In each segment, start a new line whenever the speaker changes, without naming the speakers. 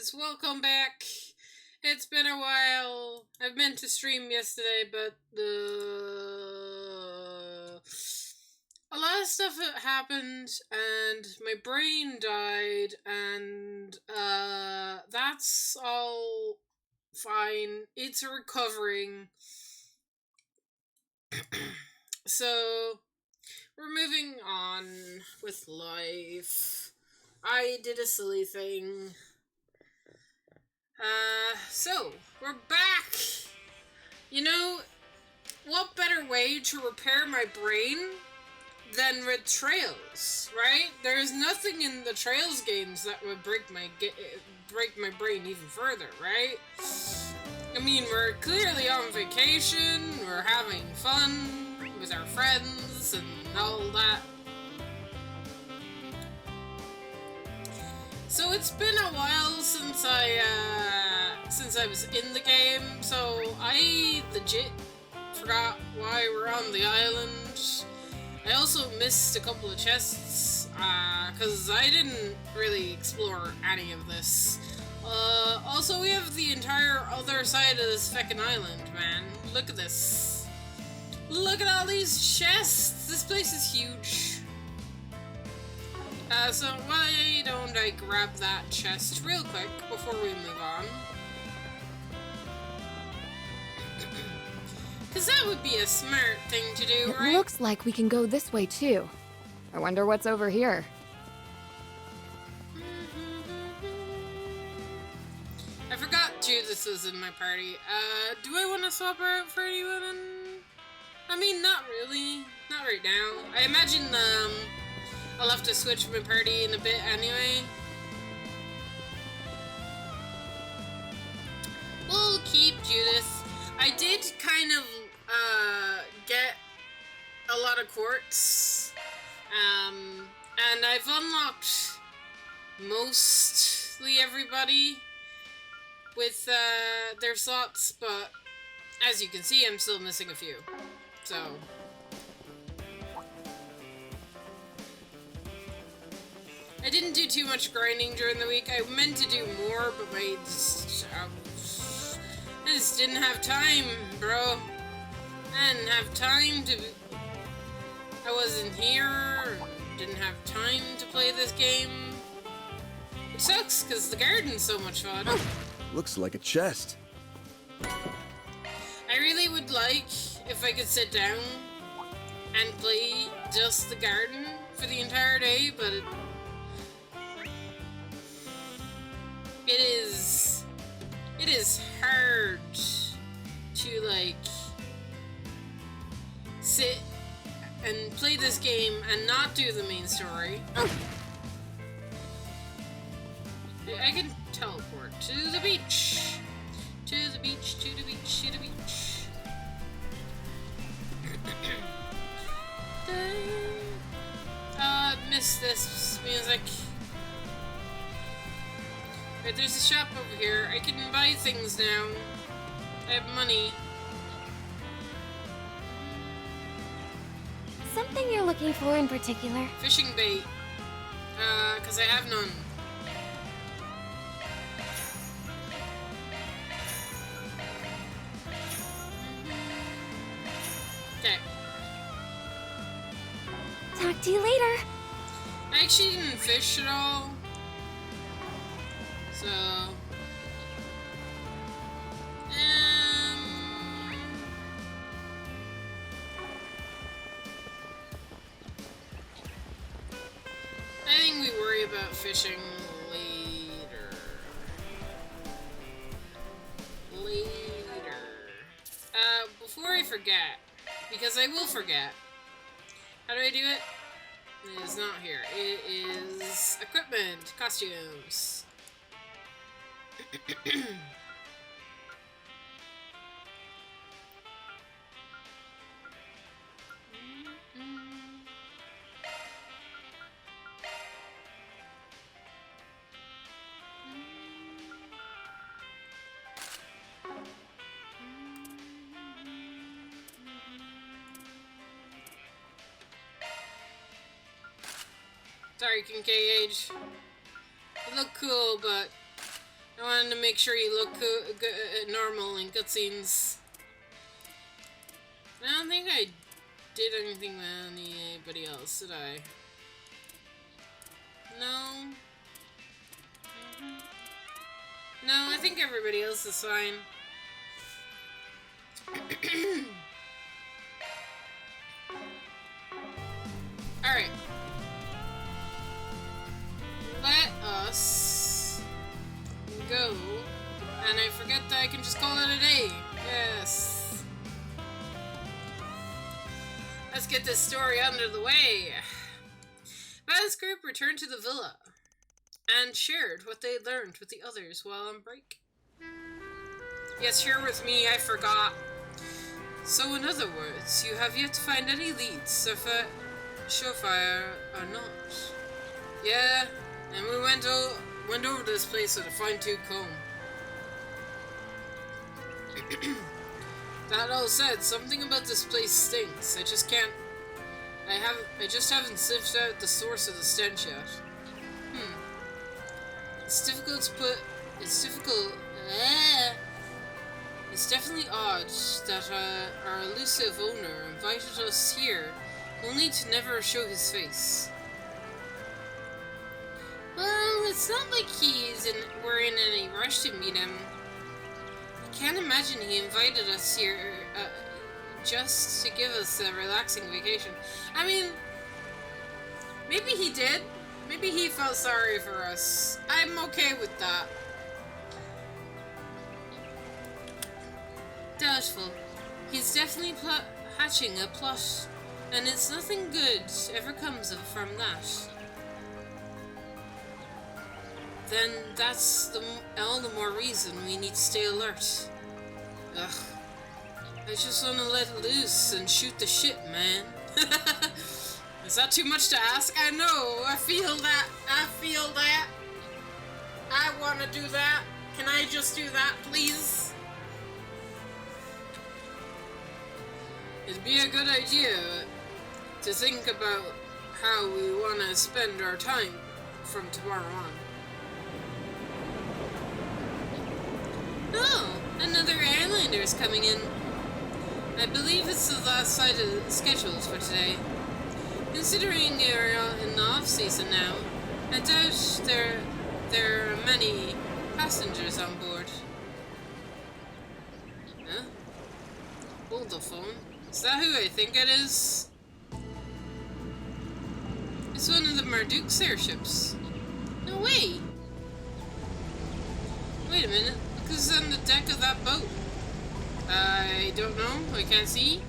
guys, welcome back. It's been a while. I meant to stream yesterday, but a lot of stuff happened, and my brain died, and that's all fine. It's recovering. So, we're moving on with life. I did a silly thing. So, we're back! You know, what better way to repair my brain than with Trails, right? There's nothing in the Trails games that would break my brain even further, right? I mean, we're clearly on vacation, we're having fun with our friends and all that. So it's been a while since I was in the game, so I legit forgot why we're on the island. I also missed a couple of chests, because I didn't really explore any of this. Also, we have the entire other side of this feckin' island, man. Look at this. Look at all these chests! This place is huge. So why don't I grab that chest real quick before we move on? Because that would be a smart thing to do, right?
It looks like we can go this way too. I wonder what's over here.
I forgot Judith was in my party. Do I want to swap her out for anyone? I mean, not really. Not right now. I imagine, I'll have to switch my party in a bit anyway. We'll keep Judith. I did kind of, get a lot of quartz. And I've unlocked mostly everybody with, their slots, but as you can see, I'm still missing a few. So... I didn't do too much grinding during the week. I meant to do more, but I just didn't have time, bro. I didn't have time to... I wasn't here, didn't have time to play this game. It sucks, because the garden's so much fun.
Looks like a chest.
I really would like if I could sit down and play just the garden for the entire day, but... It is hard to, like, sit and play this game and not do the main story. I can teleport to the beach. To the beach, to the beach, to the beach. Miss this music. Right, there's a shop over here. I can buy things now. I have money.
Something you're looking for in particular?
Fishing bait. Cause I have none. Okay.
Talk to you later.
I actually didn't fish at all. So, I think we worry about fishing later. Before I forget, because I will forget. How do I do it? It is not here. It is equipment, costumes. Sorry, Kincaid. You look cool, but I wanted to make sure you look normal in cutscenes. I don't think I did anything with anybody else, did I? No. No, I think everybody else is fine. Alright. Let us go. And I forget that I can just call it a day. Yes. Let's get this story under the way. Violet's group returned to the villa and shared what they learned with the others while on break. Yes, share with me, I forgot. So in other words, you have yet to find any leads of a surefire or not. Yeah, and we went over this place with a fine-tooth comb. That all said, something about this place stinks. I just can't. I just haven't sniffed out the source of the stench yet. It's difficult to put. It's difficult. It's definitely odd that our elusive owner invited us here, only to never show his face. Well, it's not like we're in any rush to meet him. I can't imagine he invited us here just to give us a relaxing vacation. I mean, maybe he did. Maybe he felt sorry for us. I'm okay with that. Doubtful. He's definitely hatching a plot, and it's nothing good ever comes from that. Then that's all the more reason we need to stay alert. Ugh. I just want to let loose and shoot the shit, man. Is that too much to ask? I know. I feel that. I want to do that. Can I just do that, please? It'd be a good idea to think about how we want to spend our time from tomorrow on. Oh, another airlinder's coming in. I believe it's the last flight scheduled for today. Considering you're in the off-season now, I doubt there are many passengers on board. Huh? Hold the phone. Is that who I think it is? It's one of the Marduk's airships. No way! Wait a minute. Look who's on the deck of that boat. I don't know. I can't see.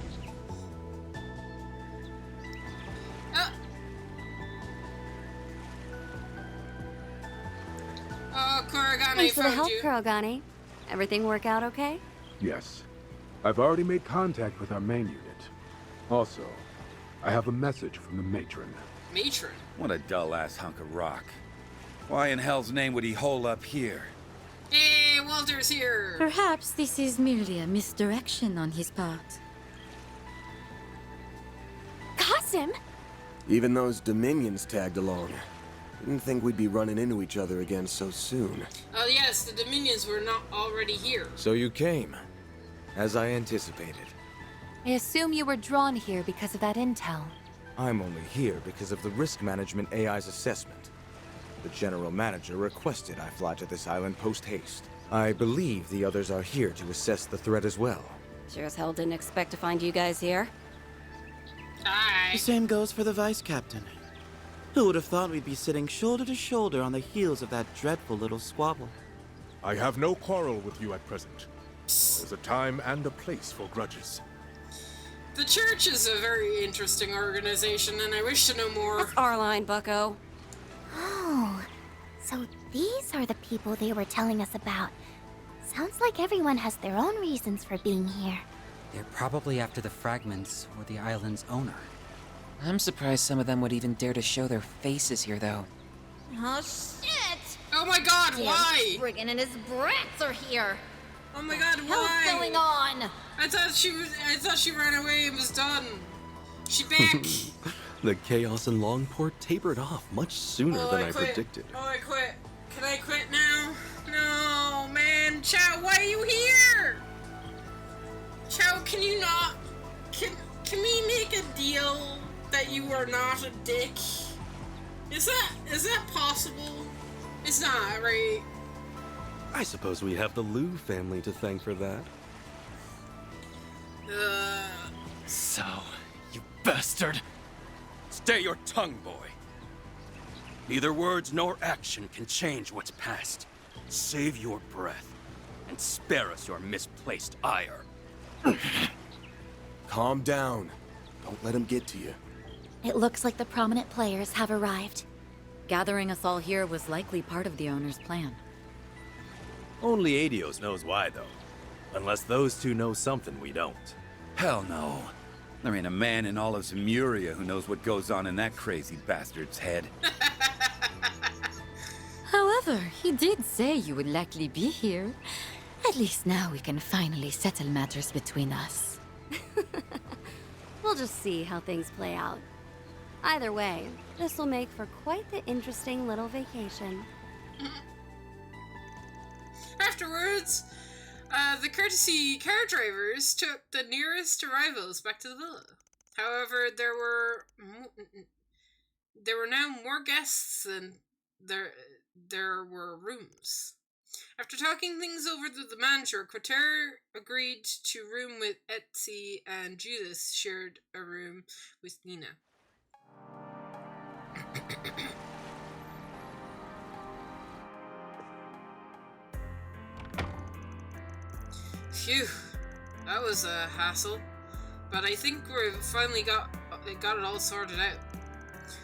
Oh, Korogane.
Thanks for the help,
you.
Korogane. Everything work out okay?
Yes. I've already made contact with our main unit. Also, I have a message from the matron.
Matron?
What a dull-ass hunk of rock. Why in hell's name would he hole up here?
Hey, Walter's here!
Perhaps this is merely a misdirection on his part.
Qasim!
Even those Dominions tagged along. Didn't think we'd be running into each other again so soon.
Oh yes, the Dominions were not already here.
So you came, as I anticipated.
I assume you were drawn here because of that intel.
I'm only here because of the risk management AI's assessment. The general manager requested I fly to this island post-haste. I believe the others are here to assess the threat as well.
Sure as hell didn't expect to find you guys here.
Aye.
The same goes for the vice captain. Who would have thought we'd be sitting shoulder to shoulder on the heels of that dreadful little squabble?
I have no quarrel with you at present. There's a time and a place for grudges.
The church is a very interesting organization, and I wish to know more.
That's our line, bucko.
Oh, so these are the people they were telling us about. Sounds like everyone has their own reasons for being here.
They're probably after the fragments or the island's owner. I'm surprised some of them would even dare to show their faces here, though.
Oh, shit!
Oh my god, why?
Spriggan and his brats are here!
Oh my god, why?
What's going on?
I thought she ran away and was done. She back.
The chaos in Longport tapered off much sooner than I
quit.
predicted.
Oh, I quit. Can I quit now? No. not a dick. Is that possible? It's not, right?
I suppose we have the Liu family to thank for that.
So, you bastard.
Stay your tongue, boy. Neither words nor action can change what's past. Save your breath, and spare us your misplaced ire.
Calm down. Don't let him get to you.
It looks like the prominent players have arrived. Gathering us all here was likely part of the owner's plan.
Only Adios knows why, though. Unless those two know something we don't.
Hell no. There ain't a man in all of Zemuria who knows what goes on in that crazy bastard's head.
However, he did say you would likely be here. At least now we can finally settle matters between us.
We'll just see how things play out. Either way, this will make for quite the interesting little vacation.
Afterwards, the courtesy car drivers took the nearest arrivals back to the villa. However, there were now more guests than there were rooms. After talking things over with the manager, Quater agreed to room with Etsy, and Judas shared a room with Nina. Phew, that was a hassle, but I think we finally got it all sorted out.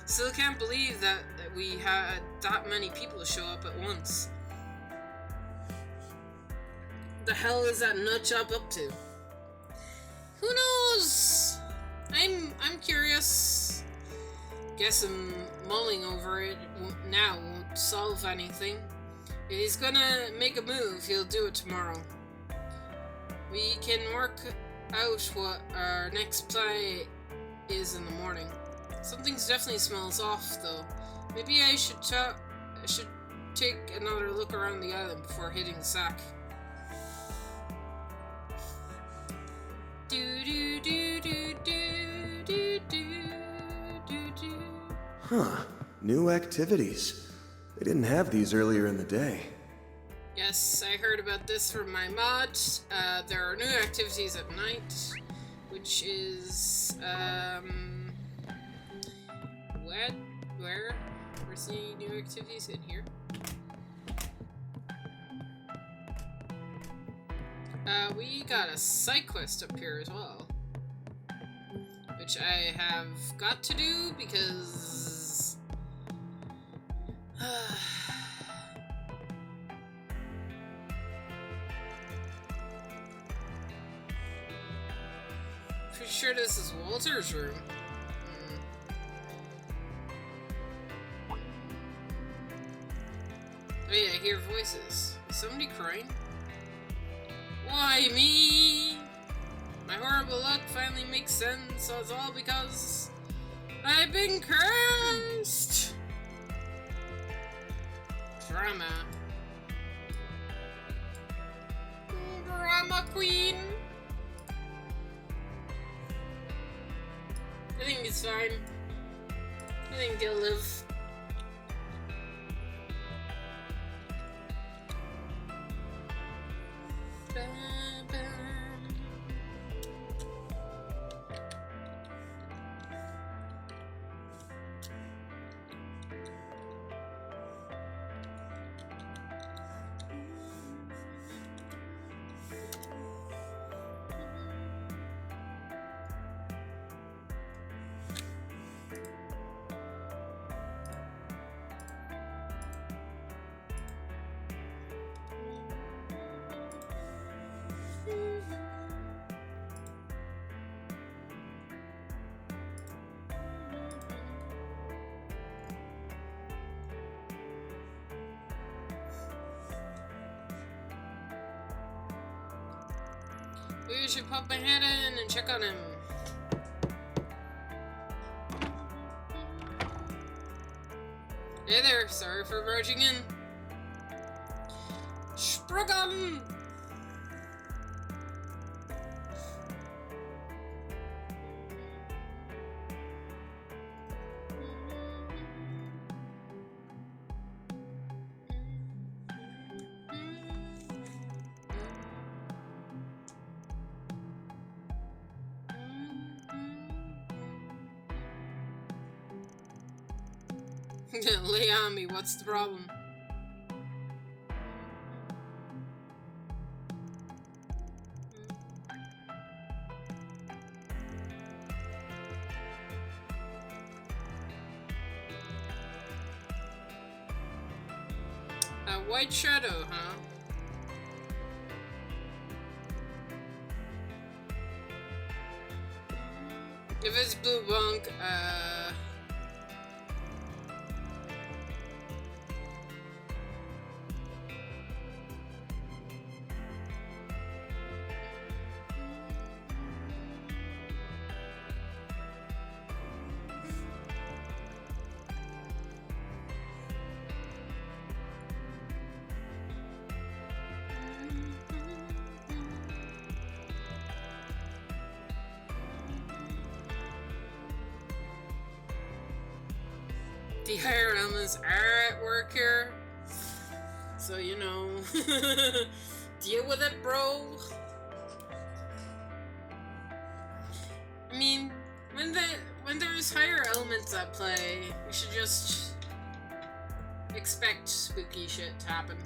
Still can't believe that we had that many people show up at once. The hell is that nut job up to? Who knows? I'm curious. Guessing mulling over it now won't solve anything. If he's gonna make a move, he'll do it tomorrow. We can work out what our next play is in the morning. Something's definitely smells off, though. Maybe I should take another look around the island before hitting the sack.
Huh. New activities. They didn't have these earlier in the day.
Yes, I heard about this from my mod. There are new activities at night, which is, where's the new activities in here? We got a side quest up here as well, which I have got to do because pretty sure this is Walter's room. Oh yeah, I hear voices. Is somebody crying? Why me? My horrible luck finally makes sense, so it's all because I've been cursed! Drama. Drama queen! I think it's fine. I think they'll live. We should pop my head in and check on him. Hey there, sorry for barging in. Sprugum! Lay on me, what's the problem? A white shadow, huh? If it's blue bunk, the higher elements are at work here. So, you know, deal with it, bro. I mean, when there's higher elements at play, we should just expect spooky shit to happen.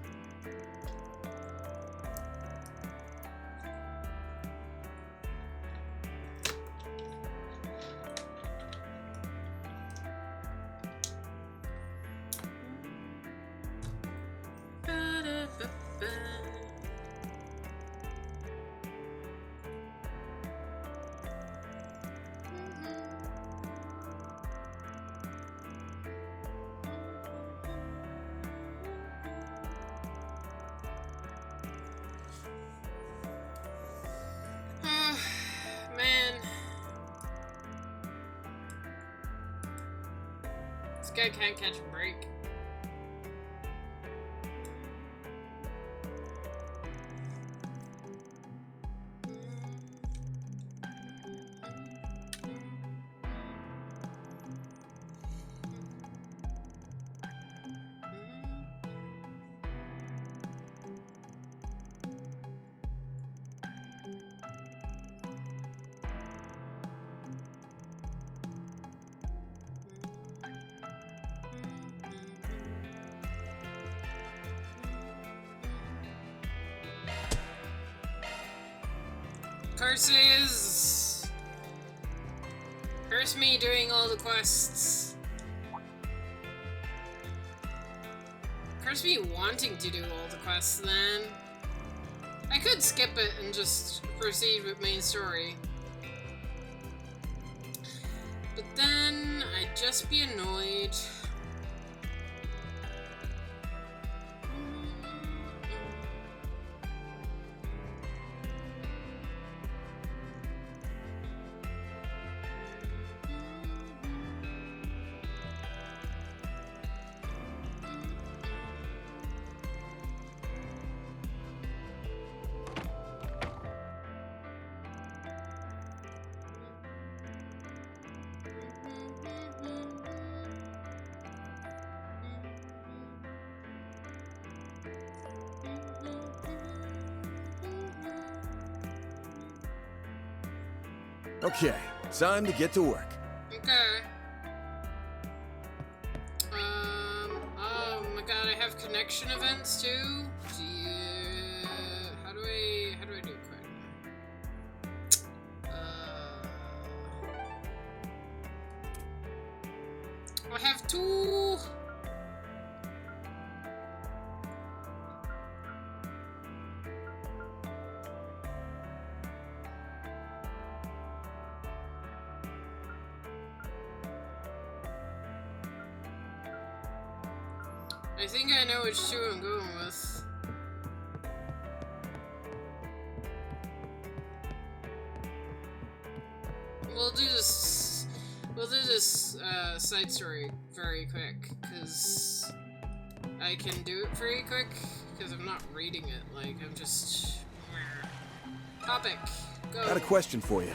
Man. This guy can't catch a break. Curse me doing all the quests. Curse me wanting to do all the quests then. I could skip it and just proceed with main story. But then I'd just be annoyed.
Okay, time to get to work.
Okay. Oh my god, I have connection events too? How do I do it quick? I have two. I think I know which two I'm going with. We'll do this side story very quick, because I can do it very quick, because I'm not reading it, like, I'm just... Topic, go.
Got a question for you.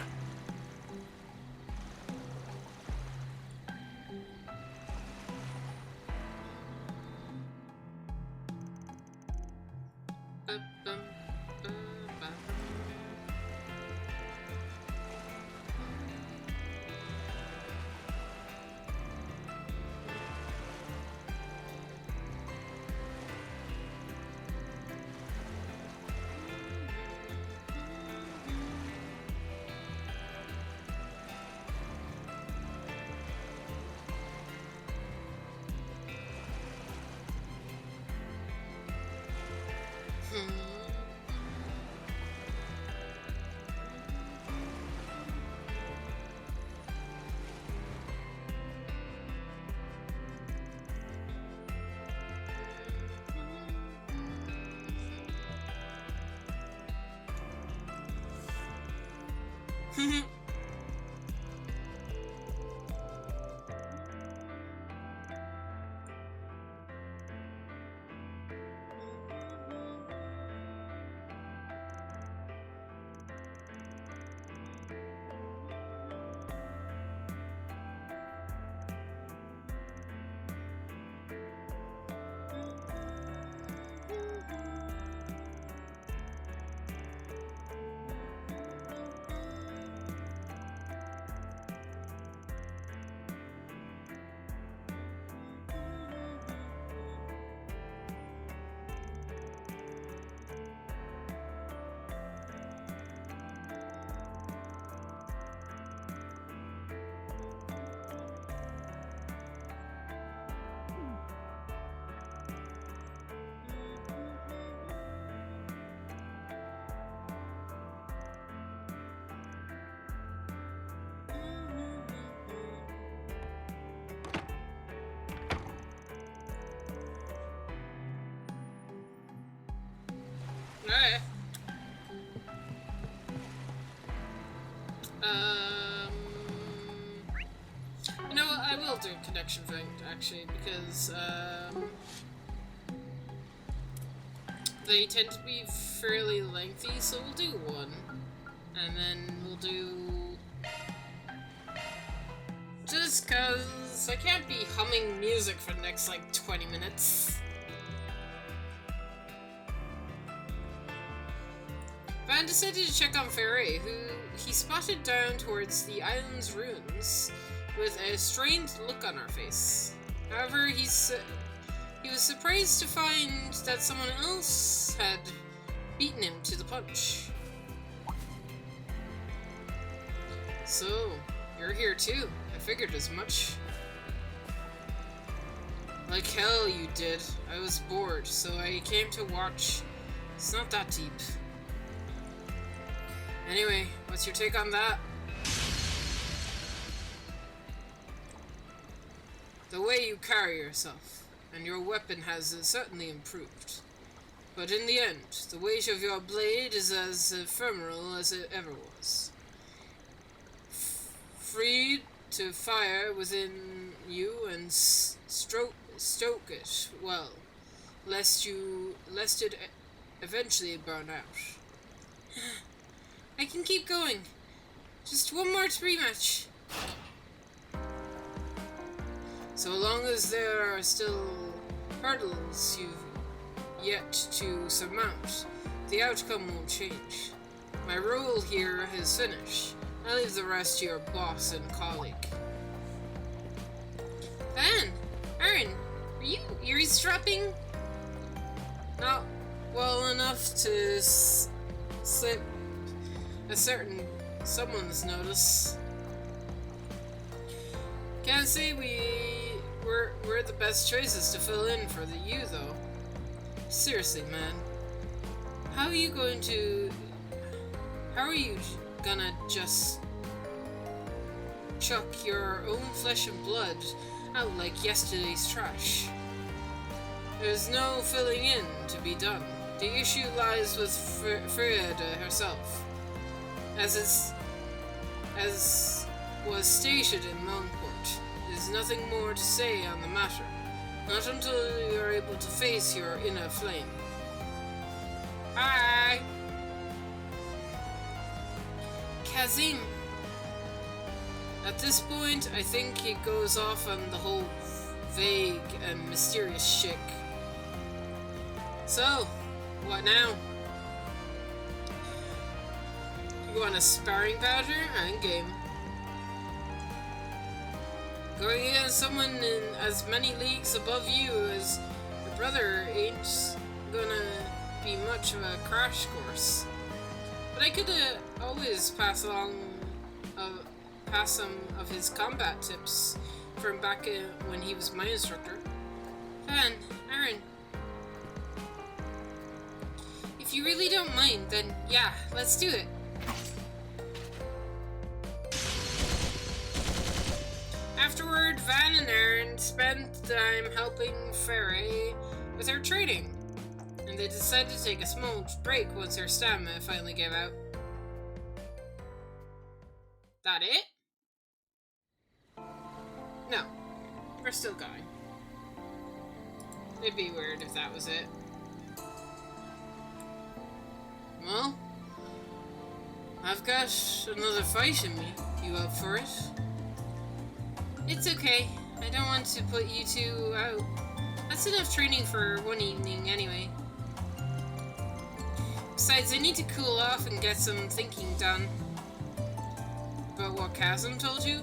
Alright. You know what? I will do a connection thing, actually, because, they tend to be fairly lengthy, so we'll do one. And then we'll do... Just cause I can't be humming music for the next, like, 20 minutes. Van decided to check on Ferre, who he spotted down towards the island's ruins with a strained look on her face. However, he was surprised to find that someone else had beaten him to the punch. So, you're here too. I figured as much. Like hell you did. I was bored, so I came to watch. It's not that deep. Anyway, what's your take on that? The way you carry yourself, and your weapon has certainly improved. But in the end, the weight of your blade is as ephemeral as it ever was. Free to fire within you and stoke it well, lest it eventually burn out. I can keep going. Just one more rematch. So long as there are still hurdles you've yet to surmount, the outcome won't change. My role here is finished. I leave the rest to your boss and colleague. Van! Aaron! Are you eavesdropping? Not well enough to slip a certain someone's notice. Can't say we're the best choices to fill in for you though. Seriously, man. How are you gonna just chuck your own flesh and blood out like yesterday's trash? There's no filling in to be done. The issue lies with Freyda herself. As was stated in Longport, there's nothing more to say on the matter. Not until you are able to face your inner flame. Bye! Kazim. At this point, I think he goes off on the whole vague and mysterious shtick. So, what now? You want a sparring partner? I'm game. Going against someone in as many leagues above you as your brother ain't gonna be much of a crash course. But I could always pass some of his combat tips from back when he was my instructor. Van, Aaron. If you really don't mind, then yeah, let's do it. Afterward, Van and Aaron spent time helping Ferre with her training, and they decided to take a small break once her stamina finally gave out. That it? No. We're still going. It'd be weird if that was it. Well, I've got another fight in me. You up for it? It's okay. I don't want to put you two out. That's enough training for one evening anyway. Besides, I need to cool off and get some thinking done. About what Chasm told you?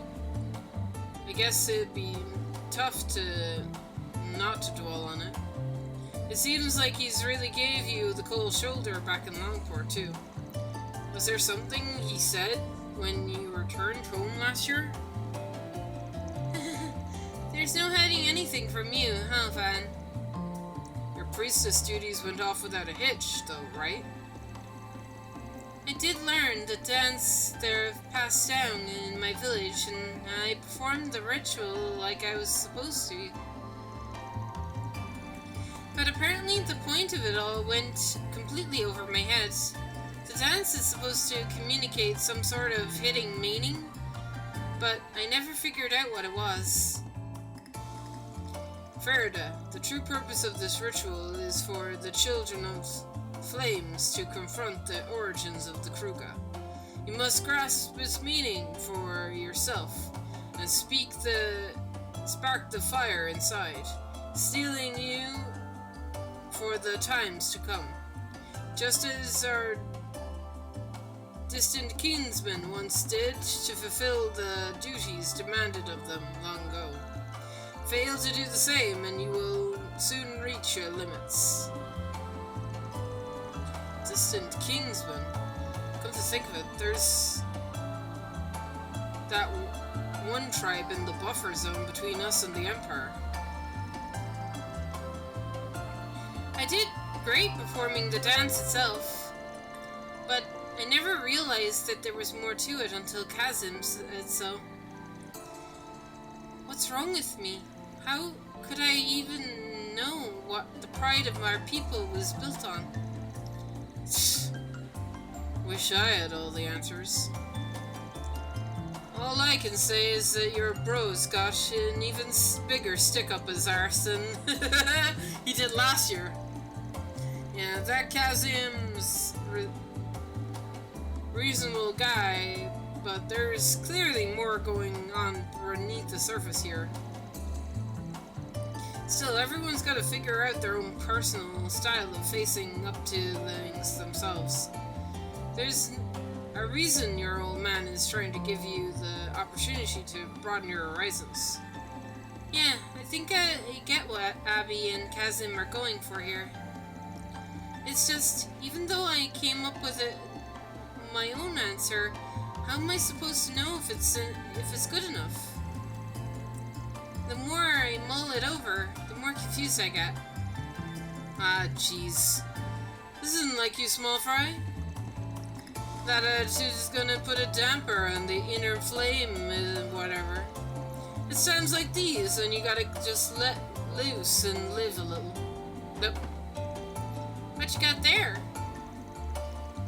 I guess it'd be tough to not to dwell on it. It seems like he's really gave you the cold shoulder back in Longport too. Was there something he said when you returned home last year? There's no hiding anything from you, huh, Van? Your priestess duties went off without a hitch, though, right? I did learn the dance there passed down in my village, and I performed the ritual like I was supposed to. But apparently the point of it all went completely over my head. The dance is supposed to communicate some sort of hidden meaning, but I never figured out what it was. Ferida, the true purpose of this ritual is for the children of flames to confront the origins of the Kruga. You must grasp its meaning for yourself and spark the fire inside, stealing you for the times to come. Just as our distant kinsmen once did to fulfill the duties demanded of them long ago. Fail to do the same and you will soon reach your limits. Distant kinsmen? Come to think of it, there's that one tribe in the buffer zone between us and the Empire. I did great performing the dance itself, but I never realized that there was more to it until Chasm said so. What's wrong with me? How could I even know what the pride of our people was built on? Wish I had all the answers. All I can say is that your bro's got an even bigger stick up his arse than he did last year. Yeah, that Chasm's reasonable guy, but there's clearly more going on beneath the surface here. Still, everyone's got to figure out their own personal style of facing up to things themselves. There's a reason your old man is trying to give you the opportunity to broaden your horizons. Yeah, I think I get what Abby and Chasm are going for here. It's just, even though I came up with my own answer, how am I supposed to know if it's good enough? The more I mull it over, the more confused I get. Ah, jeez. This isn't like you, small fry. That attitude is gonna put a damper on the inner flame and whatever. It's times like these when you gotta just let loose and live a little. Nope. What you got there?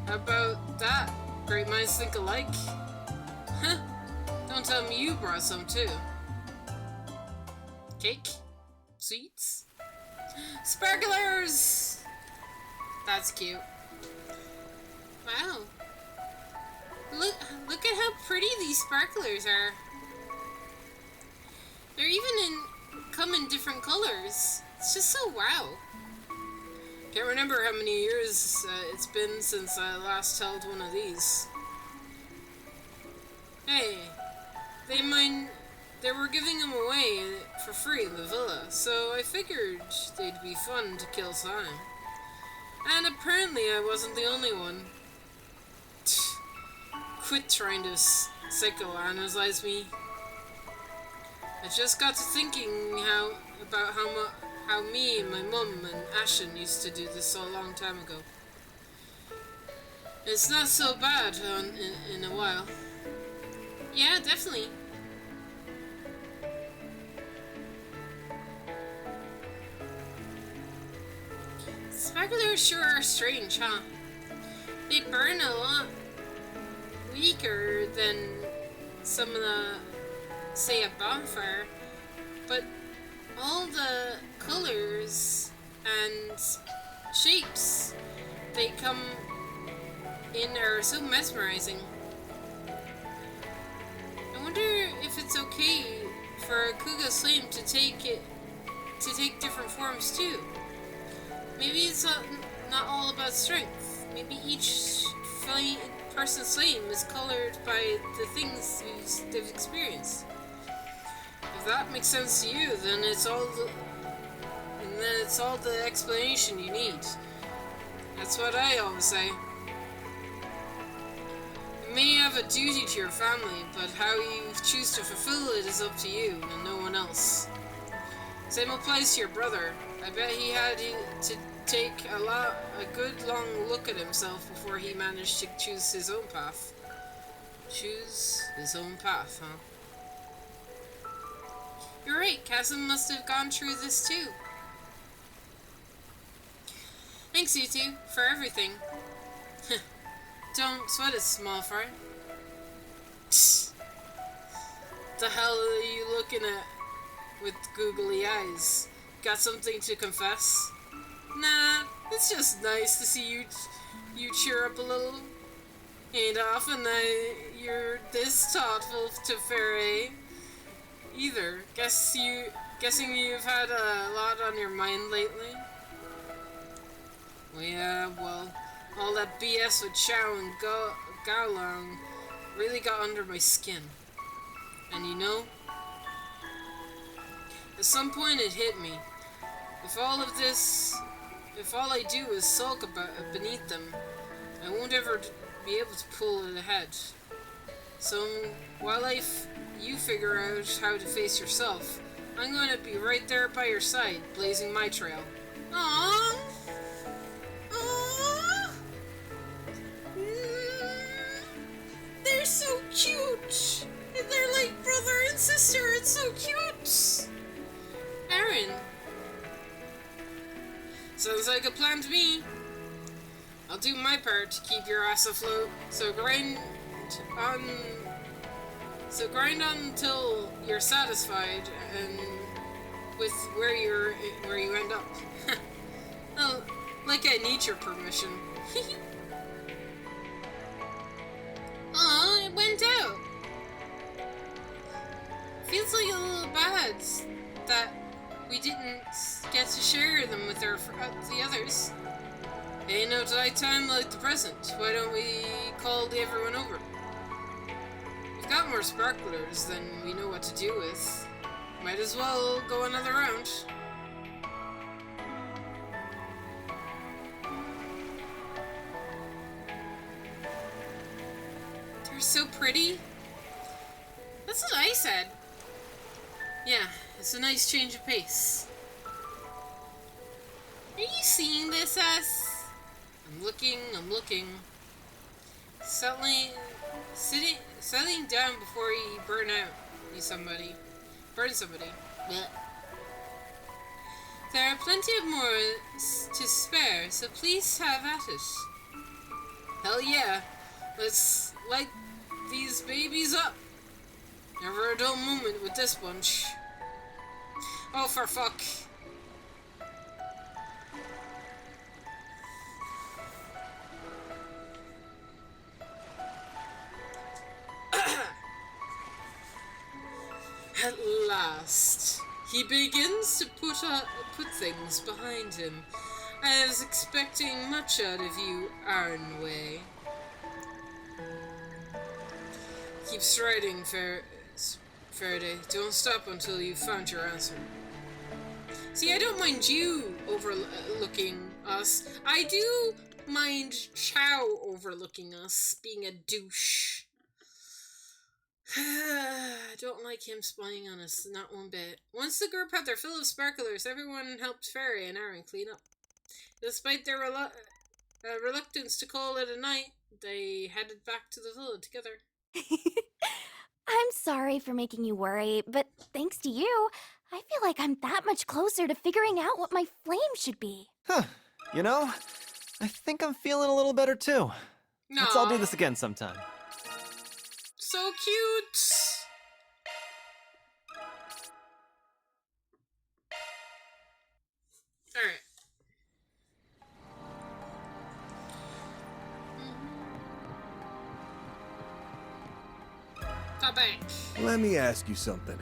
How about that? Great minds think alike. Huh? Don't tell me you brought some too. Cake? Sweets? Sparklers! That's cute. Wow. Look at how pretty these sparklers are. They're even come in different colors. It's just so wow. Can't remember how many years it's been since I last held one of these. Hey, they were giving them away for free in the villa, so I figured they'd be fun to kill time. And apparently I wasn't the only one. Quit trying to psychoanalyze me. I just got to thinking about how me and my mum and Ashen used to do this a long time ago. It's not so bad in a while. Yeah, definitely. Sparklers sure are strange, huh? They burn a lot weaker than some of the, say, a bonfire, but all the colors and shapes they come in are so mesmerizing. I wonder if it's okay for Kuga's flame to take different forms too. Maybe it's not all about strength. Maybe each person's flame is colored by the things they've experienced. If that makes sense to you, then it's all the explanation you need. That's what I always say. You may have a duty to your family, but how you choose to fulfill it is up to you and no one else. Same applies to your brother. I bet he had to take a good long look at himself before he managed to choose his own path. Choose his own path, huh? You're right, Chasm must have gone through this too. Thanks, you two, for everything. Don't sweat it, small fry. The hell are you looking at with googly eyes? Got something to confess? Nah, it's just nice to see you cheer up a little. Ain't often that you're this thoughtful to Fairy either. Guessing you've had a lot on your mind lately? Well, yeah, well, all that BS with Chow and Gaolong really got under my skin. And you know, at some point it hit me. If all I do is sulk beneath them, I won't ever be able to pull it ahead. So, while you figure out how to face yourself, I'm going to be right there by your side, blazing my trail. Aww! Aww! They're so cute! They're like brother and sister, it's so cute! Aaron. Sounds like a plan to me. I'll do my part to keep your ass afloat, so grind on until you're satisfied and with where you end up. Oh, like I need your permission. Aw, it went out. Feels like a little bad that we didn't get to share them with the others. Ain't no time like the present. Why don't we call everyone over? We've got more sparklers than we know what to do with. Might as well go another round. They're so pretty. That's what I said. Yeah, it's a nice change of pace. Are you seeing this, us? I'm looking. Settling down before you burn somebody. Blech. There are plenty of more to spare, so please have at it. Hell yeah, let's light these babies up. Never a dull moment with this bunch. Oh, for fuck. At last, he begins to put things behind him. I was expecting much out of you, Arnway. Keep striding, Faraday. Don't stop until you've found your answer. See, I don't mind you overlooking us. I do mind Chow overlooking us, being a douche. I don't like him spying on us, not one bit. Once the group had their fill of sparklers, everyone helped Fairy and Aaron clean up. Despite their reluctance to call it a night, they headed back to the villa together.
I'm sorry for making you worry, but thanks to you, I feel like I'm that much closer to figuring out what my flame should be.
Huh. You know, I think I'm feeling a little better too. Let's all do this again sometime.
So cute! Got back.
Let me ask you something.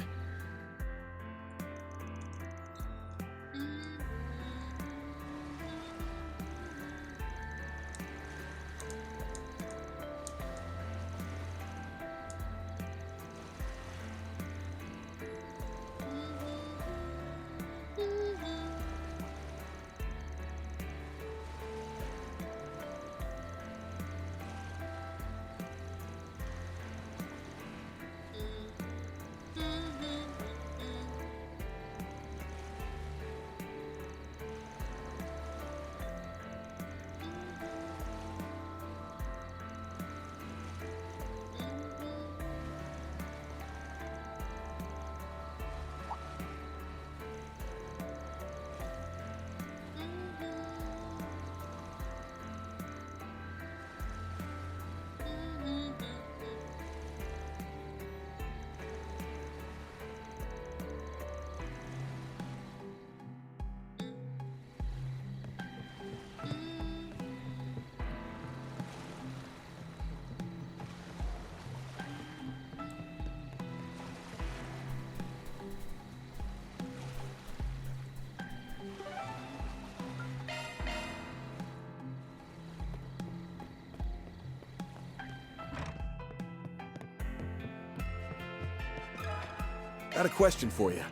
Got a question for you.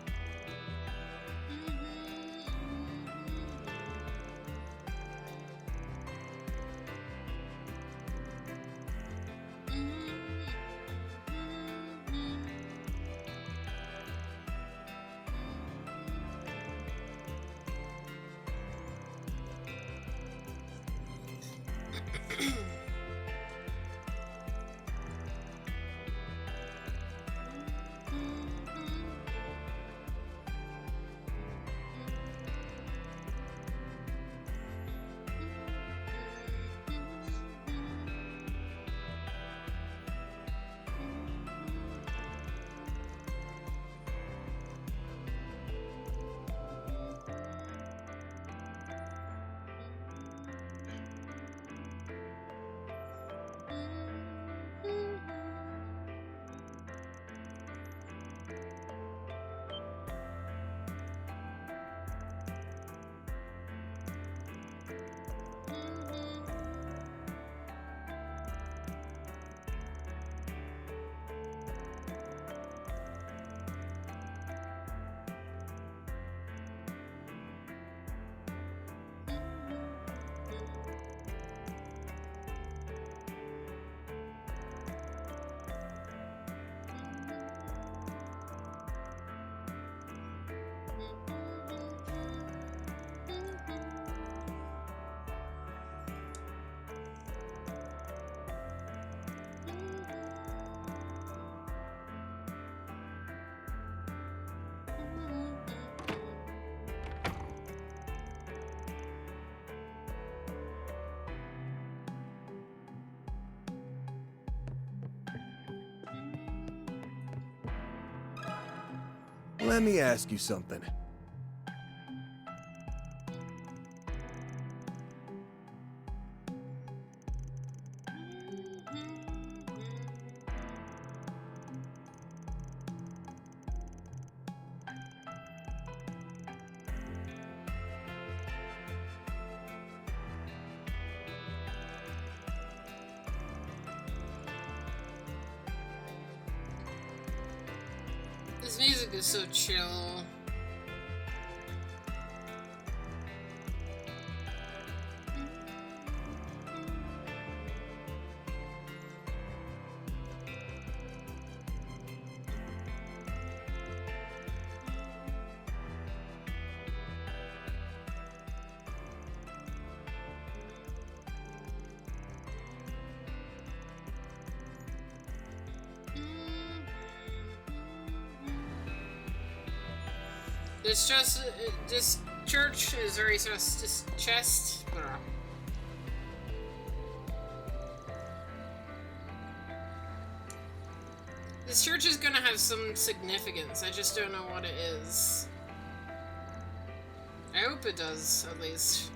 Let me ask you something.
This music is so chill. This church is very chest. This church is gonna have some significance. I just don't know what it is. I hope it does, at least.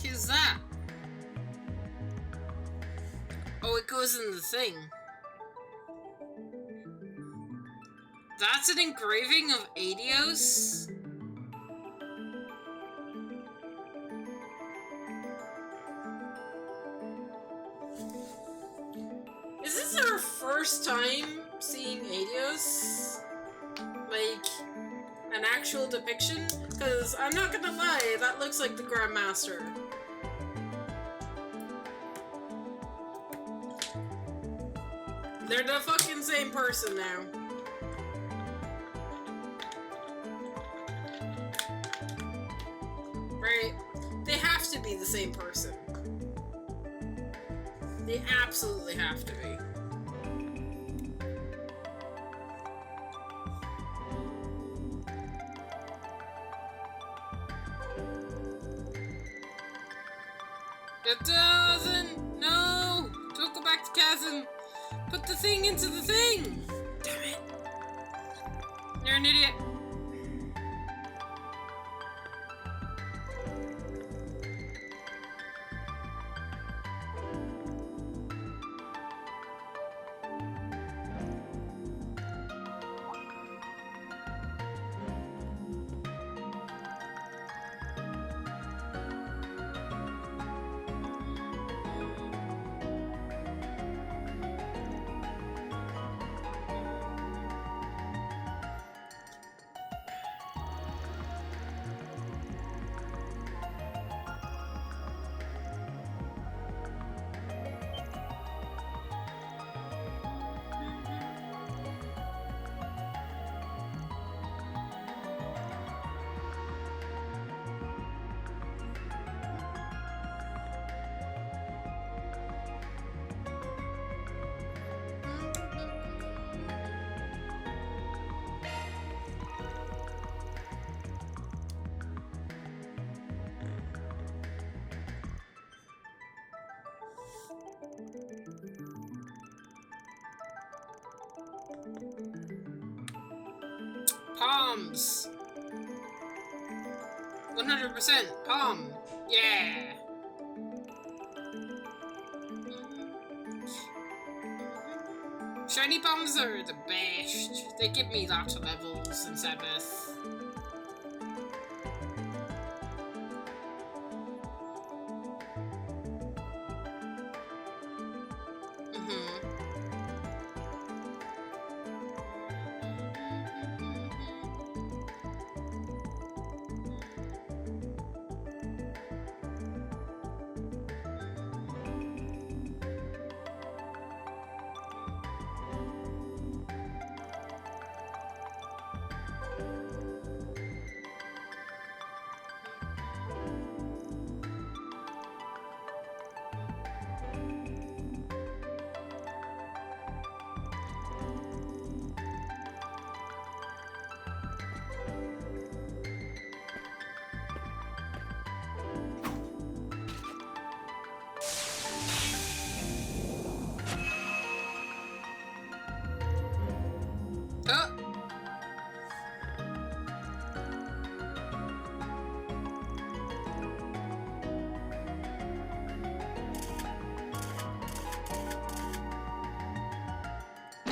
is that? Oh, it goes in the thing. That's an engraving of Adios? Is this our first time seeing Adios? Like, an actual depiction? Because I'm not gonna lie, that looks like the Grandmaster. They're the fucking same person now. Right? They have to be the same person. They absolutely have to be. It doesn't! No! Don't go back to Kazan! Put the thing into the thing! Damn it! You're an idiot. Palms. 100% palm. Yeah. Shiny palms are the best. They give me lots of levels in Sabbath.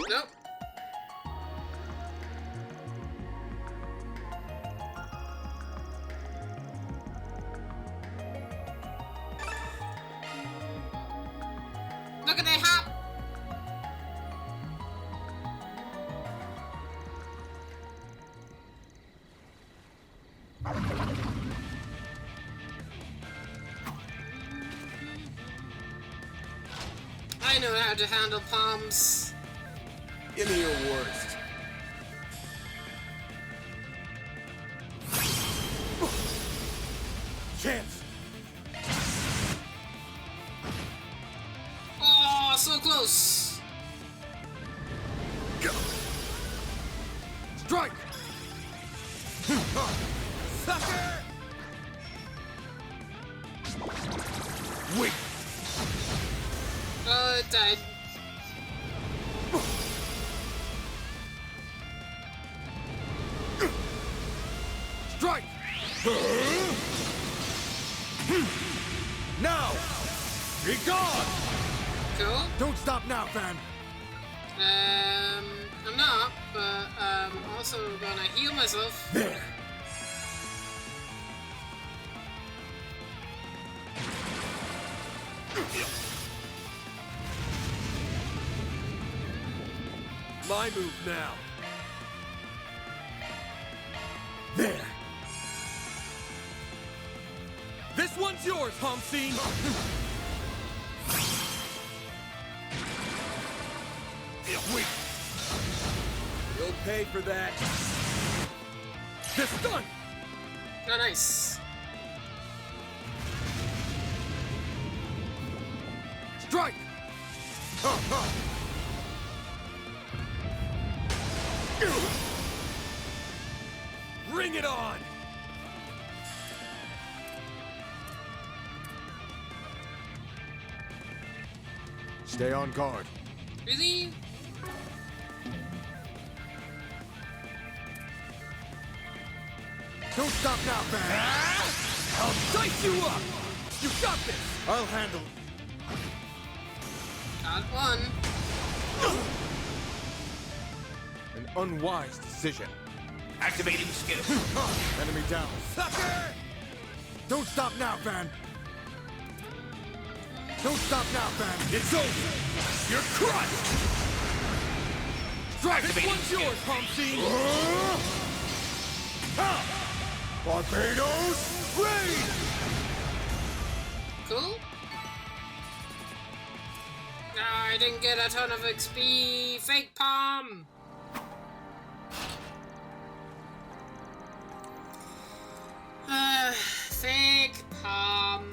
Nope. Look at that hop. I know how to handle palms.
Give me your worst.
Chance!
Oh, so close.
Go! Strike! Sucker! Wait!
Oh, it died.
Strike! Now! Be gone!
Cool.
Don't stop now, Fan!
I'm not, but I'm also gonna heal myself.
There!
My move now.
There!
This one's yours, Homseen!
Wait!
You'll pay for that.
This done!
Oh, nice.
Strike! Ha, ha.
Bring it on!
Stay on guard.
Really?
Don't stop now, Fan!
I'll dice you up! You got this!
I'll handle.
Got one.
An unwise decision.
Activating skill.
Enemy down.
Sucker!
Don't stop now, Fan! Don't stop now, Fan!
It's over! You're crushed! This one's yours, Homseen!
Barbados, raid!
Cool. I didn't get a ton of XP. Fake palm. Fake palm.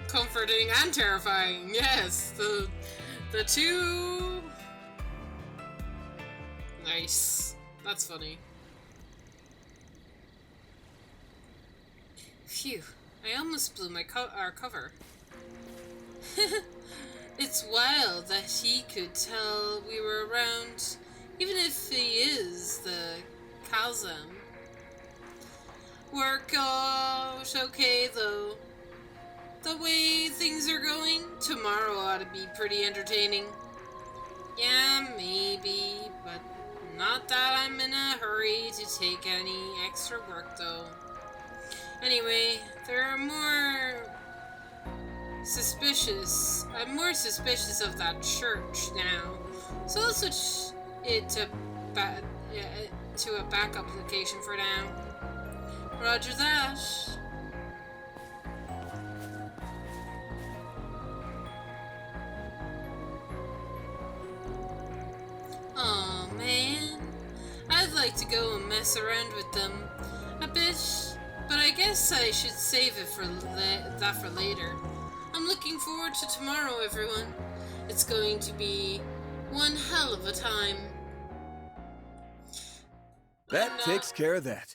Comforting and terrifying. Yes, the two. Nice. That's funny. Phew! I almost blew my our cover. It's wild that he could tell we were around, even if he is the Kazam. Work out okay though. The way things are going, tomorrow ought to be pretty entertaining. Yeah, maybe, but not that I'm in a hurry to take any extra work though. Anyway, I'm more suspicious of that church now, so I'll switch it to a backup location for now. Roger that. Oh man, I'd like to go and mess around with them a bit, but I guess I should save it for that for later. I'm looking forward to tomorrow, everyone. It's going to be one hell of a time.
That takes care of that.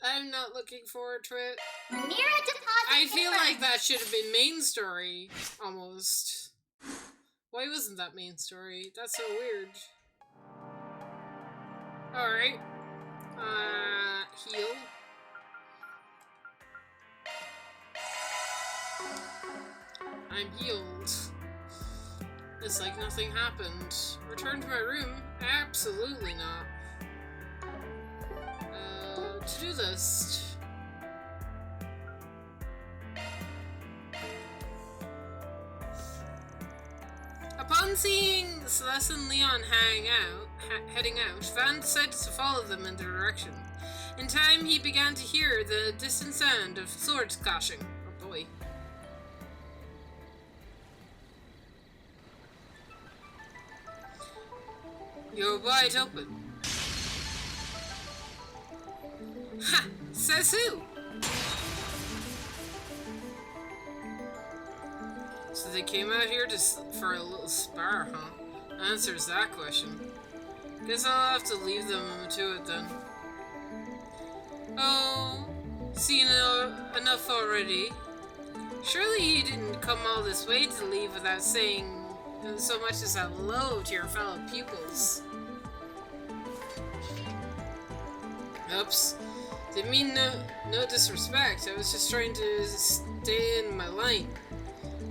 I'm not looking forward to it.
Mirror deposit
I feel
confirmed.
like that should have been main story, almost. Why wasn't that main story? That's so weird. Alright. Heal. I'm healed. It's like nothing happened. Return to my room? Absolutely not. To-do list. Upon seeing Celeste and Leon heading out, Van decided to follow them in their direction. In time, he began to hear the distant sound of swords clashing. Oh boy. You're wide open. Ha! Says who? So they came out here for a little spar, huh? Answers that question. Guess I'll have to leave them to it then. Oh, seen enough already. Surely you didn't come all this way to leave without saying so much as hello to your fellow pupils. Oops. Didn't mean no disrespect. I was just trying to stay in my line.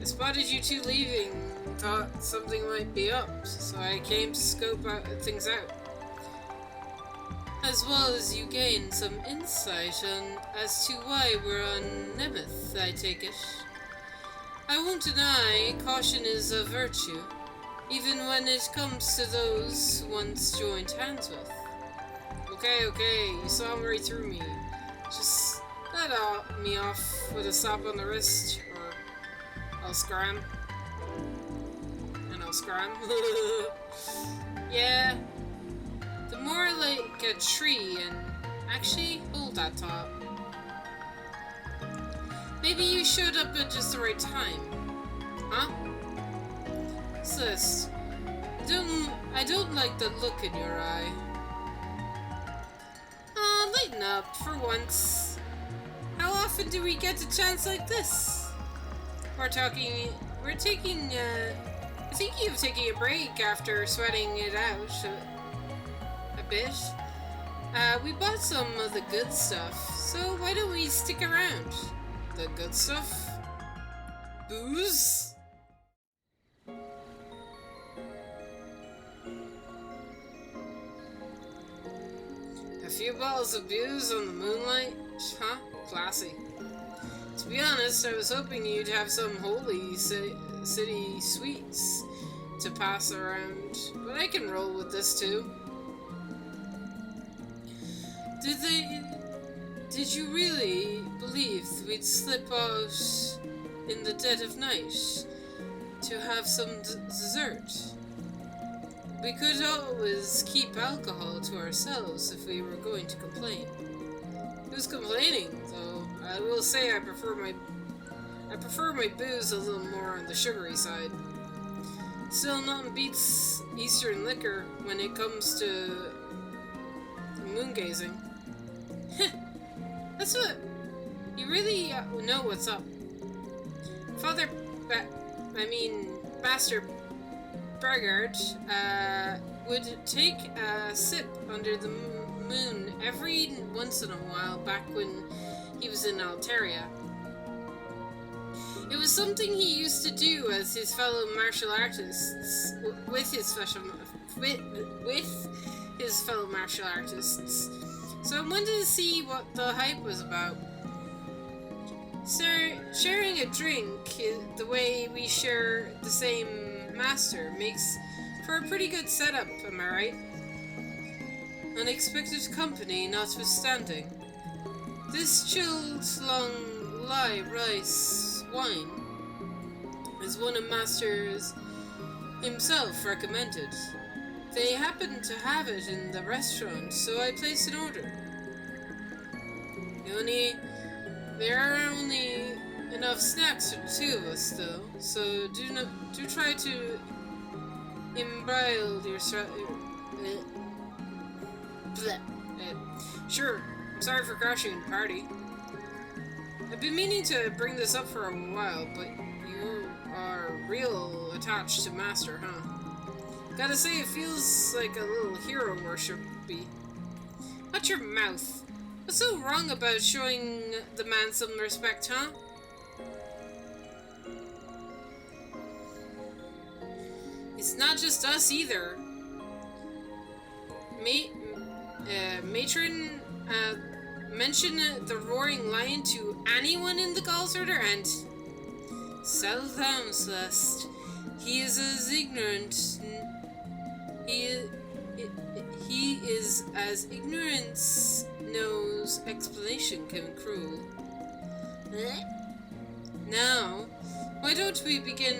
I spotted you two leaving, thought something might be up, so I came to scope things out. As well as you gained some insight as to why we're on Nemeth, I take it. I won't deny caution is a virtue, even when it comes to those once joined hands with. Okay, you saw right through me. Just let me off with a slap on the wrist, or I'll scram. And I'll scram. Yeah. The more like a tree and... Actually, hold that thought. Maybe you showed up at just the right time. Huh? Sis, I don't like the look in your eye. Lighten up, for once. How often do we get a chance like this? We're thinking of taking a break after sweating it out a bit. We bought some of the good stuff, so why don't we stick around? The good stuff? Booze? A few bottles of booze on the moonlight? Huh? Classy. To be honest, I was hoping you'd have some holy city sweets to pass around, but I can roll with this too. Did you really believe we'd slip out in the dead of night to have some dessert? We could always keep alcohol to ourselves if we were going to complain. Who's complaining, though? I will say I prefer my booze a little more on the sugary side. Still, nothing beats Eastern liquor when it comes to moon gazing. That's what you really know what's up. Master Braggart would take a sip under the moon every once in a while back when he was in Altaria. It was something he used to do as his fellow martial artists, with his fellow martial artists. So I wanted to see what the hype was about. Sharing a drink the way we share the same master makes for a pretty good setup, am I right? Unexpected company notwithstanding. This chilled long rice wine is one of Master's himself recommended. They happened to have it in the restaurant, so I placed an order. There are only enough snacks for the two of us, though, so do try to imbibed your Sure, I'm sorry for crashing the party. I've been meaning to bring this up for a while, but you are real attached to Master, huh? Gotta say, it feels like a little hero worship-y. Watch your mouth. What's so wrong about showing the man some respect, huh? It's not just us either. Matron mention the roaring lion to anyone in the Gauls Order, and settle down, Celeste. He is as ignorant. He is as ignorance knows explanation can cruel. Now, why don't we begin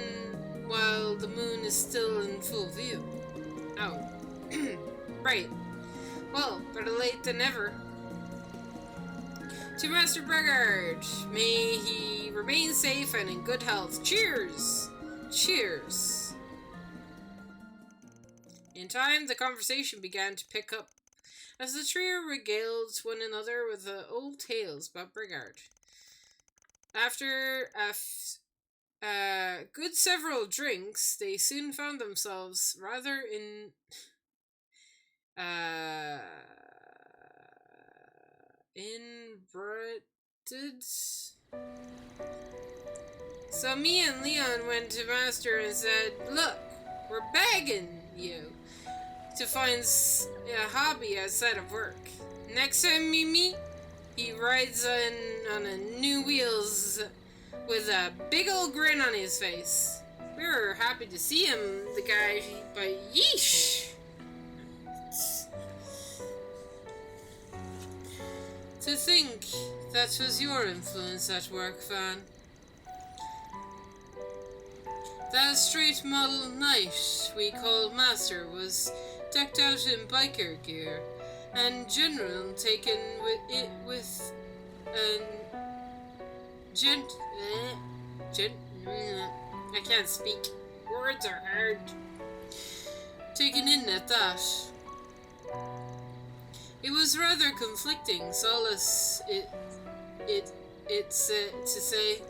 while the moon is still in full view? Oh, right. Well, better late than never. To Master Bregard, may he remain safe and in good health. Cheers! Cheers! In time, the conversation began to pick up, as the trio regaled one another with old tales about Bregard. After a good several drinks, they soon found themselves rather inbreted. So me and Leon went to Master and said, "Look, we're begging you to find a hobby outside of work. Next time we meet, he rides on a new wheels with a big old grin on his face." We were happy to see him, the guy, but yeesh! To think that was your influence at work, Van. That straight model knight we called Master was decked out in biker gear, and General taken with an I can't speak. Words are hard. Taken in at that. It was rather conflicting, solace it's to say.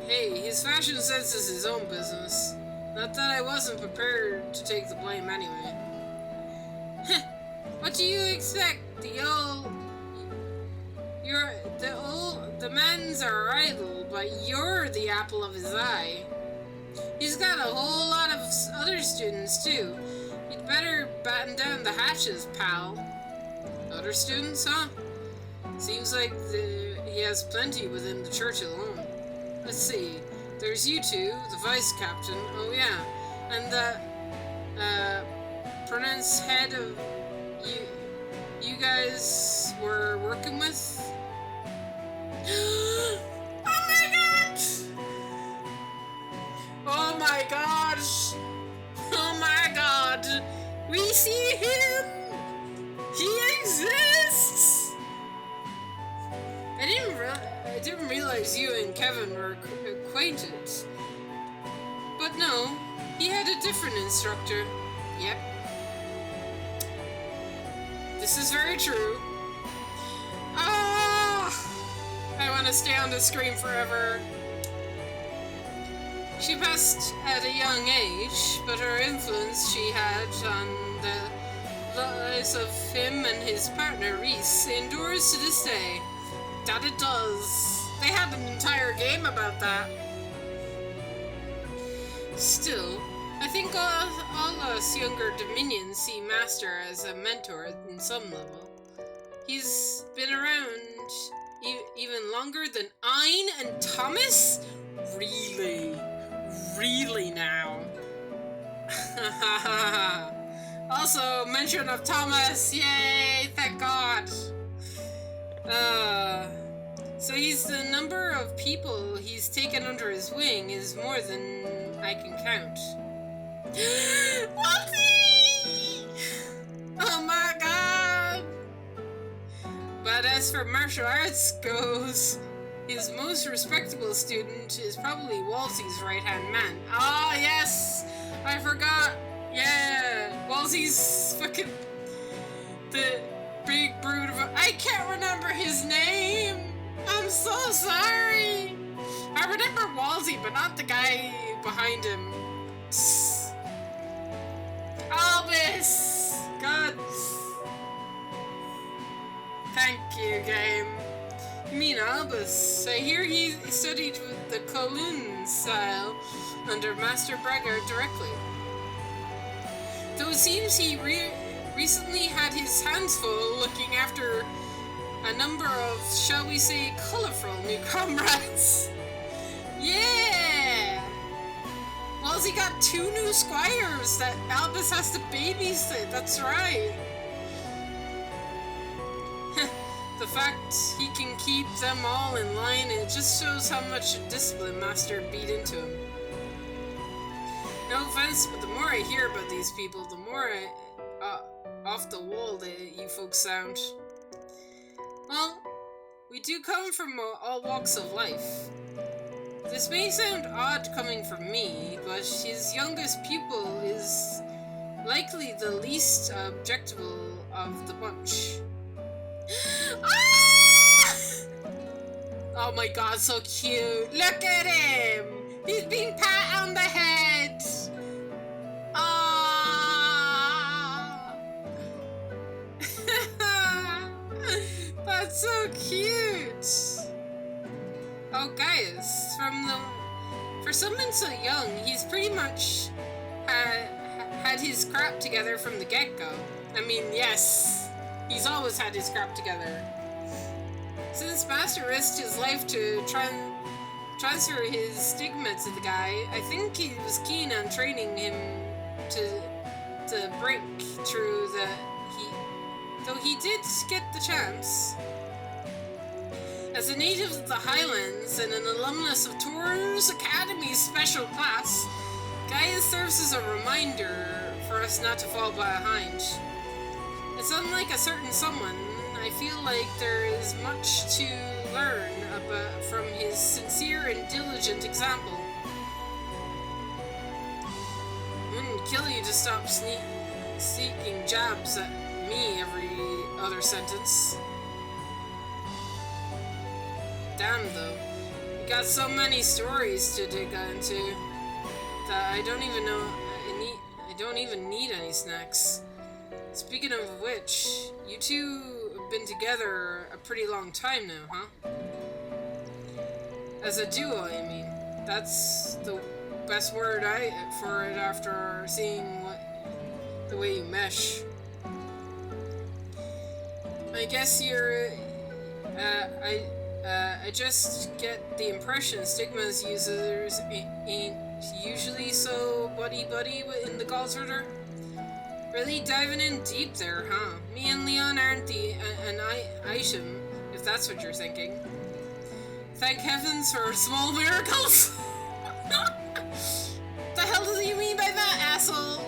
Hey, his fashion sense is his own business. Not that I wasn't prepared to take the blame anyway. What do you expect? The men's are idle, but you're the apple of his eye. He's got a whole lot of other students too. You'd better batten down the hatches, pal. Other students, huh? Seems like he has plenty within the church alone. Let's see. There's you two, the vice captain. Oh yeah, and the pronounced head of you guys were working with. Oh my god! Oh my gosh! Oh my god! We see him! He exists! I didn't realize you and Kevin were acquainted. But no, he had a different instructor. Yep. This is very true. Ah! I want to stay on the screen forever. She passed at a young age, but her influence she had on the lives of him and his partner Reese endures to this day. That it does. They had an entire game about that. Still, I think all us younger Dominions see Master as a mentor in some level. He's been around even longer than Ein and Thomas? Really? Really now? Also, mention of Thomas! Yay! Thank God! So the number of people he's taken under his wing is more than I can count. Whoopsie! Oh my god! But as for martial arts goes, His most respectable student is probably Wolsey's right-hand man. Ah, yes! I forgot! Yeah! Wolsey's fucking... the big brood of... I can't remember his name! I'm so sorry! I remember Wolsey, but not the guy behind him. Albus! God. Thank you, game. You mean Albus? I hear he studied with the Kowloon style under Master Braggart directly. Though it seems he recently had his hands full looking after a number of, shall we say, colorful new comrades. Yeah! Wolsey got 2 new squires that Albus has to babysit, that's right. The fact he can keep them all in line, it just shows how much discipline Master beat into him. No offense, but the more I hear about these people, the more off the wall you folks sound. Well, we do come from all walks of life. This may sound odd coming from me, but his youngest pupil is likely the least objectable of the bunch. Ah! Oh my god, so cute. Look at him! He's being pat on the head! Ah! That's so cute! Oh guys, for someone so young, he's pretty much had his crap together from the get-go. I mean, yes, he's always had his crap together. Since Master risked his life to transfer his stigma to the guy, I think he was keen on training him to break through though he did get the chance. As a native of the Highlands and an alumnus of Taurus Academy's special class, Gaia serves as a reminder for us not to fall behind. It's unlike a certain someone, I feel like there is much to learn from his sincere and diligent example. Wouldn't kill you to stop sneaking jabs at me every other sentence. Damn though, you got so many stories to dig into that I don't even know. I don't even need any snacks. Speaking of which, you two have been together a pretty long time now, huh? As a duo, I mean. That's the best word for it after seeing the way you mesh. I guess you're. I just get the impression Stigma's users ain't usually so buddy-buddy in the Galsritter. Really diving in deep there, huh? Me and Leon aren't an item, if that's what you're thinking. Thank heavens for small miracles! The hell do you mean by that, asshole?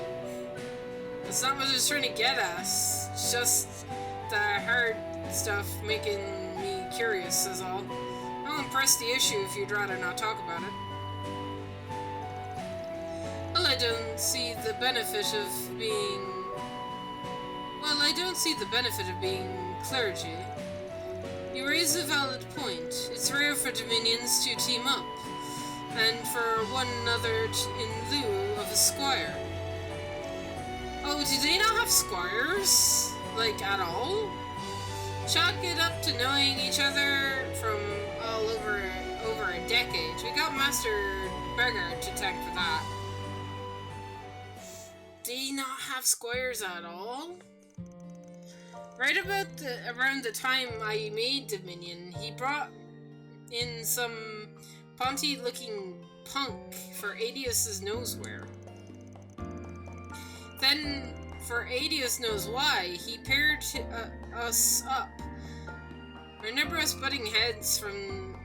That's not what I was trying to get at. It's just the hard stuff making me curious is all. I won't press the issue if you'd rather not talk about it. Well, I don't see the benefit of being clergy. You raise a valid point. It's rare for Dominions to team up, and for one another in lieu of a squire. Oh, do they not have squires? Like, at all? Chalk it up to knowing each other from all over a decade. We got Master Braggart to thank for that. They not have squires at all? Right around the time I made Dominion, he brought in some Ponty-looking punk for Adius's noseware. Then, for Adius knows why, he paired us up. Remember us butting heads from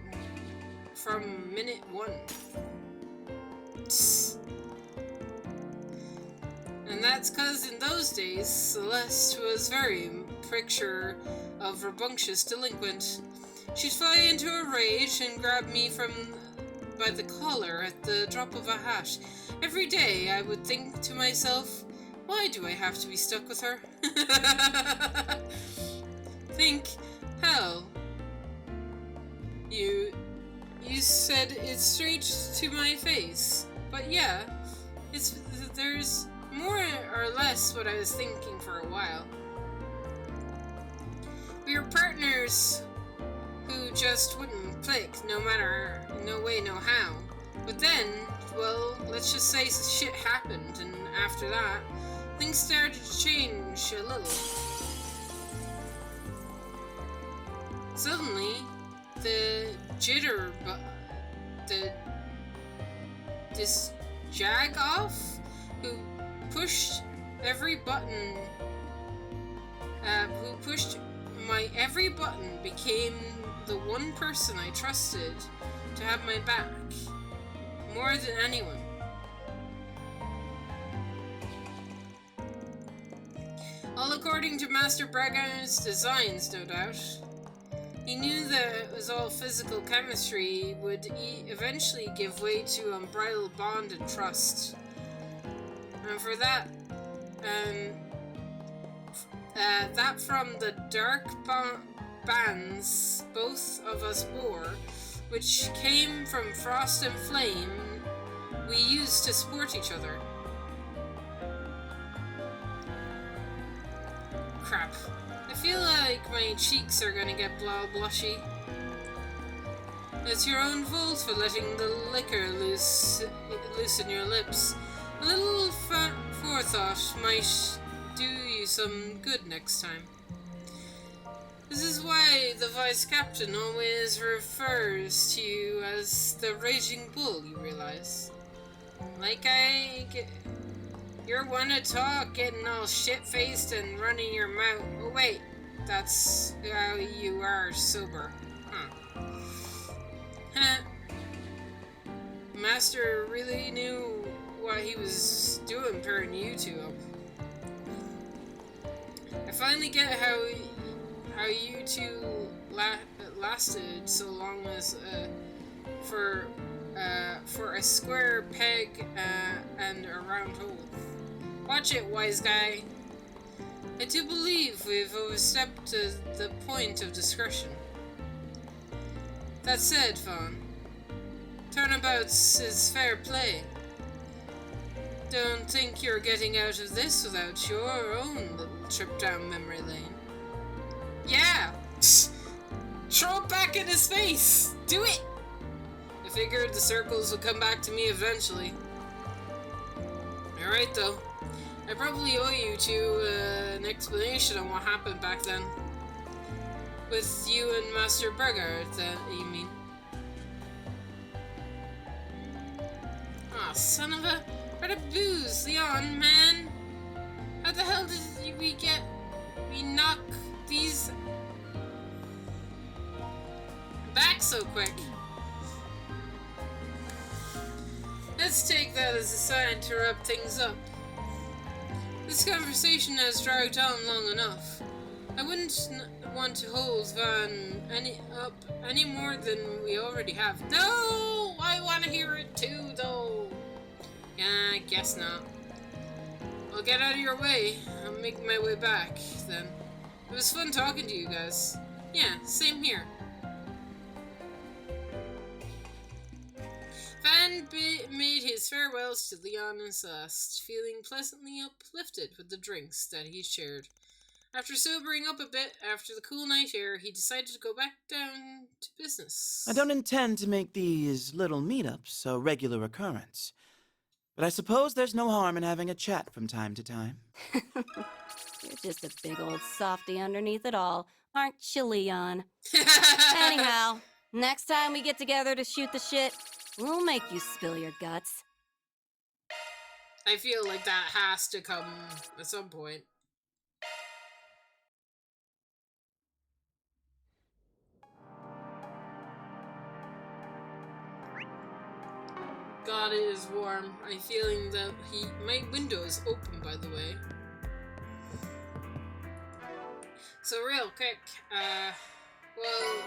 minute 1. And that's cause in those days, Celeste was very picture of rambunctious delinquent. She'd fly into a rage and grab me by the collar at the drop of a hat. Every day I would think to myself, why do I have to be stuck with her? Think, hell, you said it straight to my face. But yeah, there's more or less what I was thinking for a while. We were partners who just wouldn't click, no way, no how. But then, well, let's just say shit happened, and after that, things started to change a little. Suddenly, this jag-off who pushed every button, my every button became the one person I trusted to have my back, more than anyone. All according to Master Bragar's designs, no doubt. He knew that it was all physical chemistry would eventually give way to unbridled bond and trust. And for that, that from the dark bands both of us wore, which came from frost and flame, we used to support each other. Crap. I feel like my cheeks are gonna get blushy. It's your own fault for letting the liquor loosen your lips. A little forethought might do you some good next time. This is why the Vice Captain always refers to you as the Raging Bull, you realize? You're one to talk, getting all shit-faced and running your mouth. Oh wait, that's how you are sober. Huh. Master really knew what he was doing pairing you two up. I finally get how you two lasted so long as for a square peg and a round hole. Watch it, wise guy. I do believe we've overstepped the point of discretion. That said, Fawn, turnabouts is fair play. Don't think you're getting out of this without your own little trip down memory lane. Yeah! Throw it back in his face! Do it! I figured the circles would come back to me eventually. Alright though. I probably owe you two an explanation on what happened back then. With you and Master Bragar, you mean? Aw, son of a... Where the booze, Leon, man? How the hell did we knock these back so quick? Let's take that as a sign to wrap things up. This conversation has dragged on long enough. I wouldn't want to hold Van any more than we already have. No! I want to hear it too, though. Yeah, I guess not. I'll get out of your way. I'll make my way back, then. It was fun talking to you guys. Yeah, same here. Van made his farewells to Leon and Celeste, feeling pleasantly uplifted with the drinks that he shared. After sobering up a bit after the cool night air, he decided to go back down to business.
I don't intend to make these little meetups a regular occurrence, but I suppose there's no harm in having a chat from time to time.
You're just a big old softy underneath it all, aren't you, Leon? Anyhow, next time we get together to shoot the shit, we'll make you spill your guts.
I feel like that has to come at some point. God, it is warm. I'm feeling the heat. My window is open, by the way. So real quick, well,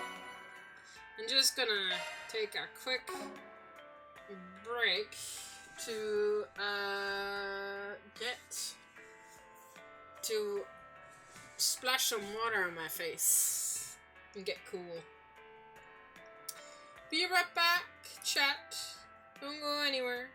I'm just gonna take a quick break to splash some water on my face and get cool. Be right back, chat. Don't go anywhere.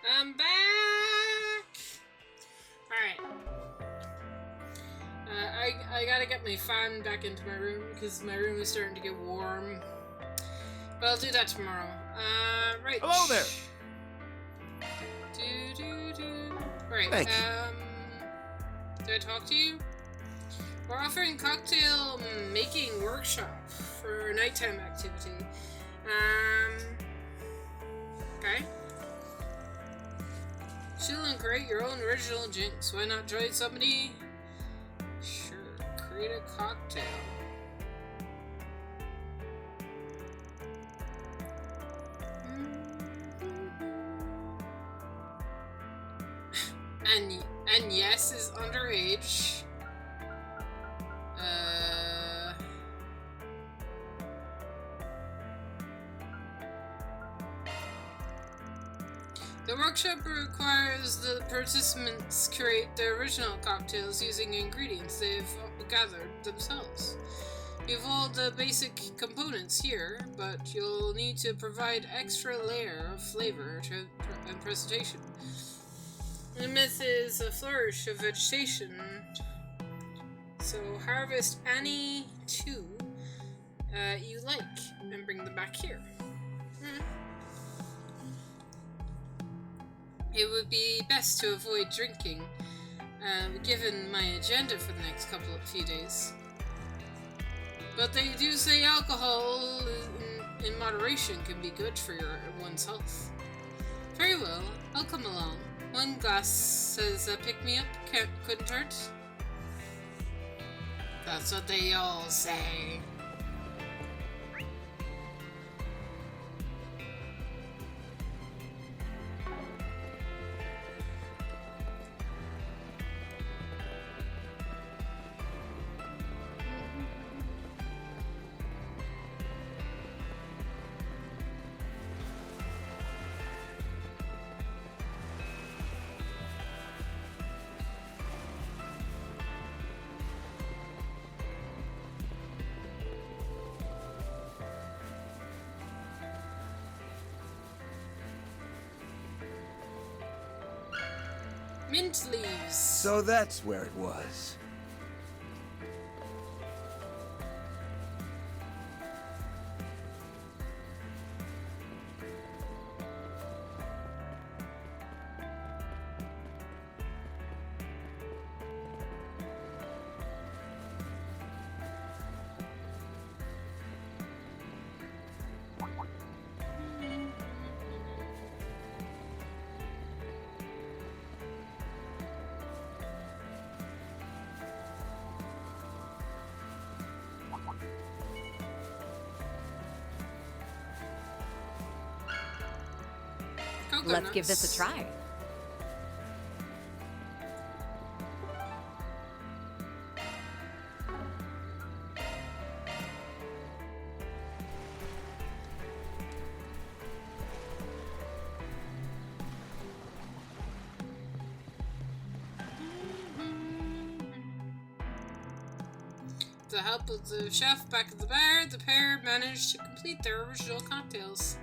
I'm back! Alright. I gotta get my fan back into my room because my room is starting to get warm. But I'll do that tomorrow. Right.
Hello there!
Right,
Thank you.
do I talk to you? We're offering cocktail making workshop for a nighttime activity. Okay. Chill and create your own original drinks. Why not join somebody? Sure, create a cocktail. And yes is underage. The workshop requires the participants create their original cocktails using ingredients they've gathered themselves. You've all the basic components here, but you'll need to provide extra layer of flavor and presentation. The myth is a flourish of vegetation. So harvest any two you like and bring them back here. It would be best to avoid drinking, given my agenda for the next few days. But they do say alcohol in moderation can be good for one's health. Very well, I'll come along. One glass says pick me up, couldn't hurt. That's what they all say. Mint leaves.
So that's where it was.
Let's give this a try.
With the help of the chef back at the bar, the pair managed to complete their original cocktails.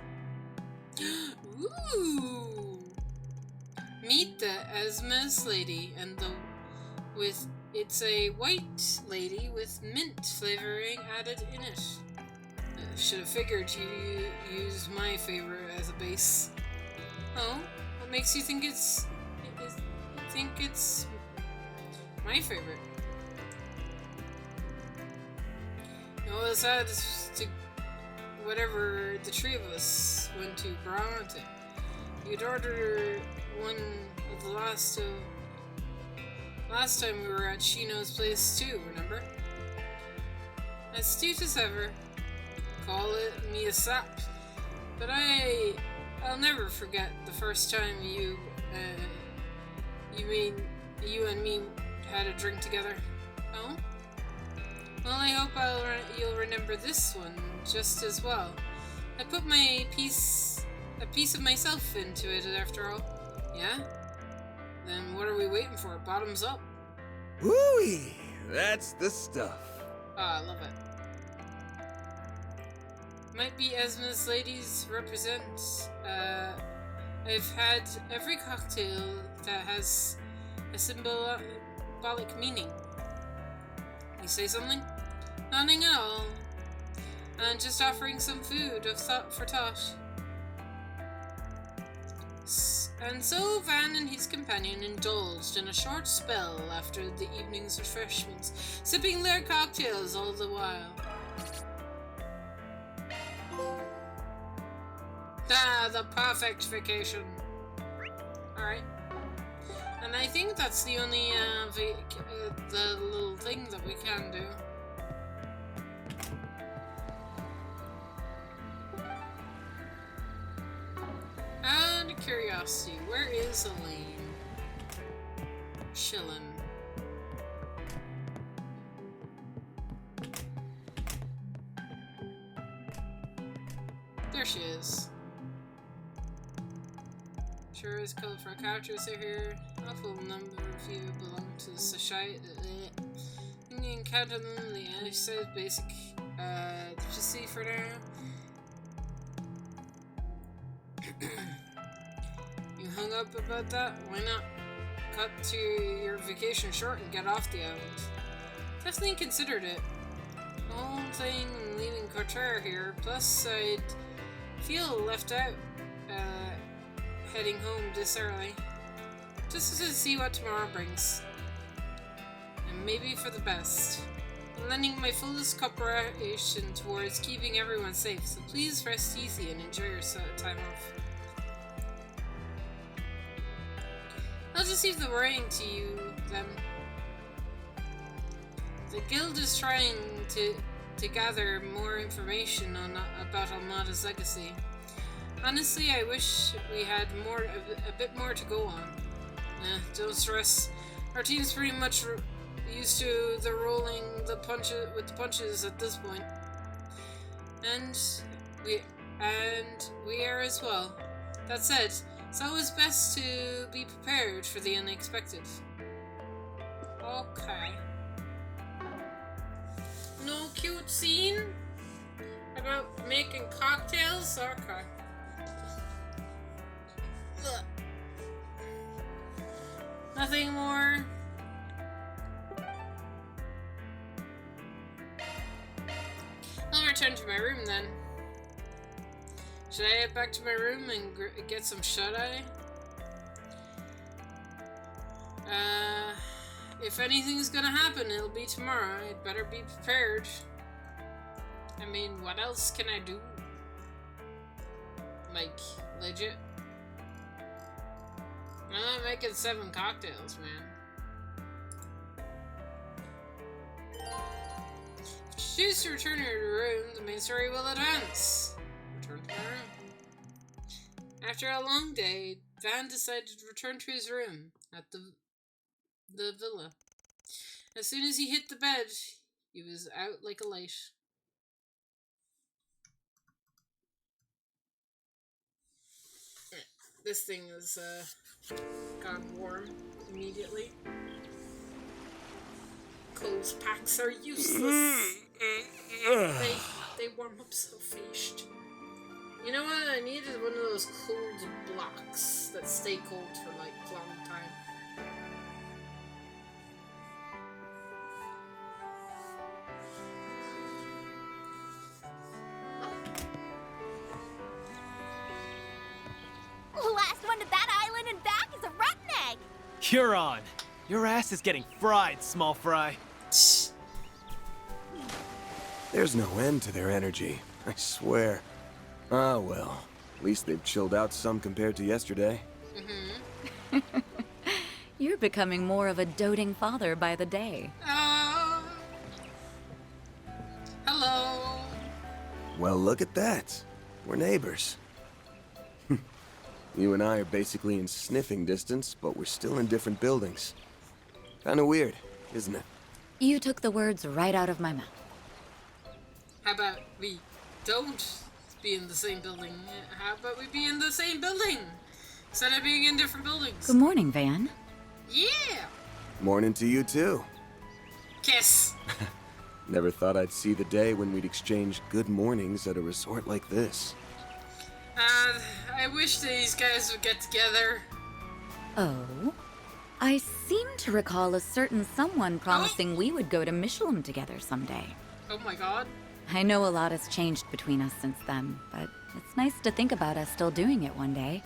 Ooh! Meet the Esmes lady it's a white lady with mint flavoring added in it. Should have figured you used my favorite as a base. Oh, what makes you think it's my favorite? No, it's sad to whatever the three of us went to Bronte. You'd ordered one of the last time we were at Shino's place too, remember? Astute as ever. Call it me a sap. But I'll never forget the first time you and me had a drink together. Oh? Well, I hope you'll remember this one just as well. I put a piece of myself into it after all. Yeah? Then what are we waiting for? Bottoms up.
Woo-wee! That's the stuff.
Ah, I love it. Might be Esma's ladies represent I've had every cocktail that has a symbolic meaning. You say something? Nothing at all. And just offering some food of thought for thought. And so Van and his companion indulged in a short spell after the evening's refreshments, sipping their cocktails all the while. Ah, the perfect vacation. Alright. And I think that's the only, the little thing that we can do. Out of curiosity, where is Elaine? Chillin'. There she is. Sure is colorful characters are here. Awful number of you belong to the society. You can encounter them in the exercise basic see for now. You hung up about that? Why not cut to your vacation short and get off the island? Definitely considered it. The whole thing leaving Cortair here, plus I'd feel left out heading home this early. Just to see what tomorrow brings. And maybe for the best. I'm lending my fullest cooperation towards keeping everyone safe, so please rest easy and enjoy your time off. I'll just leave the worrying to you, then. The guild is trying to gather more information about Almada's legacy. Honestly, I wish we had a bit more to go on. Don't stress. Our team's pretty much used to the rolling the punches at this point. And we are as well. That said, it's always best to be prepared for the unexpected. Okay. No cute scene about making cocktails? Okay. Ugh. Nothing more. I'll return to my room then. Should I head back to my room and get some shut-eye? If anything's gonna happen, it'll be tomorrow. I'd better be prepared. I mean, what else can I do? Like, legit? I'm not making 7 cocktails, man. If you choose to return to your room, the main story will advance. Return to my room. After a long day, Van decided to return to his room at the villa. As soon as he hit the bed, he was out like a light. This thing is gone warm immediately. Clothes packs are useless. They warm up so fast. You know what? I needed one of those cold blocks that stay cold for like a long time.
Last one to that island and back is a rotten egg!
Huron! Your ass is getting fried, small fry.
There's no end to their energy, I swear. Ah, well. At least they've chilled out some compared to yesterday.
You're becoming more of a doting father by the day.
Hello.
Well, look at that. We're neighbors. You and I are basically in sniffing distance, but we're still in different buildings. Kinda weird, isn't it?
You took the words right out of my mouth.
How about we don't be in the same building? How about we be in the same building instead of being in different buildings?
Good morning, Van.
Yeah.
Morning to you, too.
Kiss.
Never thought I'd see the day when we'd exchange good mornings at a resort like this.
I wish these guys would get together.
Oh? I seem to recall a certain someone promising we would go to Michelin together someday.
Oh my god.
I know a lot has changed between us since then, but it's nice to think about us still doing it one day,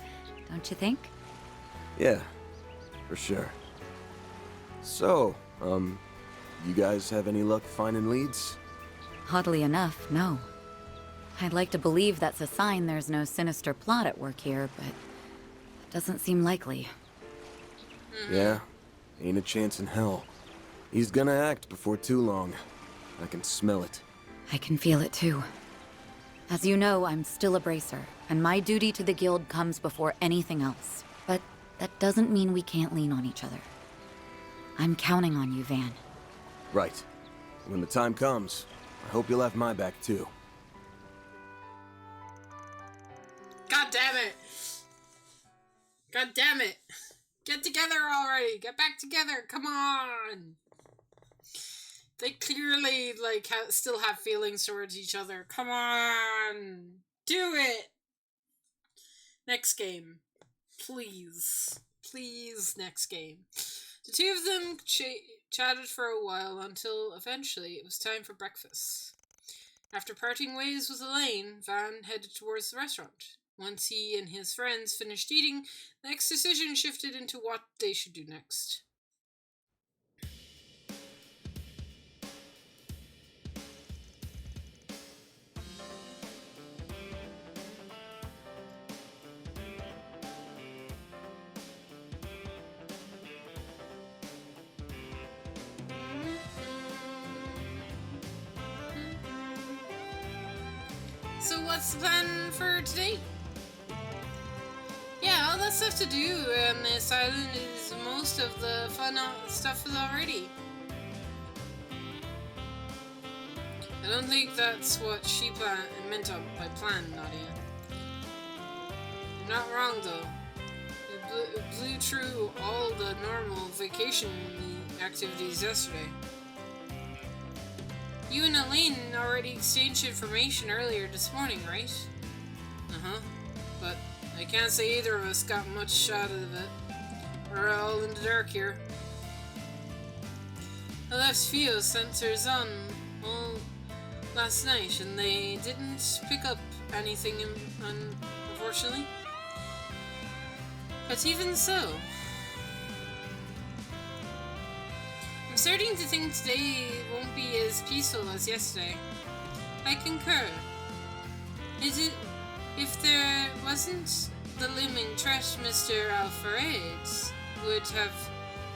don't you think?
Yeah, for sure. So, you guys have any luck finding leads?
Oddly enough, no. I'd like to believe that's a sign there's no sinister plot at work here, but it doesn't seem likely.
Yeah, ain't a chance in hell. He's gonna act before too long. I can smell it.
I can feel it too. As you know, I'm still a bracer, and my duty to the guild comes before anything else. But that doesn't mean we can't lean on each other. I'm counting on you, Van.
Right. When the time comes, I hope you'll have my back too.
God damn it! God damn it! Get together already! Get back together! Come on! They clearly, like, still have feelings towards each other. Come on! Do it! Next game. Please. Please, next game. The two of them chatted for a while until eventually it was time for breakfast. After parting ways with Elaine, Van headed towards the restaurant. Once he and his friends finished eating, the next decision shifted into what they should do next. So what's the plan for today? Yeah, all that stuff to do on this island is most of the fun stuff is already. I don't think that's what she meant by plan, Nadia. You're not wrong though. It blew through all the normal vacation activities yesterday. You and Elaine already exchanged information earlier this morning, right? Uh-huh. But I can't say either of us got much shot of it. We're all in the dark here. I left Fio's sensors on all last night, and they didn't pick up anything, unfortunately. But even so, I'm starting to think today won't be as peaceful as yesterday. I concur. If there wasn't the looming threat, Mr. Alvarez would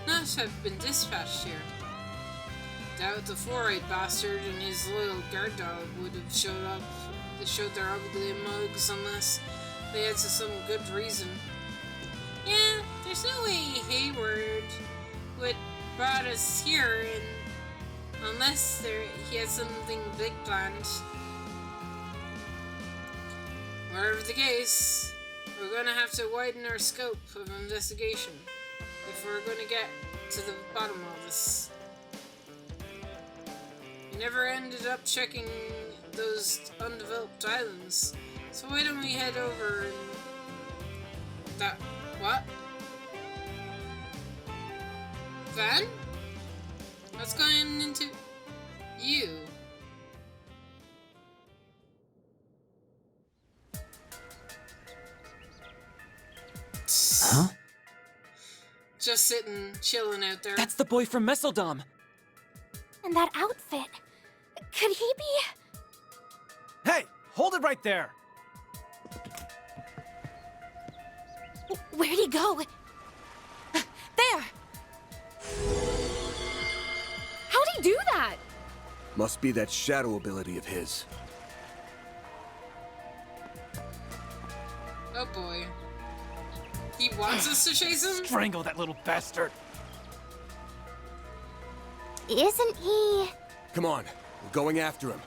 not have been dispatched here. Doubt the four-eyed bastard and his loyal guard dog would have showed their ugly mugs unless they had some good reason. Yeah, there's no way Hayward would brought us here unless he had something big planned. Whatever the case, we're going to have to widen our scope of investigation if we're going to get to the bottom of this. We never ended up checking those undeveloped islands, so why don't we head over and... That... What? Van? What's going into... you?
Huh?
Just sitting, chilling out there.
That's the boy from Messeldom!
And that outfit. Could he be...
Hey! Hold it right there!
Where'd he go? There!
How'd he do that?
Must be that shadow ability of his.
Oh boy. He wants us to chase him?
Strangle that little bastard!
Isn't he...
Come on, we're going after him.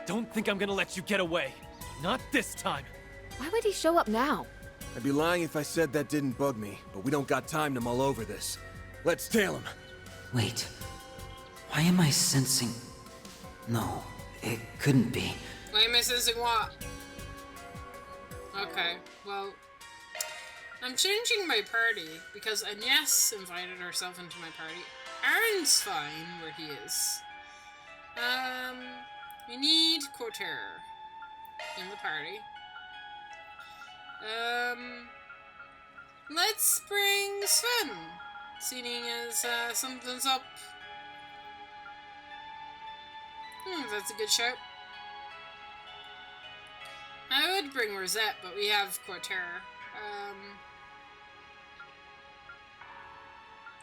Don't think I'm gonna let you get away. Not this time.
Why would he show up now?
I'd be lying if I said that didn't bug me, but we don't got time to mull over this. Let's tail him.
Wait. Why am I sensing... No, It couldn't be.
Why am I sensing what? Okay, well, I'm changing my party because Agnes invited herself into my party. Aaron's fine where he is. We need Cortair in the party. Let's bring Sven, seeing as something's up. That's a good shout. I would bring Rosette, but we have Cortair.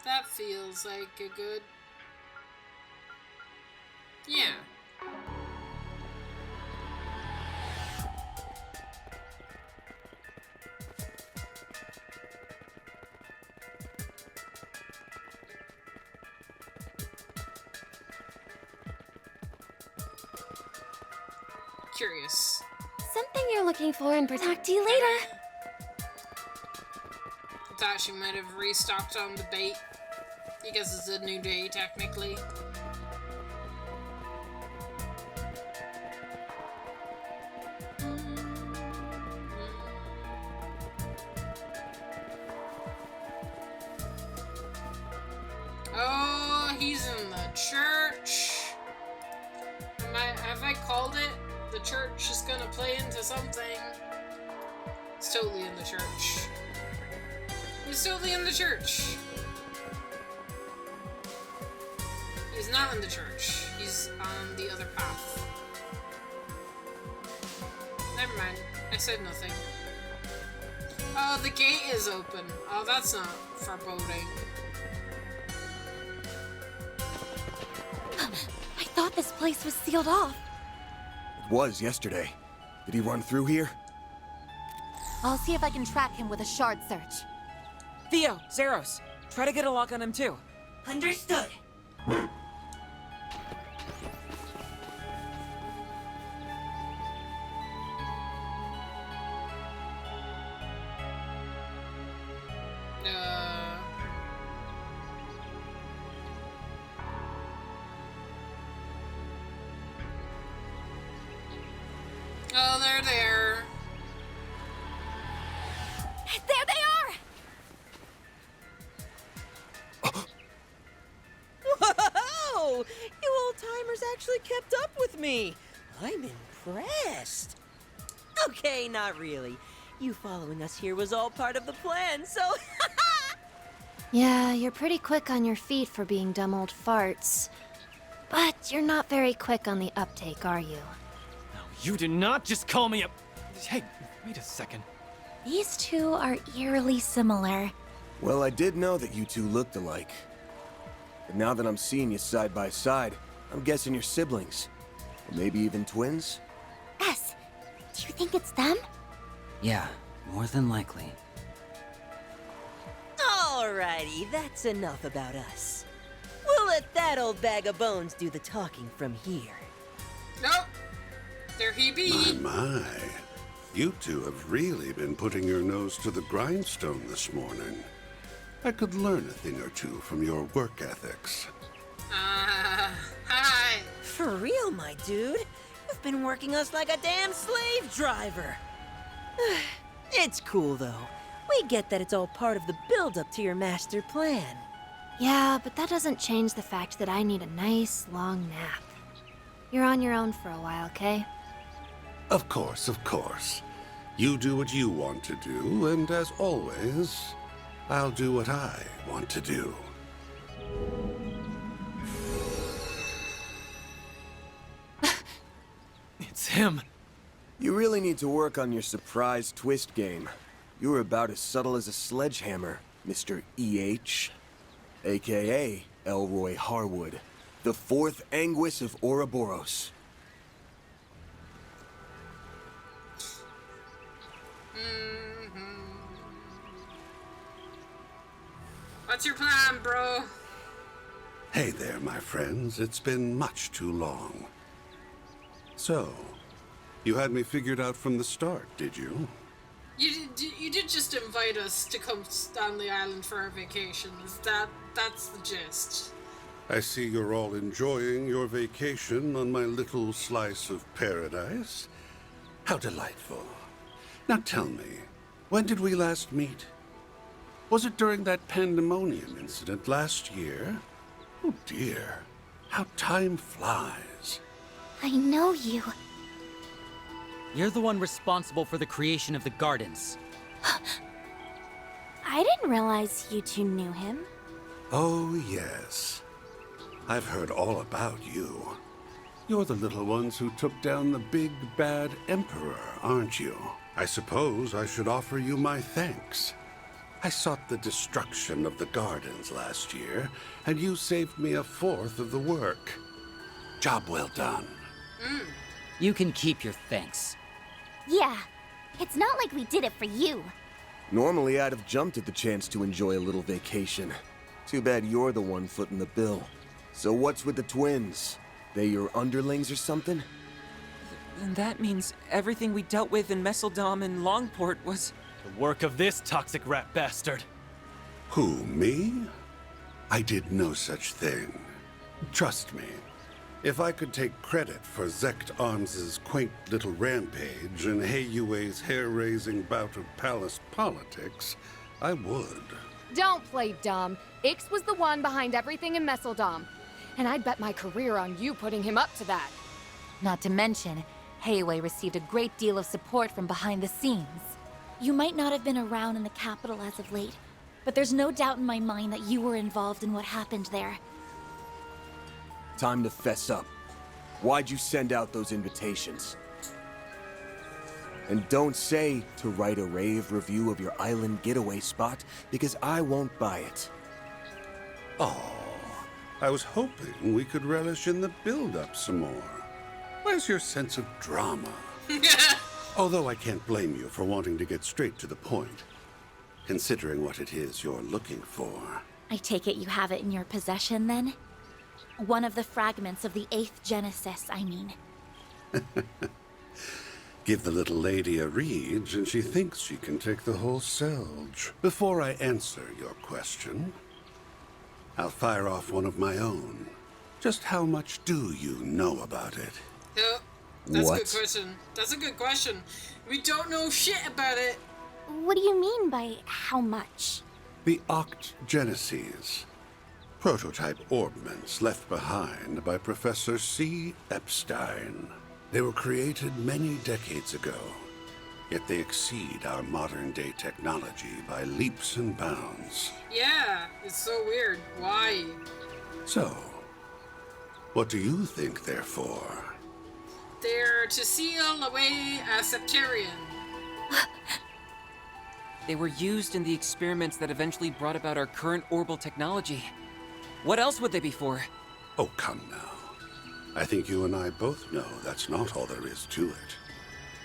That feels like a good... Yeah. Curious.
Something you're looking for and talk to you later.
Thought she might have restocked on the bait. Because it's a new day, technically. Oh, he's in the church. Have I called it? The church is gonna play into something. It's totally in the church. He's totally in the church. He's not in the church. He's on the other path. Never mind. I said nothing. Oh, the gate is open. Oh, that's not foreboding.
I thought this place was sealed off.
It was yesterday. Did he run through here?
I'll see if I can track him with a shard search.
Theo, Zeros, try to get a lock on him too.
Understood.
Oh, they're there.
There they are!
Whoa! You old-timers actually kept up with me. I'm impressed. Okay, not really. You following us here was all part of the plan, so...
Yeah, you're pretty quick on your feet for being dumb old farts. But you're not very quick on the uptake, are you?
You did not just call me a... Hey, wait a second.
These two are eerily similar.
Well, I did know that you two looked alike. But now that I'm seeing you side by side, I'm guessing you're siblings. Or maybe even twins?
S, do you think it's them?
Yeah, more than likely.
Alrighty, that's enough about us. We'll let that old bag of bones do the talking from here.
Nope. There he be.
My. You two have really been putting your nose to the grindstone this morning. I could learn a thing or two from your work ethics.
Hi.
For real, my dude. You've been working us like a damn slave driver. It's cool, though. We get that it's all part of the build-up to your master plan.
Yeah, but that doesn't change the fact that I need a nice, long nap. You're on your own for a while, okay?
Of course, of course. You do what you want to do, and as always, I'll do what I want to do.
It's him.
You really need to work on your surprise twist game. You were about as subtle as a sledgehammer, Mr. E.H. AKA Elroy Harwood, the fourth Anguis of Ouroboros.
What's your plan, bro?
Hey there, my friends. It's been much too long. So, you had me figured out from the start, did you?
You did just invite us to come on the island for our vacation. That's the gist.
I see you're all enjoying your vacation on my little slice of paradise. How delightful. Now tell me, when did we last meet? Was it during that pandemonium incident last year? Oh dear, how time flies.
I know you.
You're the one responsible for the creation of the gardens.
I didn't realize you two knew him.
Oh yes. I've heard all about you. You're the little ones who took down the big bad emperor, aren't you? I suppose I should offer you my thanks. I sought the destruction of the gardens last year, and you saved me a fourth of the work. Job well done.
You can keep your thanks.
Yeah, it's not like we did it for you.
Normally, I'd have jumped at the chance to enjoy a little vacation. Too bad you're the one footing the bill. So what's with the twins? They your underlings or something?
And that means everything we dealt with in Messeldom and Longport was...
The work of this toxic rat bastard.
Who, me? I did no such thing. Trust me, if I could take credit for Zect Arms's quaint little rampage and Heiyue's hair-raising bout of palace politics, I would.
Don't play dumb. Ix was the one behind everything in Messeldom. And I'd bet my career on you putting him up to that.
Not to mention, Heiyue received a great deal of support from behind the scenes. You might not have been around in the capital as of late, but there's no doubt in my mind that you were involved in what happened there.
Time to fess up. Why'd you send out those invitations? And don't say to write a rave review of your island getaway spot, because I won't buy it.
Oh, I was hoping we could relish in the build-up some more. Where's your sense of drama? Although I can't blame you for wanting to get straight to the point, considering what it is you're looking for.
I take it you have it in your possession, then? One of the fragments of the 8th Genesis, I mean.
Give the little lady a read, and she thinks she can take the whole Selge. Before I answer your question, I'll fire off one of my own. Just how much do you know about it?
Yeah, that's
What?
a good question. That's a good question. We don't know shit about it.
What do you mean by how much?
The Oct Genesis. Prototype orbments left behind by Professor C. Epstein. They were created many decades ago, yet they exceed our modern-day technology by leaps and bounds.
Yeah, it's so weird. Why?
So, what do you think they're for?
They're to seal away a Septarian.
They were used in the experiments that eventually brought about our current orbital technology. What else would they be for?
Oh, come now. I think you and I both know that's not all there is to it.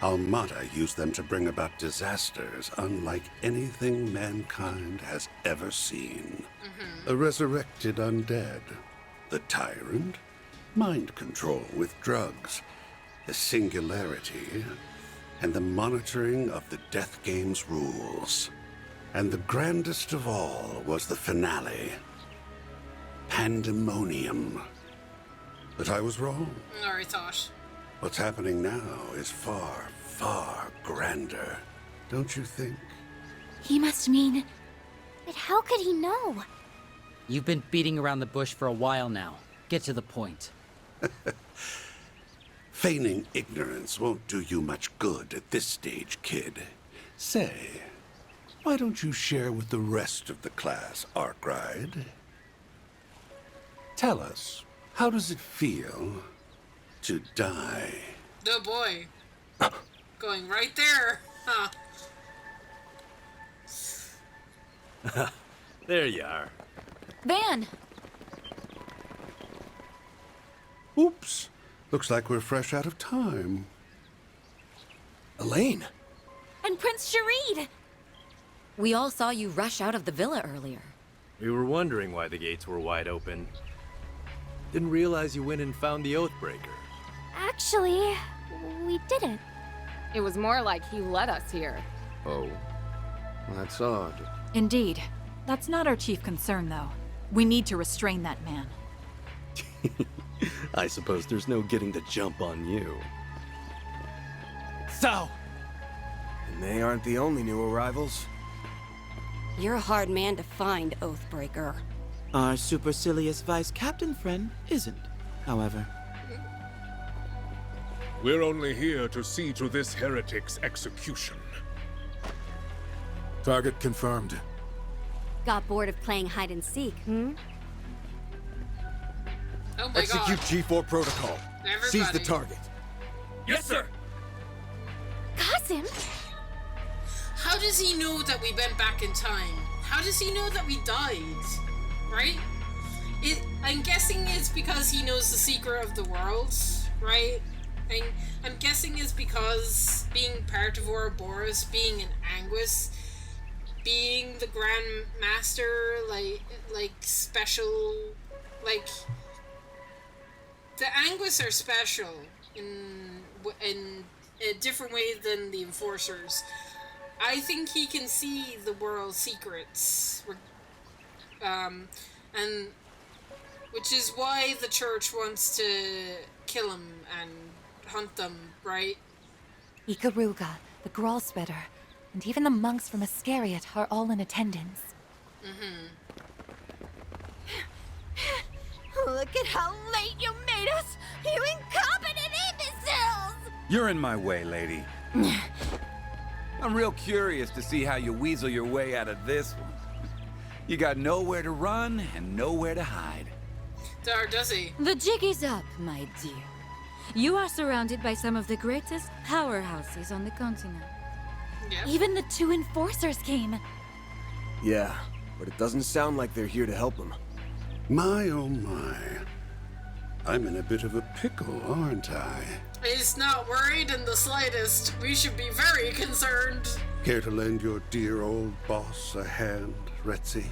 Almada used them to bring about disasters unlike anything mankind has ever seen. A resurrected undead, the tyrant, mind control with drugs, the singularity, and the monitoring of the Death Game's rules. And the grandest of all was the finale. Pandemonium. But I was wrong.
Or I thought.
What's happening now is far, far grander. Don't you think?
He must mean...
But how could he know?
You've been beating around the bush for a while now. Get to the point.
Feigning ignorance won't do you much good at this stage, kid. Say, why don't you share with the rest of the class, Arkride? Tell us, how does it feel to die?
Oh boy. Going right there. Huh.
There you are.
Van!
Oops. Looks like we're fresh out of time.
Elaine!
And Prince Sharid! We all saw you rush out of the villa earlier.
We were wondering why the gates were wide open. Didn't realize you went and found the Oathbreaker.
Actually, we didn't.
It was more like he led us here.
Oh, that's odd.
Indeed. That's not our chief concern, though. We need to restrain that man.
I suppose there's no getting the jump on you.
So,
And they aren't the only new arrivals.
You're a hard man to find, Oathbreaker.
Our supercilious vice captain friend isn't, however.
We're only here to see to this heretic's execution.
Target confirmed.
Got bored of playing hide and seek, hmm?
Oh my
Execute
god.
G4 protocol. Seize the
Everybody.
target.
Yes, sir!
Kasim?
How does he know that we went back in time? How does he know that we died? Right? I'm guessing it's because he knows the secret of the world, right? I'm guessing it's because being part of Ouroboros, being an Anguis, being the Grand Master, like special, like the Anguis are special in a different way than the Enforcers. I think he can see the world's secrets, and which is why the church wants to kill him and hunt them, right?
Ikaruga, the Gralspetter, and even the monks from Iscariot are all in attendance.
Look at how late you made us! You incompetent imbeciles!
You're in my way, lady. I'm real curious to see how you weasel your way out of this one. You got nowhere to run and nowhere to hide.
Does he?
The jig is up, my dear. You are surrounded by some of the greatest powerhouses on the continent.
Yeah.
Even the two enforcers came.
Yeah, but it doesn't sound like they're here to help him.
My oh my. I'm in a bit of a pickle, aren't I?
He's not worried in the slightest. We should be very concerned.
Care to lend your dear old boss a hand, Retzi?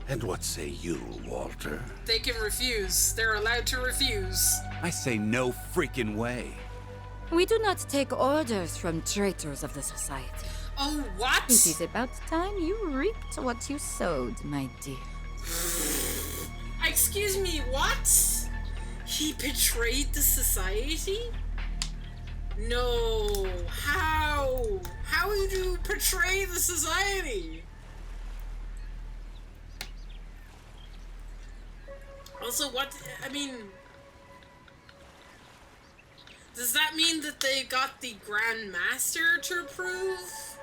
And what say you, Walter?
They can refuse. They're allowed to refuse.
I say no freaking way.
We do not take orders from traitors of the society.
Oh, what?
It is about time you reaped what you sowed, my dear.
Excuse me, what? He betrayed the society? No. How? How would you betray the society? Also, what? I mean, does that mean that they got the Grand Master to approve?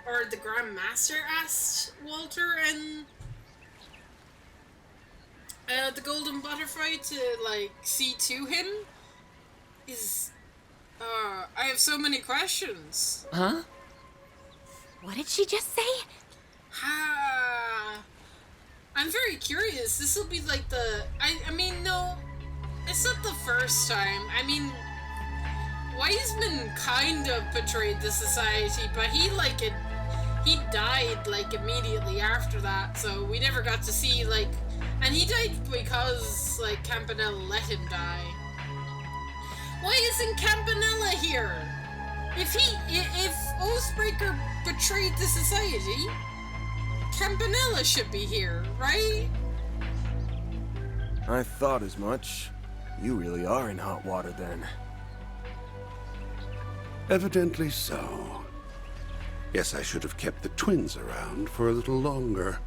Or the Grand Master asked Walter and the Golden Butterfly to, like, see to him? I have so many questions.
Huh? What did she just say?
I'm very curious. This will be like the... I mean, no, it's not the first time. I mean, Wiseman kind of betrayed the society, but he died, like, immediately after that, so we never got to see, like... And he died because, like, Campanella let him die. Why isn't Campanella here? If Oathbreaker betrayed the society, Campanella should be here, right?
I thought as much. You really are in hot water then.
Evidently so. Guess I should have kept the twins around for a little longer.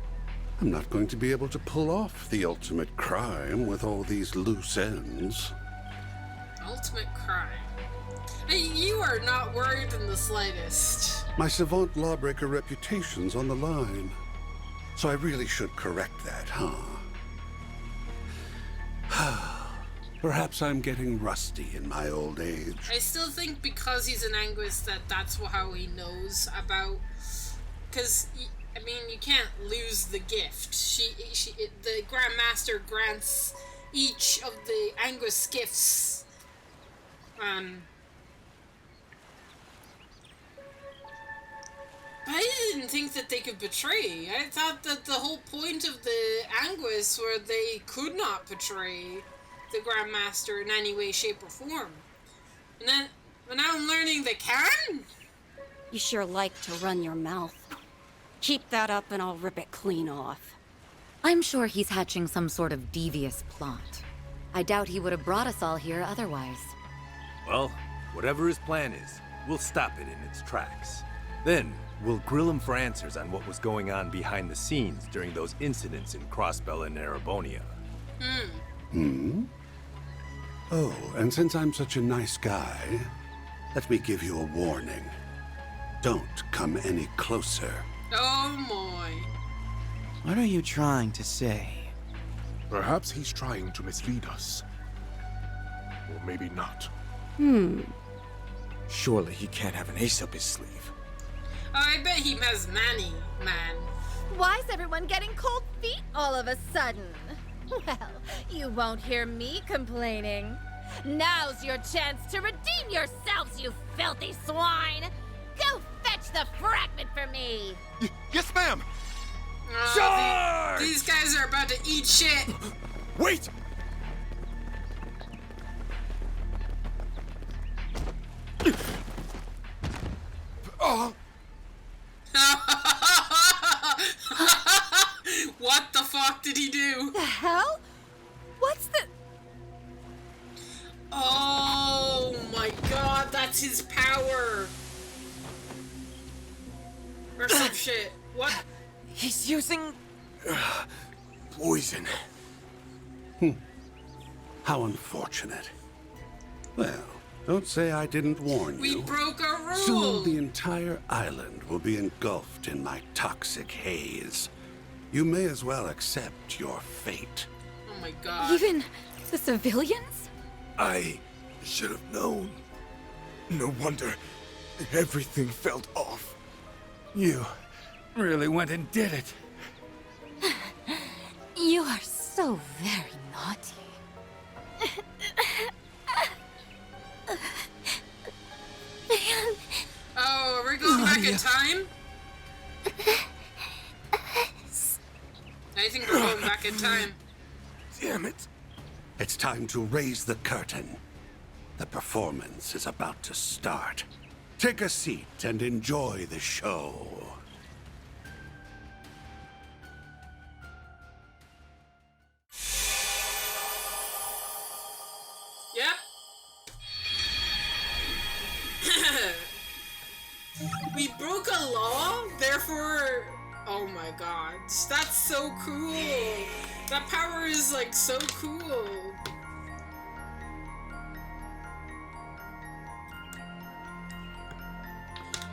I'm not going to be able to pull off the ultimate crime with all these loose ends.
Ultimate crime. Hey, you are not worried in the slightest.
My savant lawbreaker reputation's on the line. So I really should correct that, huh? Perhaps I'm getting rusty in my old age.
I still think because he's an Anguis that's how he knows about... Because, I mean, you can't lose the gift. The Grand Master grants each of the Anguis gifts. I didn't think that they could betray. I thought that the whole point of the Anguis were they could not betray the Grand Master in any way, shape, or form. But now I'm learning they can?
You sure like to run your mouth. Keep that up and I'll rip it clean off.
I'm sure he's hatching some sort of devious plot. I doubt he would have brought us all here otherwise.
Well, whatever his plan is, we'll stop it in its tracks. Then, we'll grill him for answers on what was going on behind the scenes during those incidents in Crossbell and Erebonia.
Oh, and since I'm such a nice guy, let me give you a warning. Don't come any closer.
Oh my.
What are you trying to say?
Perhaps he's trying to mislead us. Or maybe not.
Surely he can't have an ace up his sleeve.
I bet he has many, man.
Why's everyone getting cold feet all of a sudden? Well, you won't hear me complaining. Now's your chance to redeem yourselves, you filthy swine! Go fetch the fragment for me!
Yes, ma'am!
These guys are about to eat shit!
Wait!
Oh! What the fuck did he do?
The hell? What's the...
Oh my god, that's his power! Or some shit. What?
He's using...
Poison.
How unfortunate. Well, don't say I didn't warn you.
We broke our rule!
Soon the entire island will be engulfed in my toxic haze. You may as well accept your fate.
Oh my god.
Even the civilians?
I should have known. No wonder everything felt off. You
really went and did it.
You are so very naughty.
Oh, are we going back in time? I think we're going back in time.
Damn it.
It's time to raise the curtain. The performance is about to start. Take a seat and enjoy the show.
Yep. We broke a law, therefore... Oh my god. That's so cool. That power is like so cool.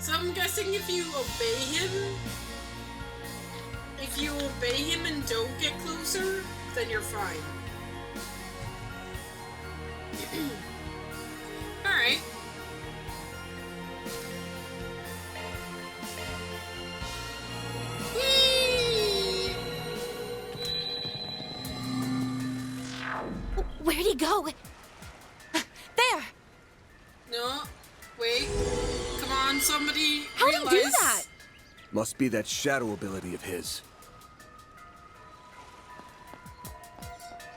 So I'm guessing if you obey him and don't get closer, then you're fine. Alright.
Where'd he go? There!
No, wait. Come on, somebody
How'd
realize.
he do that?
Must be that shadow ability of his.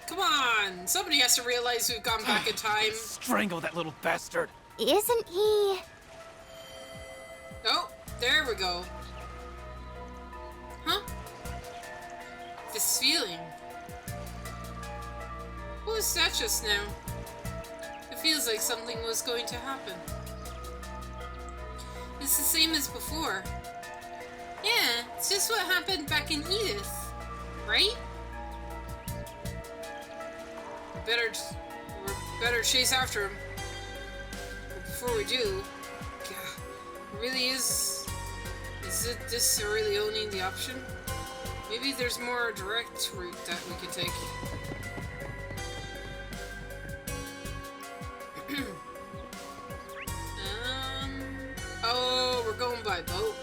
Come on! Somebody has to realize we've gone back in time.
Strangle that little bastard!
Isn't he...
Oh, there we go. Huh? This feeling. What was that just now? It feels like something was going to happen. It's the same as before. Yeah, it's just what happened back in Edith, right? We better chase after him. But before we do, God, it really is this really only the option? Maybe there's more direct route that we can take. Oh, we're going by boat.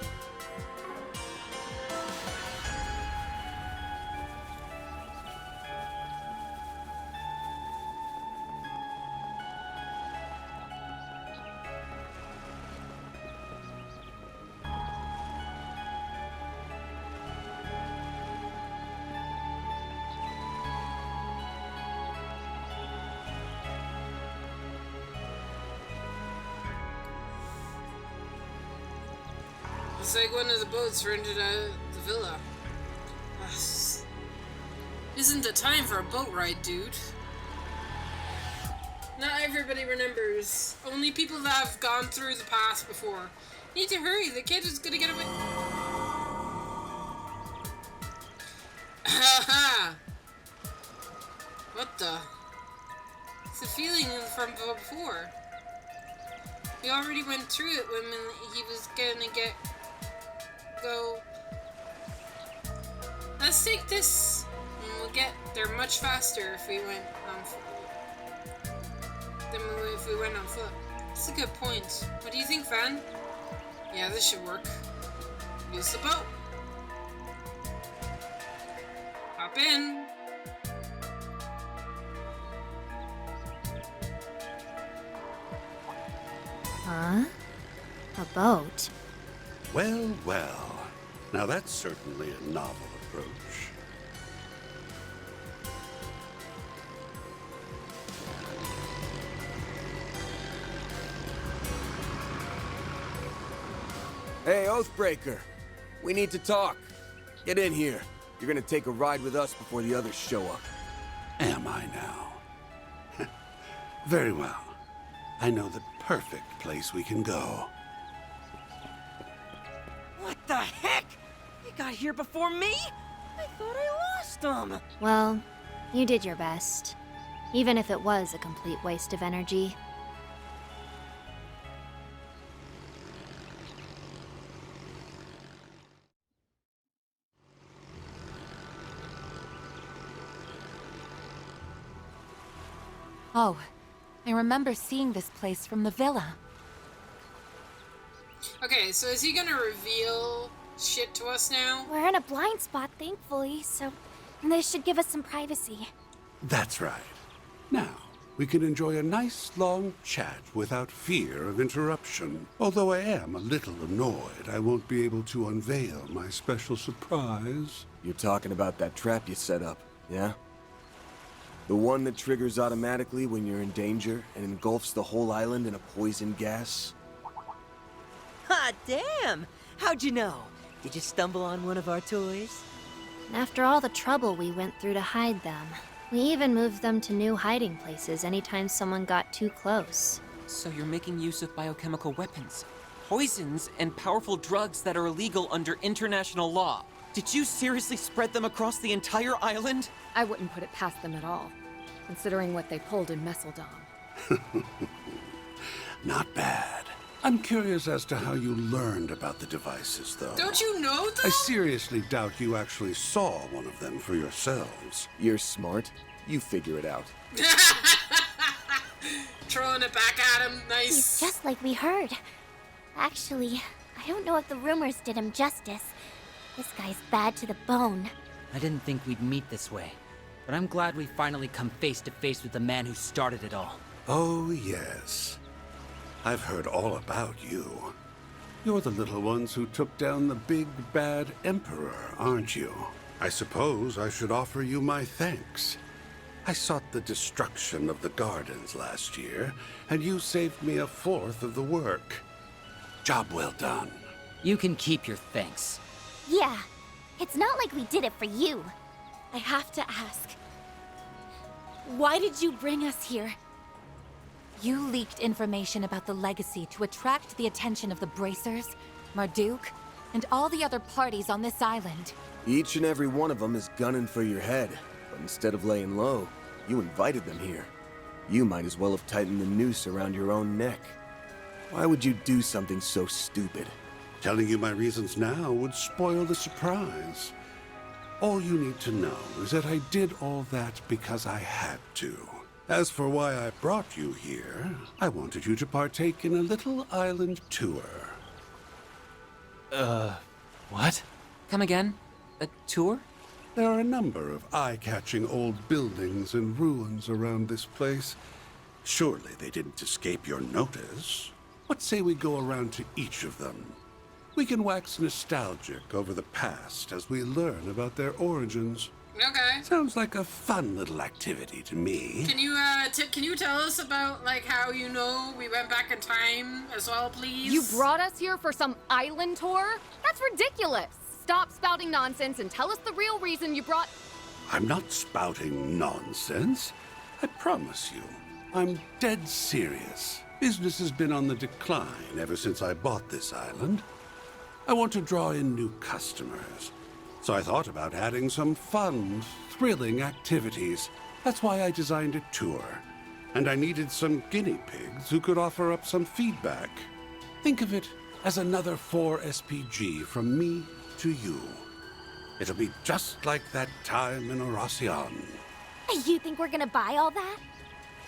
It's like one of the boats rented at the villa. Isn't the time for a boat ride, dude. Not everybody remembers. Only people that have gone through the past before. Need to hurry, the kid is gonna get away. Haha! What the? It's a feeling from before. We already went through it when he was gonna go. Let's take this, and we'll get there much faster if we went on foot. Than if we went on foot. That's a good point. What do you think, Van? Yeah, this should work. Use the boat. Hop in.
Huh? A boat?
Well, well. Now that's certainly a novel approach.
Hey, Oathbreaker. We need to talk. Get in here. You're gonna take a ride with us before the others show up.
Am I now? Very well. I know the perfect place we can go.
What the heck? You got here before me? I thought I lost him.
Well, you did your best. Even if it was a complete waste of energy.
Oh, I remember seeing this place from the villa.
Okay, so is he gonna reveal shit to us now?
We're in a blind spot, thankfully, so this should give us some privacy.
That's right. Now, we can enjoy a nice long chat without fear of interruption. Although I am a little annoyed I won't be able to unveil my special surprise.
You're talking about that trap you set up, yeah? The one that triggers automatically when you're in danger and engulfs the whole island in a poison gas?
Hot damn! How'd you know? Did you stumble on one of our toys?
After all the trouble we went through to hide them, we even moved them to new hiding places anytime someone got too close.
So you're making use of biochemical weapons, poisons, and powerful drugs that are illegal under international law. Did you seriously spread them across the entire island?
I wouldn't put it past them at all, considering what they pulled in Messeldom.
Not bad. I'm curious as to how you learned about the devices, though.
Don't you know, though?
I seriously doubt you actually saw one of them for yourselves.
You're smart. You figure it out.
Throwing it back at him. Nice.
He's just like we heard. Actually, I don't know if the rumors did him justice. This guy's bad to the bone.
I didn't think we'd meet this way, but I'm glad we finally come face to face with the man who started it all.
Oh, yes. I've heard all about you. You're the little ones who took down the big, bad Emperor, aren't you? I suppose I should offer you my thanks. I sought the destruction of the gardens last year, and you saved me a fourth of the work. Job well done.
You can keep your thanks.
Yeah, it's not like we did it for you.
I have to ask, why did you bring us here?
You leaked information about the legacy to attract the attention of the Bracers, Marduk, and all the other parties on this island.
Each and every one of them is gunning for your head, but instead of laying low, you invited them here. You might as well have tightened the noose around your own neck. Why would you do something so stupid?
Telling you my reasons now would spoil the surprise. All you need to know is that I did all that because I had to. As for why I brought you here, I wanted you to partake in a little island tour.
What? Come again? A tour?
There are a number of eye-catching old buildings and ruins around this place. Surely they didn't escape your notice. What say we go around to each of them? We can wax nostalgic over the past as we learn about their origins.
Okay.
Sounds like a fun little activity to me.
Can you tell us about, like, how you know we went back in time as well, please?
You brought us here for some island tour? That's ridiculous. Stop spouting nonsense and tell us the real reason you brought...
I'm not spouting nonsense. I promise you. I'm dead serious. Business has been on the decline ever since I bought this island. I want to draw in new customers. So I thought about adding some fun, thrilling activities. That's why I designed a tour. And I needed some guinea pigs who could offer up some feedback. Think of it as another 4SPG from me to you. It'll be just like that time in Oracion.
You think we're gonna buy all that?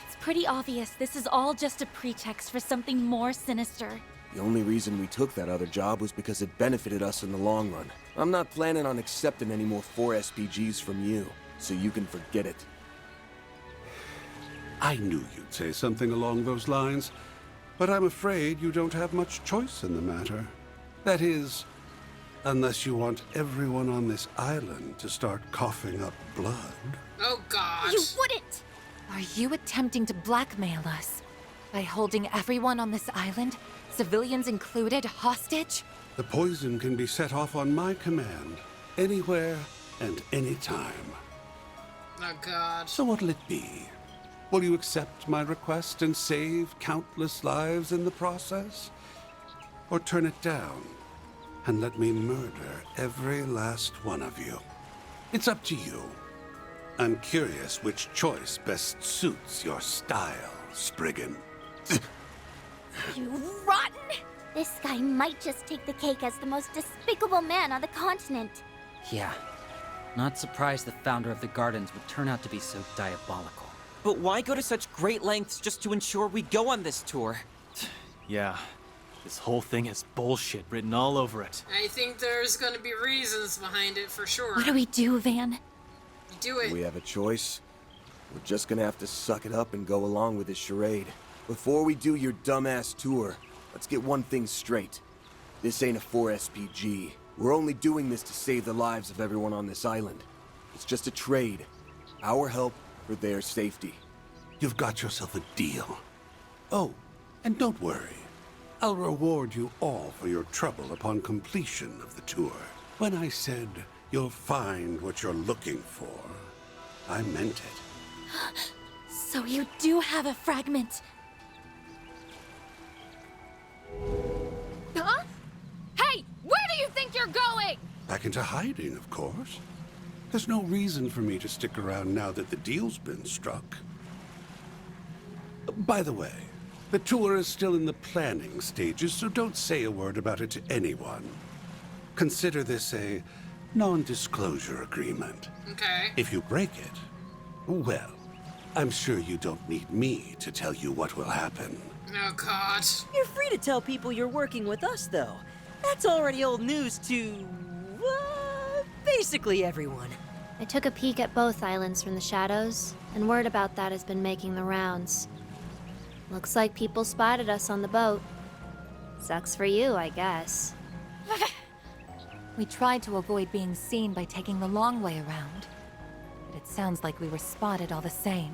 It's pretty obvious this is all just a pretext for something more sinister.
The only reason we took that other job was because it benefited us in the long run. I'm not planning on accepting any more 4SPGs from you, so you can forget it.
I knew you'd say something along those lines, but I'm afraid you don't have much choice in the matter. That is, unless you want everyone on this island to start coughing up blood.
Oh, God.
You wouldn't! Are you attempting to blackmail us? By holding everyone on this island, civilians included, hostage?
The poison can be set off on my command, anywhere and anytime.
Oh, God.
So what'll it be? Will you accept my request and save countless lives in the process? Or turn it down and let me murder every last one of you? It's up to you. I'm curious which choice best suits your style, Spriggan.
You rotten! This guy might just take the cake as the most despicable man on the continent.
Yeah. Not surprised the founder of the Gardens would turn out to be so diabolical.
But why go to such great lengths just to ensure we go on this tour?
Yeah. This whole thing has bullshit written all over it.
I think there's gonna be reasons behind it for sure.
What do we do, Van?
You do it.
We have a choice. We're just gonna have to suck it up and go along with this charade. Before we do your dumbass tour, let's get one thing straight. This ain't a 4SPG. We're only doing this to save the lives of everyone on this island. It's just a trade. Our help for their safety.
You've got yourself a deal. Oh, and don't worry. I'll reward you all for your trouble upon completion of the tour. When I said you'll find what you're looking for, I meant it.
So you do have a fragment.
Huh? Hey, where do you think you're going?
Back into hiding, of course. There's no reason for me to stick around now that the deal's been struck. By the way, the tour is still in the planning stages, so don't say a word about it to anyone. Consider this a non-disclosure agreement.
Okay.
If you break it, well, I'm sure you don't need me to tell you what will happen.
Oh, God.
You're free to tell people you're working with us, though. That's already old news to... basically everyone.
I took a peek at both islands from the shadows, and word about that has been making the rounds. Looks like people spotted us on the boat. Sucks for you, I guess.
We tried to avoid being seen by taking the long way around. But it sounds like we were spotted all the same.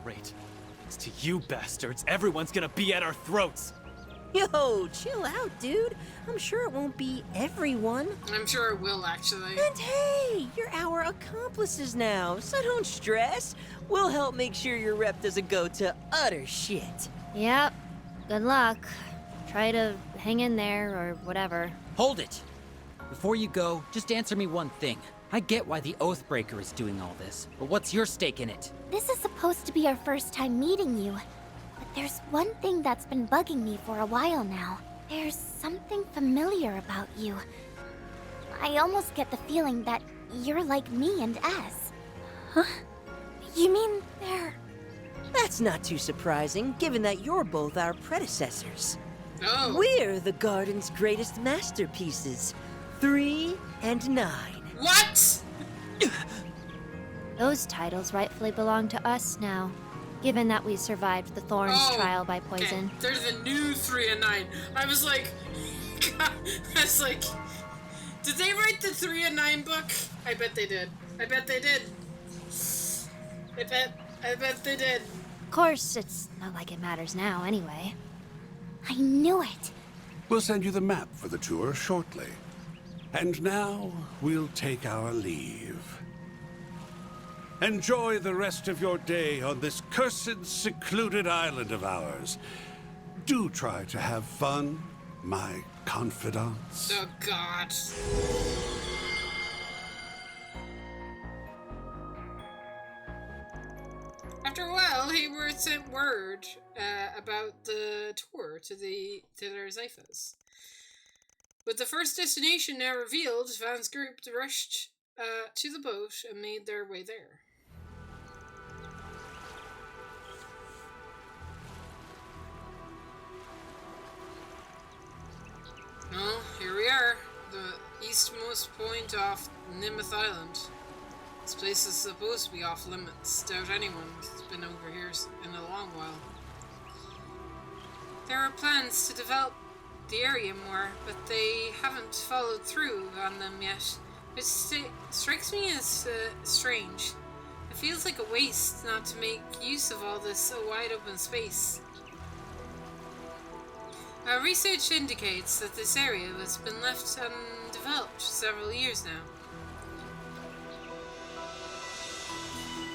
Great. Thanks to you bastards, everyone's gonna be at our throats.
Yo, chill out, dude. I'm sure it won't be everyone.
I'm sure it will, actually.
And hey, you're our accomplices now, so don't stress. We'll help make sure your rep doesn't go to utter shit.
Yep. Good luck. Try to hang in there, or whatever.
Hold it! Before you go, just answer me one thing. I get why the Oathbreaker is doing all this, but what's your stake in it?
This is supposed to be our first time meeting you. But there's one thing that's been bugging me for a while now. There's something familiar about you. I almost get the feeling that you're like me and S. Huh? You mean they're...
That's not too surprising, given that you're both our predecessors.
Oh.
We're the Garden's greatest masterpieces, 3 and 9.
What?
Those titles rightfully belong to us now, given that we survived the Thorns trial by poison.
Okay. There's a new 3 and 9. I was like, did they write the 3 and 9 book? I bet they did. I bet they did. I bet they did.
Of course, it's not like it matters now anyway. I knew it.
We'll send you the map for the tour shortly. And now, we'll take our leave. Enjoy the rest of your day on this cursed, secluded island of ours. Do try to have fun, my confidants.
Oh, God. After a while, Hayward sent word about the tour to their Zyphas. With the first destination now revealed, Van's group rushed to the boat and made their way there. Well, here we are, the eastmost point off Nimeth Island. This place is supposed to be off limits. Doubt anyone's been over here in a long while. There are plans to develop the area more, but they haven't followed through on them yet, which strikes me as strange. It feels like a waste not to make use of all this wide open space. Our research indicates that this area has been left undeveloped for several years now.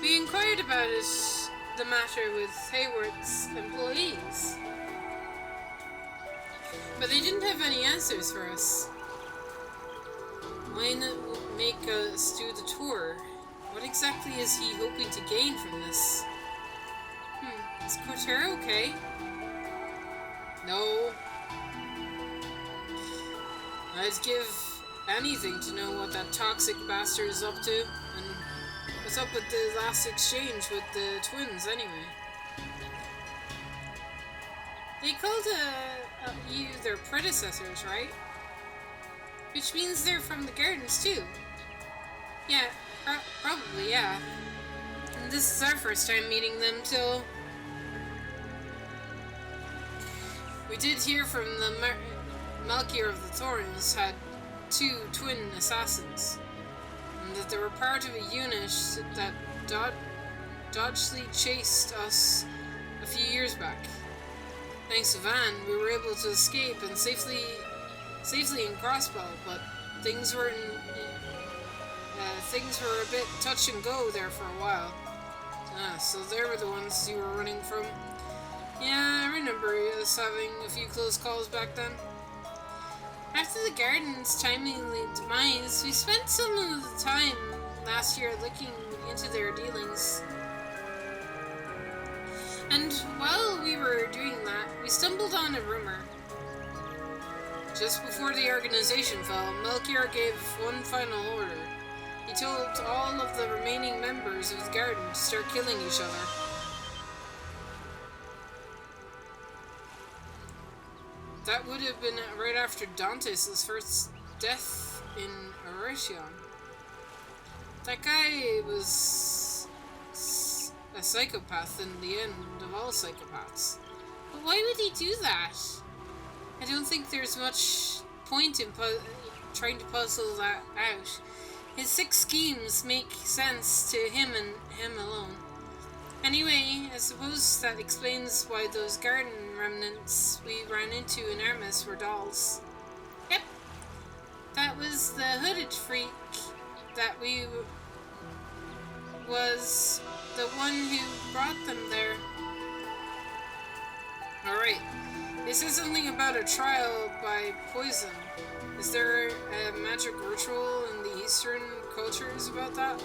We inquired about the matter with Hayward's employees, but they didn't have any answers for us. Why not make us do the tour? What exactly is he hoping to gain from this? Is Cortera okay? No. I'd give anything to know what that toxic bastard is up to, and what's up with the last exchange with the twins, anyway. They called you their predecessors, right? Which means they're from the gardens, too. Yeah, probably, yeah. And this is our first time meeting them, till... We did hear from the Malkier of the Thorns had 2 twin assassins, and that they were part of a unit that dodgily chased us a few years back. Thanks to Van, we were able to escape and safely in Crossbow, but things were a bit touch and go there for a while. So they were the ones you were running from. Yeah, I remember us having a few close calls back then. After the garden's timely demise, we spent some of the time last year looking into their dealings. And while we were doing that, we stumbled on a rumor. Just before the organization fell, Melchior gave one final order. He told all of the remaining members of the garden to start killing each other. That would have been right after Dantes' first death in Eretion. That guy was a psychopath in the end of all psychopaths. But why would he do that? I don't think there's much point in trying to puzzle that out. His 6 schemes make sense to him and him alone. Anyway, I suppose that explains why those garden remnants we ran into in Armis were dolls. Yep, that was the hooded freak that was the one who brought them there. Alright, they said something about a trial by poison. Is there a magic ritual in the Eastern cultures about that?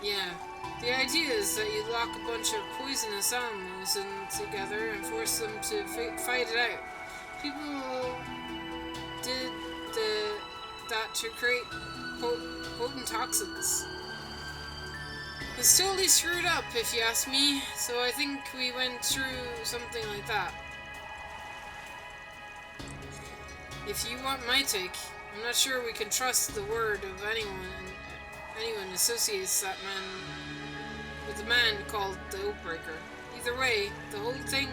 Yeah. The idea is that you lock a bunch of poisonous animals in together and force them to fight it out. People did that to create potent toxins. It's totally screwed up, if you ask me, so I think we went through something like that. If you want my take, I'm not sure we can trust the word of anyone associates that man with a man called the Oathbreaker. Either way, the whole thing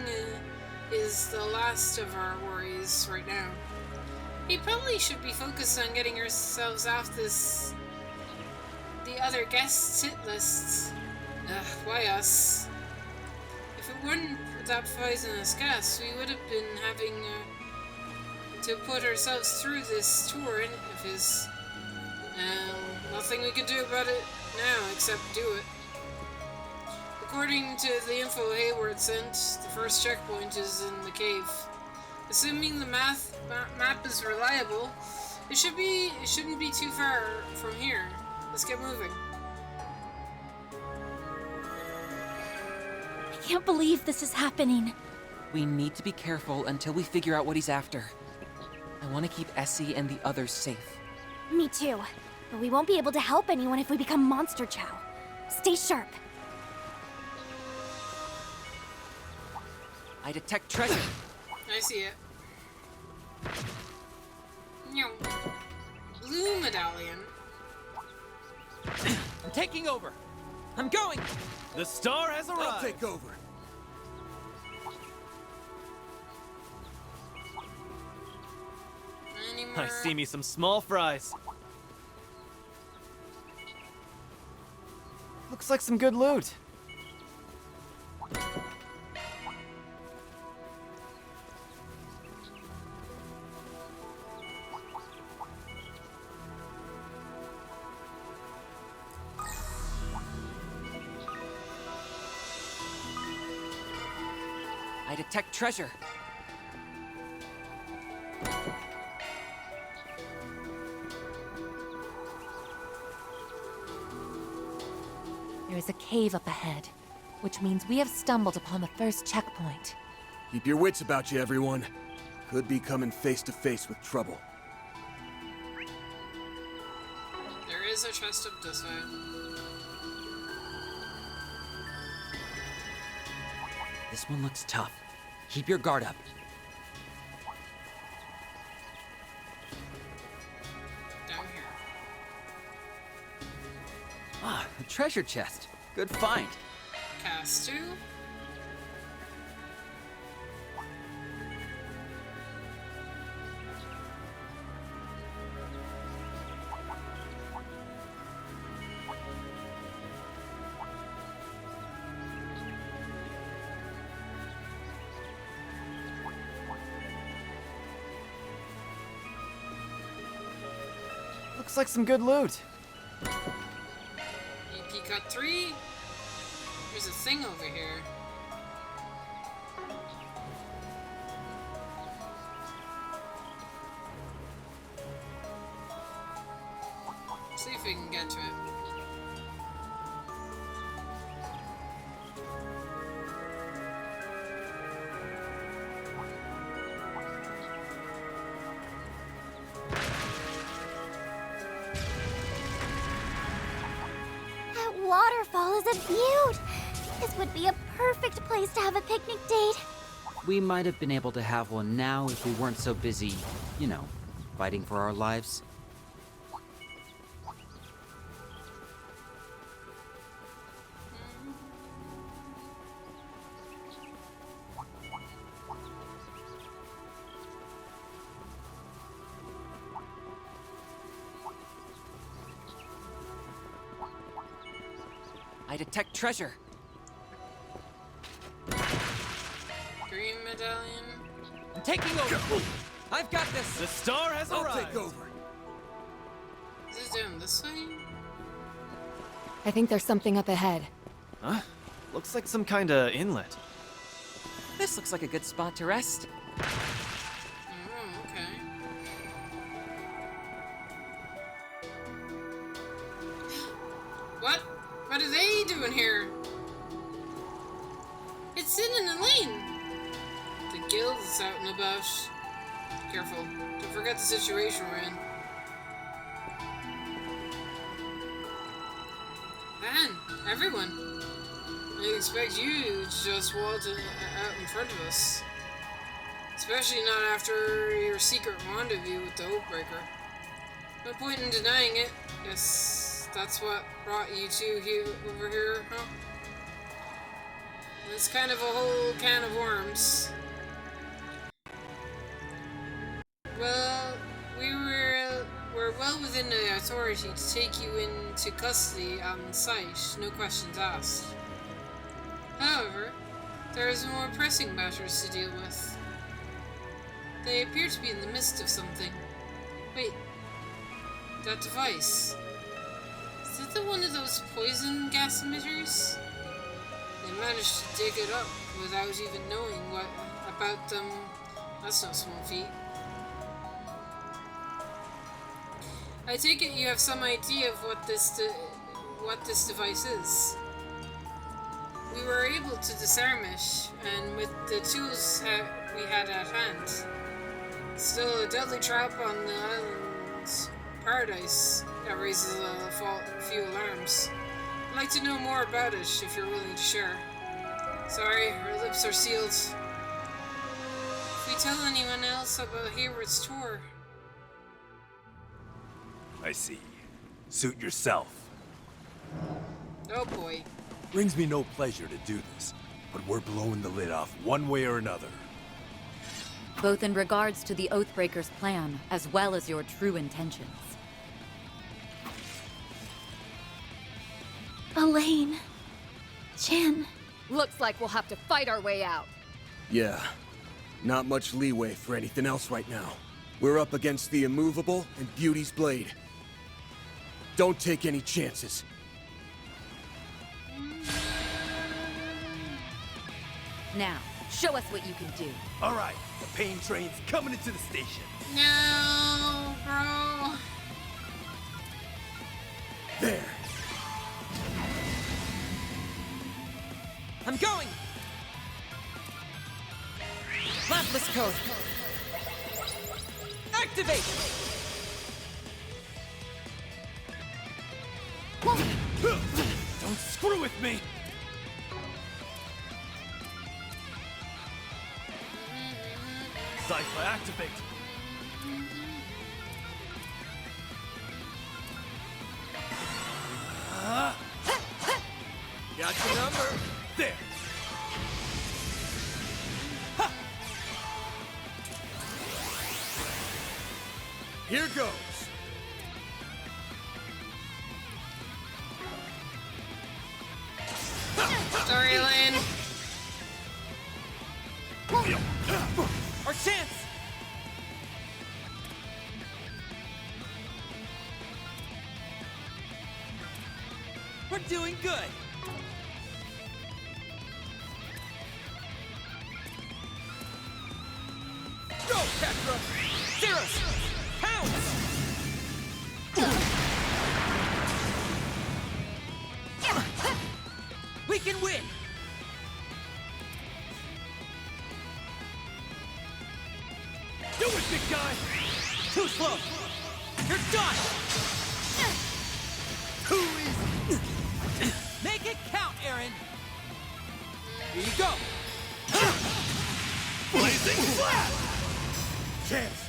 is the last of our worries right now. We probably should be focused on getting ourselves off the other guests' hit lists. Why us? If it weren't for that poisonous gas, we would have been having to put ourselves through this tour of his. Nothing we could do about it now except do it. According to the info Hayward sent, the first checkpoint is in the cave. Assuming the map is reliable, it shouldn't be too far from here. Let's get moving.
I can't believe this is happening.
We need to be careful until we figure out what he's after. I want to keep Essie and the others safe.
Me too. But we won't be able to help anyone if we become Monster Chow. Stay sharp.
I detect treasure.
I see it. No. Blue medallion.
I'm taking over. I'm going.
The star has arrived.
I'll take over.
I see me some small fries. Looks like some good loot.
I detect treasure.
There is a cave up ahead, which means we have stumbled upon the first checkpoint.
Keep your wits about you, everyone. Could be coming face to face with trouble.
There is a chest up this way.
This one looks tough. Keep your guard up.
Down here.
Ah, a treasure chest. Good find.
Cast 2.
Looks like some good loot.
EP cut 3. There's a thing over here. See if we can get to it.
That waterfall is a beaut. This would be a perfect place to have a picnic date.
We might have been able to have one now if we weren't so busy, you know, fighting for our lives.
I detect treasure.
Green medallion.
I'm taking over. I've got this.
The star has arrived.
I'll take over.
Is it down this way?
I think there's something up ahead.
Huh? Looks like some kind of inlet.
This looks like a good spot to rest.
Oh, okay. What? What are they doing here? It's Sin and Elaine! The guild is out and about. Careful. Don't forget the situation we're in. Man, everyone. I expect you to just walk out in front of us. Especially not after your secret rendezvous with the Oathbreaker. No point in denying it. Guess that's what brought you two over here, huh? It's kind of a whole can of worms. Well, we're well within the authority to take you into custody on sight, no questions asked. However, there is more pressing matters to deal with. They appear to be in the midst of something. Wait, that device. Is it the one of those poison gas emitters? They managed to dig it up without even knowing what about them. That's no small feat. I take it you have some idea of what this device is. We were able to disarm it, and with the tools we had at hand. Still a deadly trap on the island's paradise that raises a few alarms. I'd like to know more about it if you're willing to share. Sorry, our lips are sealed. If we tell anyone else about Hayward's tour.
I see. Suit yourself.
Oh boy.
Brings me no pleasure to do this, but we're blowing the lid off one way or another.
Both in regards to the Oathbreaker's plan, as well as your true intentions.
Elaine. Jin.
Looks like we'll have to fight our way out.
Yeah. Not much leeway for anything else right now. We're up against the Immovable and Beauty's Blade. Don't take any chances.
Now, show us what you can do.
All right, the pain train's coming into the station.
No, bro.
There.
I'm going! Lapis code! Activate!
Don't screw with me! Cypher, activate! Got your number! There! Ha!
Here goes!
Sorry, Elaine.
Our chance! We're doing good! Go, Tetra! Cirrus! Pounce! We can win!
Do it, big guy!
Too slow! You're done!
Too easy!
Make it count, Aaron! Here you go!
Blazing flat! Chance!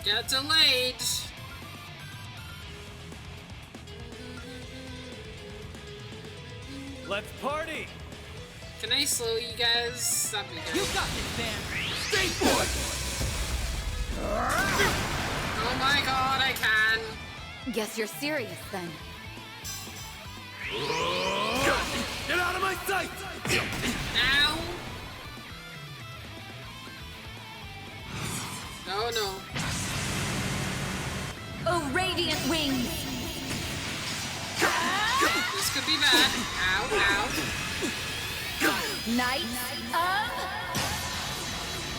Got delayed.
Let's party!
Can I slow you guys? That'd be good.
You got this, man!
Stay put!
Oh my god, I can.
Guess you're serious then.
Get out of my sight!
Ow. Oh no.
Oh, radiant wings!
This could be bad. Ow, ow.
Knight of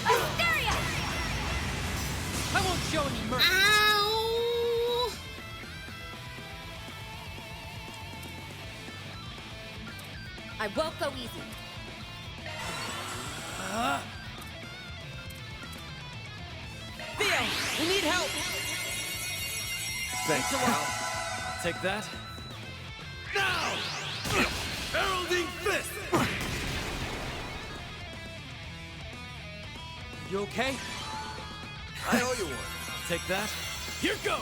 Asteria!
I won't show any mercy!
Ow!
I won't go easy.
Theo, we need help!
Thanks, pal.
Take that.
Now! Heralding fist!
You okay?
I owe you one.
Take that.
Here goes!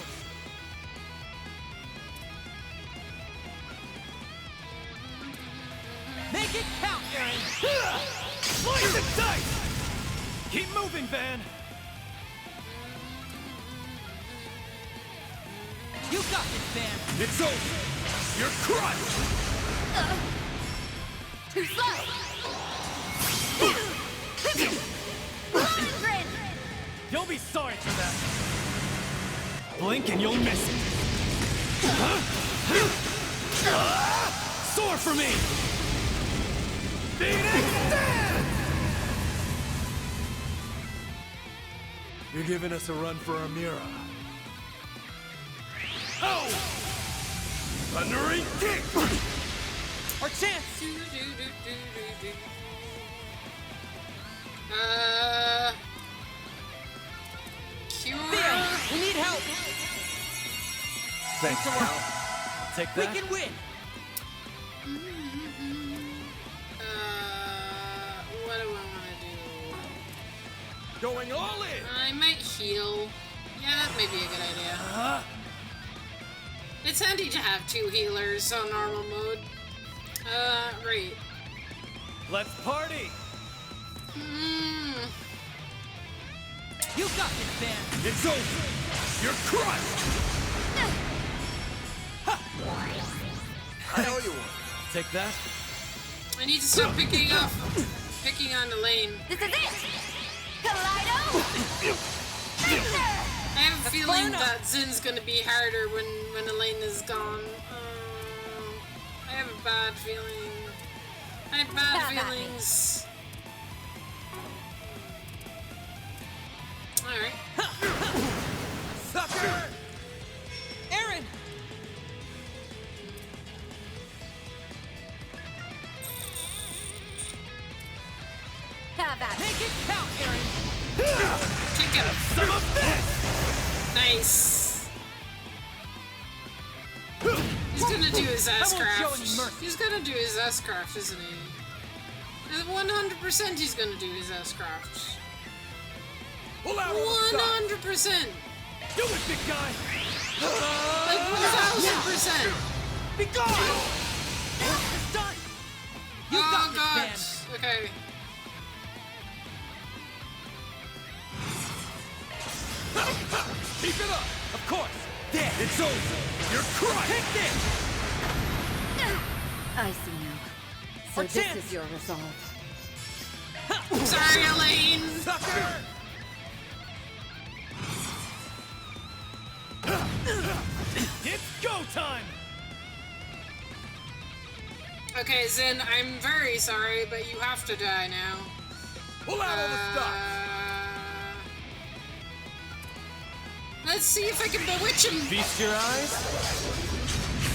Make it count, Aaron!
Slice and dice!
Keep moving, Van.
You got this, Van!
It's over! You're crushed!
Too slow! Grid!
You'll be sorry for that. Blink and you'll miss it.
Soar for me! Phoenix Dance! You're giving us a run for our Mira. Oh! Thundering kick!
Our chance!
Cure?
We need help!
Thanks, pal. Take that.
We can win!
What do I want to do?
Going all in!
I might heal. Yeah, that may be a good idea. It's handy to have 2 healers on normal mode. Right.
Let's party!
You got this, man!
It's over! You're crushed! I owe you one. Take that.
I need to stop picking on Elaine.
This is it! Kaleido!
I have a feeling that Zin's gonna be harder when Elaine is gone. I have a bad feeling. I have bad feelings. Alright.
Sucker!
Aaron!
Have at it.
Make it count, Aaron!
Kick it.
Some of this!
Nice. He's gonna do his S-craft. He's gonna do his S-craft, isn't he? 100% he's gonna do his S-craft. 100%!
Do it, big guy!
Like 1000%!
Be gone! It's done! You got this,
God.
man!
Okay.
Keep it up! Of course! There! It's over! You're crushed! Take this!
I see now. So
Our
this
chance.
is your resolve.
Sorry, Elaine!
Sucker! It's go time!
Okay, Zin, I'm very sorry, but you have to die now.
Pull out all the stops!
Let's see if I can bewitch him!
Feast your eyes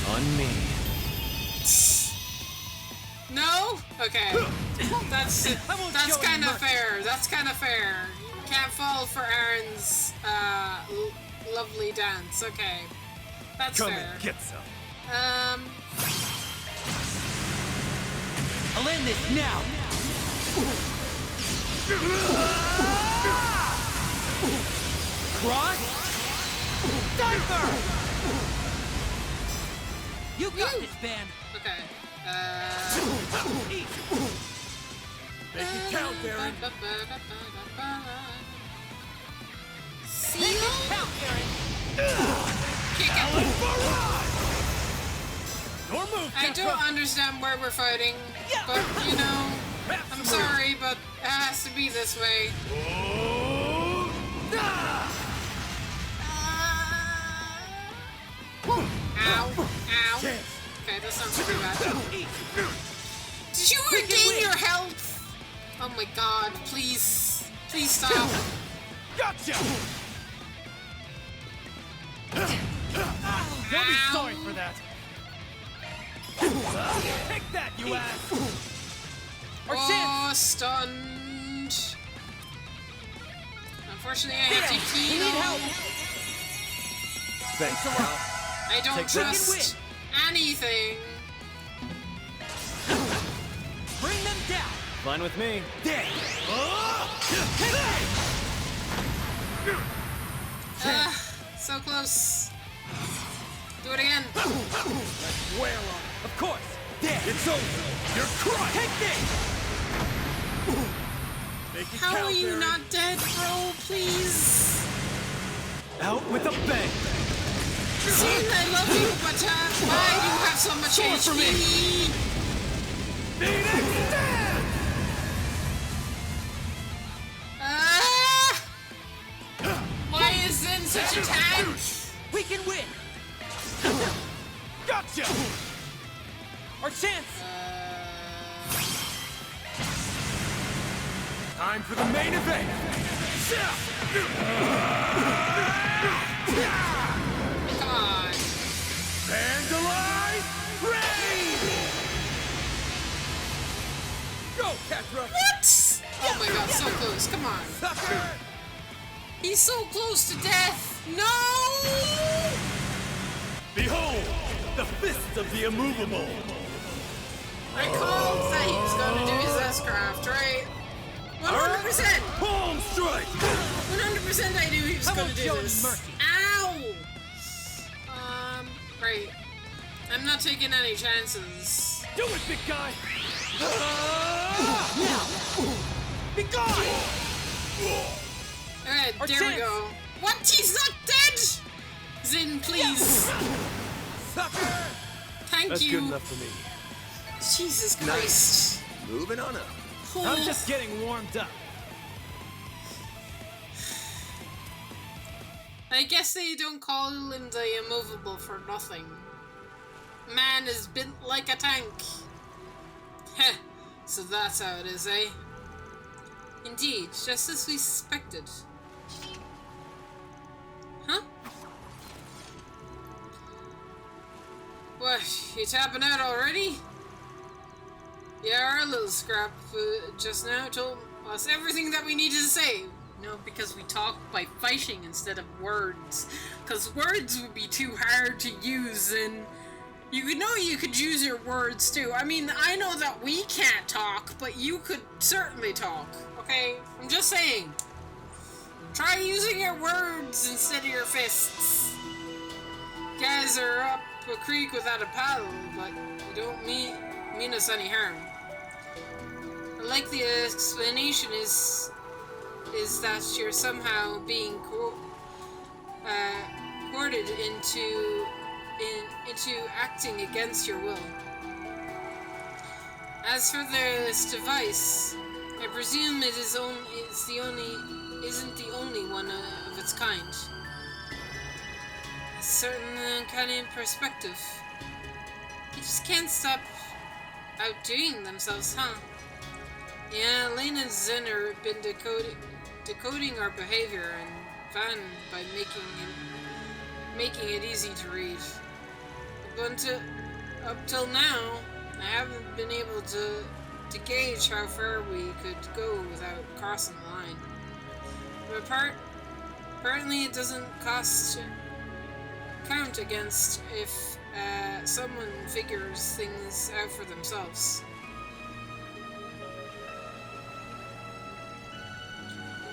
on me.
No? Okay. That's kind of fair. That's kind of fair. You can't fall for Aaron's lovely dance. Okay. That's
Come
fair.
and get some.
I'll end this now! Cross! Diver! You got this, man!
Okay.
Make it count, Aaron.
See?
Count, Aaron!
Kick it.
Your move,
I don't understand where we're fighting, but you know, I'm sorry, but it has to be this way. Ow! Ow! Okay, that's not too bad. Did you regain your health? Oh my god! Please, please stop!
Gotcha! You'll be sorry for that. Take that, you ass!
Oh, stunned. Unfortunately, I have to heal.
Thanks a lot.
I don't trust anything.
Bring them down!
Fine with me.
So close. Do it again.
Let's wail on it. Of course. There. It's over. You're crushed. Take this. Make it
How
count,
are you
Aaron.
not dead, bro? Please.
Out with a bang.
See, I love you, but why do you have so much
Sword for me.
HP?
Phoenix Dance!
Why is Zen such a tank?
We can win!
Gotcha!
Our chance!
Time for the main event!
Come on.
Vandalize Rain! Go, Catra!
What? Oh my god, so close. Come on. He's so close to death. No!
Behold, the fists of the immovable.
I called that he was going to do his S-craft, right? 100%!
Palm strike!
100% I knew he was going to do
show him
this.
mercy?
Ow! Right. I'm not taking any chances.
Do it, big guy! Now! Be gone!
Alright,
Our
there we
chance.
go. What? He's not dead? Zin, please. Thank
That's
you.
good enough for me.
Jesus Christ.
Moving on up.
I'm just getting warmed up.
I guess they don't call him the immovable for nothing. Man is built like a tank. Heh, so that's how it is, eh? Indeed, just as we suspected. Huh? What, you tapping out already? Yeah, our little scrap just now told us everything that we needed to say. No, because we talk by fighting instead of words. Because words would be too hard to use, and you could use your words too. I mean, I know that we can't talk, but you could certainly talk, okay? I'm just saying. Try using your words instead of your fists. Guys are up a creek without a paddle, but you don't mean us any harm. I like the explanation is that you're somehow being courted into acting against your will. As for this device, I presume it isn't the only one of its kind. A certain uncanny perspective. They just can't stop outdoing themselves, huh? Yeah, Lane and Zen have been decoding our behavior and Van by making it easy to read. But up till now, I haven't been able to gauge how far we could go without crossing the line. But apparently it doesn't count against if someone figures things out for themselves.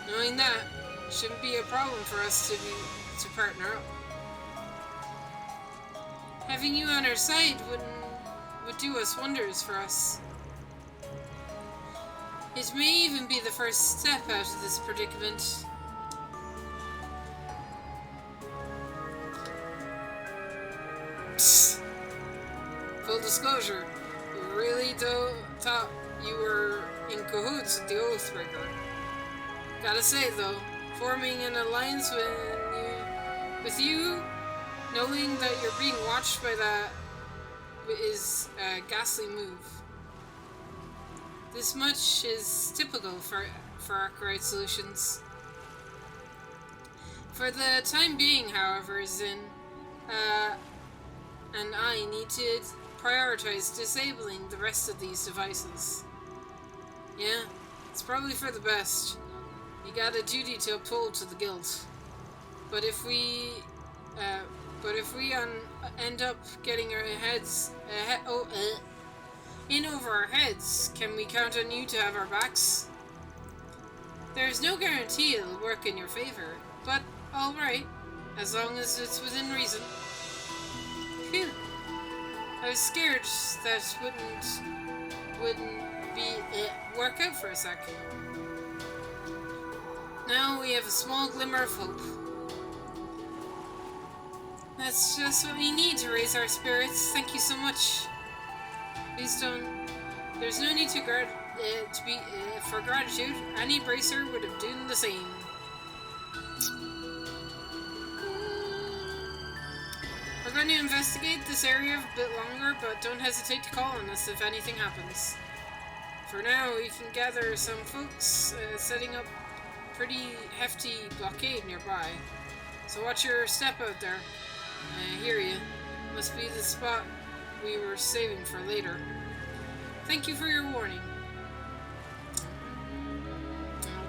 Knowing that shouldn't be a problem for us to partner up. Having you on our side would do us wonders for us. It may even be the first step out of this predicament. Psst. Full disclosure, you really thought you were in cahoots with the Oathbreaker. Gotta say though, forming an alliance with you, knowing that you're being watched by that is a ghastly move. This much is typical for Arkwright Solutions. For the time being, however, Zin and I need to prioritize disabling the rest of these devices. Yeah, it's probably for the best. You got a duty to uphold to the guild. But if we end up getting our heads in over our heads, can we count on you to have our backs? There's no guarantee it'll work in your favor, but alright, as long as it's within reason. Phew. I was scared that wouldn't work out for a sec. Now we have a small glimmer of hope. That's just what we need to raise our spirits. Thank you so much. Please don't. There's no need for gratitude. Any bracer would have done the same. going to investigate this area a bit longer, but don't hesitate to call on us if anything happens. For now, we can gather some folks setting up pretty hefty blockade nearby. So watch your step out there. I hear you. Must be the spot we were saving for later. Thank you for your warning.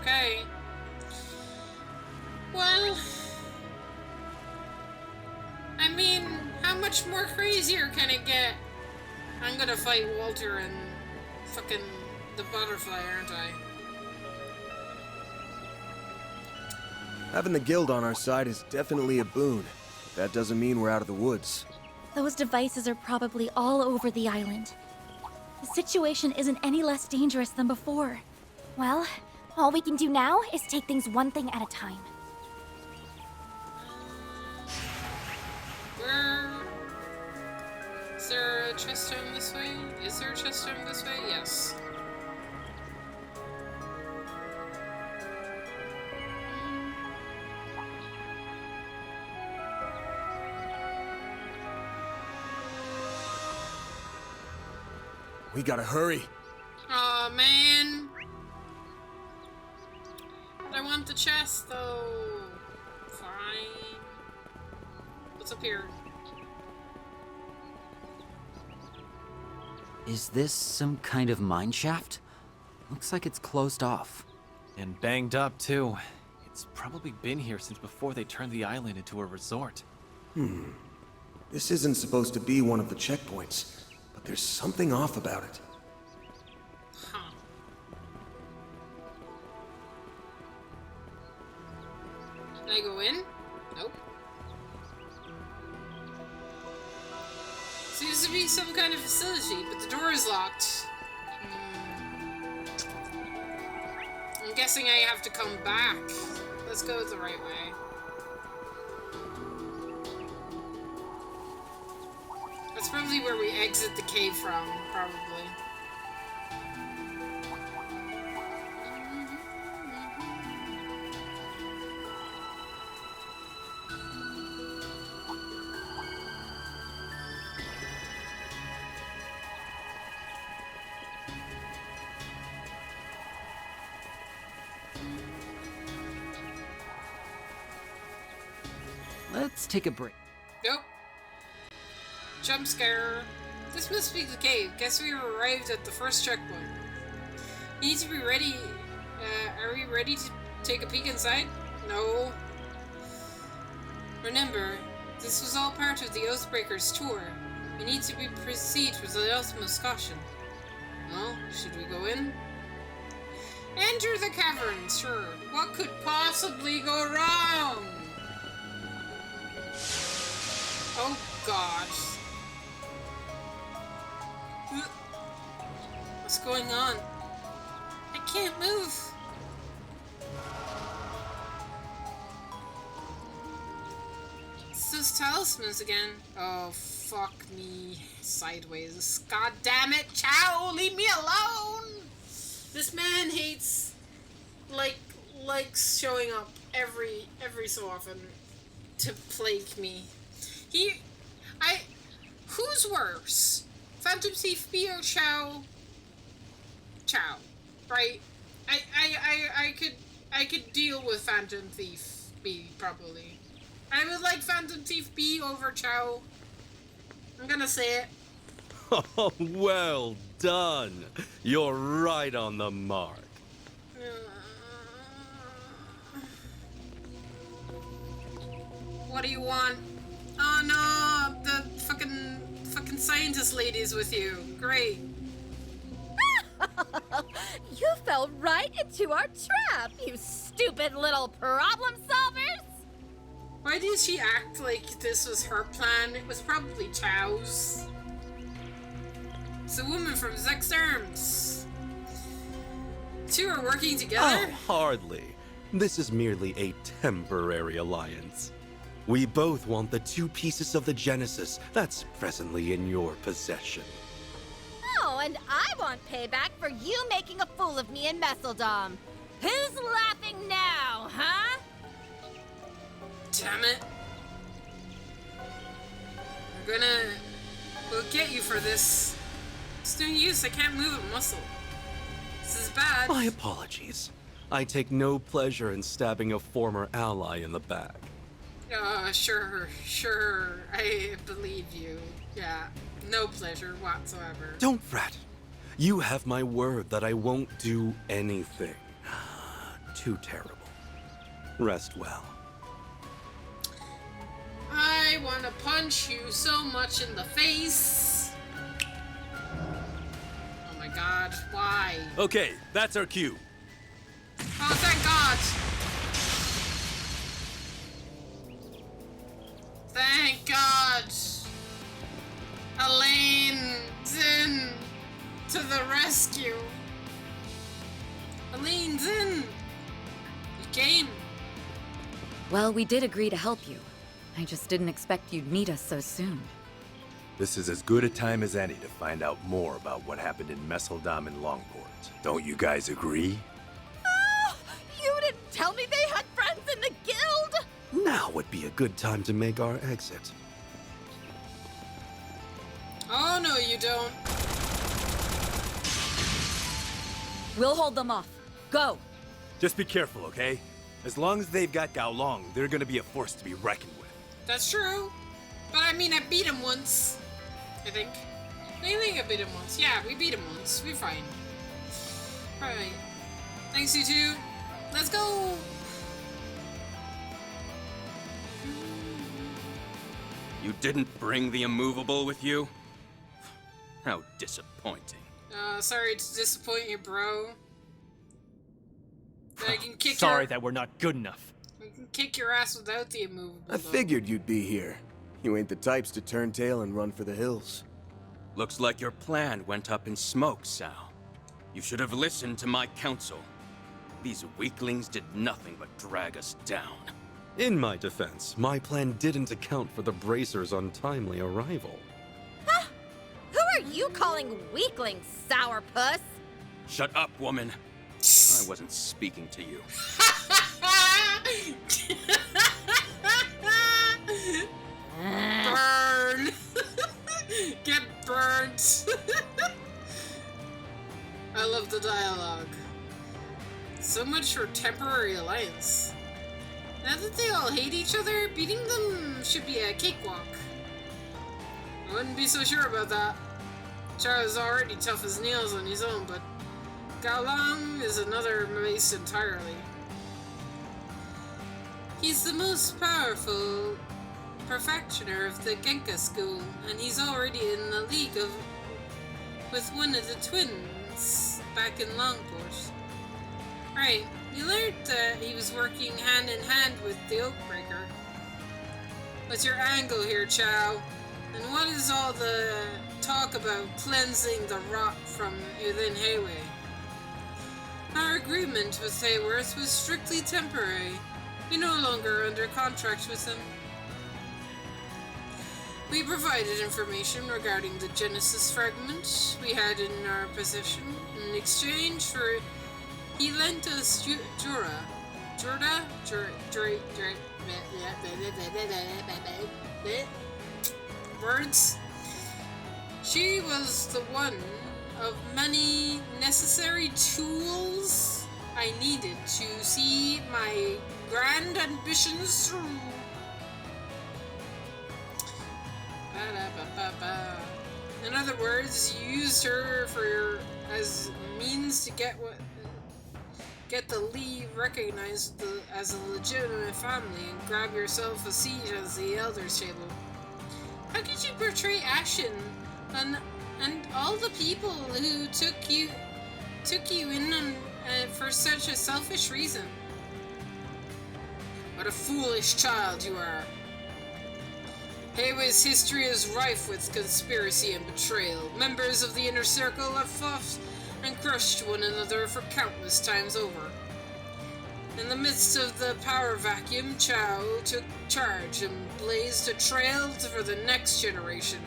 Okay. Well, I mean, how much more crazier can it get? I'm gonna fight Walter and fucking the butterfly, aren't I?
Having the guild on our side is definitely a boon. But that doesn't mean we're out of the woods.
Those devices are probably all over the island. The situation isn't any less dangerous than before. Well, all we can do now is take things one thing at a time.
Is there a chest home this way? Is there a chest home this way? Yes.
We gotta hurry.
Aw, man. I want the chest, though. Fine. What's up here?
Is this some kind of mine shaft? Looks like it's closed off.
And banged up, too. It's probably been here since before they turned the island into a resort.
This isn't supposed to be one of the checkpoints, but there's something off about it.
Huh. Can I go in? Nope. Seems to be some kind of facility, but the door is locked. I'm guessing I have to come back. Let's go the right way. That's probably where we exit the cave from, probably.
Let's take a break.
Nope. Jump scare. This must be the cave. Guess we arrived at the first checkpoint. You need to be ready. Are we ready to take a peek inside? No. Remember, this was all part of the Oathbreakers tour. We need to proceed with the utmost caution. Well, should we go in? Enter the cavern, sure. What could possibly go wrong? Oh, God. What's going on? I can't move. It's those talismans again. Oh, fuck me. Sideways. God damn it, Chow! Leave me alone! This man hates, likes showing up every so often to plague me. Who's worse? Phantom Thief B or Chow? Chow, right? I could deal with Phantom Thief B, probably. I would like Phantom Thief B over Chow. I'm gonna say it.
Oh, well done. You're right on the mark.
What do you want? Oh no, the fucking scientist lady's with you. Great.
You fell right into our trap, you stupid little problem solvers!
Why did she act like this was her plan? It was probably Chow's. It's a woman from Zex Arms. Two are working together?
Oh, hardly. This is merely a temporary alliance. We both want the 2 pieces of the Genesis that's presently in your possession.
Oh, and I want payback for you making a fool of me in Messeldom. Who's laughing now, huh?
Damn it. We'll get you for this. It's no use, I can't move a muscle. This is bad.
My apologies. I take no pleasure in stabbing a former ally in the back.
Sure, I believe you. Yeah, no pleasure whatsoever.
Don't fret. You have my word that I won't do anything too terrible. Rest well.
I want to punch you so much in the face. Oh my god, why?
Okay, that's our cue.
Oh, thank God. Thank God. Elaine Zinn to the rescue. Elaine Zinn. You came.
Well, we did agree to help you. I just didn't expect you'd need us so soon.
This is as good a time as any to find out more about what happened in Messeldom and Longport. Don't you guys agree?
You didn't tell me they had friends in the guild!
Now would be a good time to make our exit.
Oh, no, you don't.
We'll hold them off. Go!
Just be careful, okay? As long as they've got Gao Long, they're gonna be a force to be reckoned with.
That's true. But I mean, I beat him once. I think. I think I beat him once. Yeah, we beat him once. We're fine. Alright. Thanks, you two. Let's go!
You didn't bring the immovable with you? How disappointing.
Sorry to disappoint you, bro. But I can kick
Sorry that we're not good enough.
I can kick your ass without the immovable.
I figured you'd be here. You ain't the types to turn tail and run for the hills.
Looks like your plan went up in smoke, Sal. You should have listened to my counsel. These weaklings did nothing but drag us down.
In my defense, my plan didn't account for the Bracer's untimely arrival.
Huh? Who are you calling weakling, sourpuss?
Shut up, woman. I wasn't speaking to you.
Burn! Get burnt! I love the dialogue. So much for temporary alliance. Now that they all hate each other, beating them should be a cakewalk. I wouldn't be so sure about that. Chao is already tough as nails on his own, but Gao Long is another mace entirely. He's the most powerful perfectioner of the Genka school, and he's already in the league with one of the twins back in Longport. Right, you learned that he was working hand in hand with the Oathbreaker. What's your angle here, Chao? And what is all the talk about cleansing the rot from within Hayway? Our agreement with Hayworth was strictly temporary. We're no longer under contract with him. We provided information regarding the Genesis fragment we had in our possession. In exchange for it, he lent us words. She was the one of many necessary tools I needed to see my grand ambitions through. In other words, you used her as means to get the Lee recognized as a legitimate family and grab yourself a seat at the elders' table. How could you portray Ashen and all the people who took you in for such a selfish reason? What a foolish child you are. Hayway's history is rife with conspiracy and betrayal. Members of the Inner Circle have fought and crushed one another for countless times over. In the midst of the power vacuum, Chao took charge and blazed a trail for the next generation.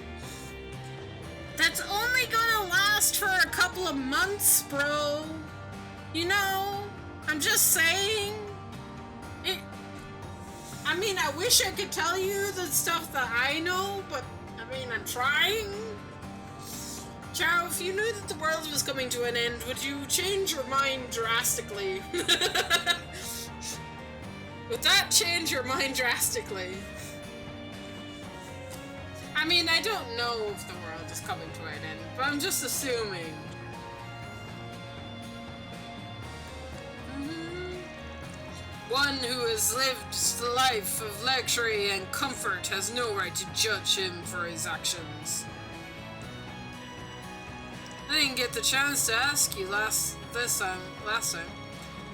That's only gonna last for a couple of months, bro. You know, I'm just saying. I mean, I wish I could tell you the stuff that I know, but I'm mean, I'm trying. Chow, if you knew that the world was coming to an end, would you change your mind drastically? Would that change your mind drastically? I mean, I don't know if the world is coming to an end, but I'm just assuming. One who has lived the life of luxury and comfort has no right to judge him for his actions. I didn't get the chance to ask you last time.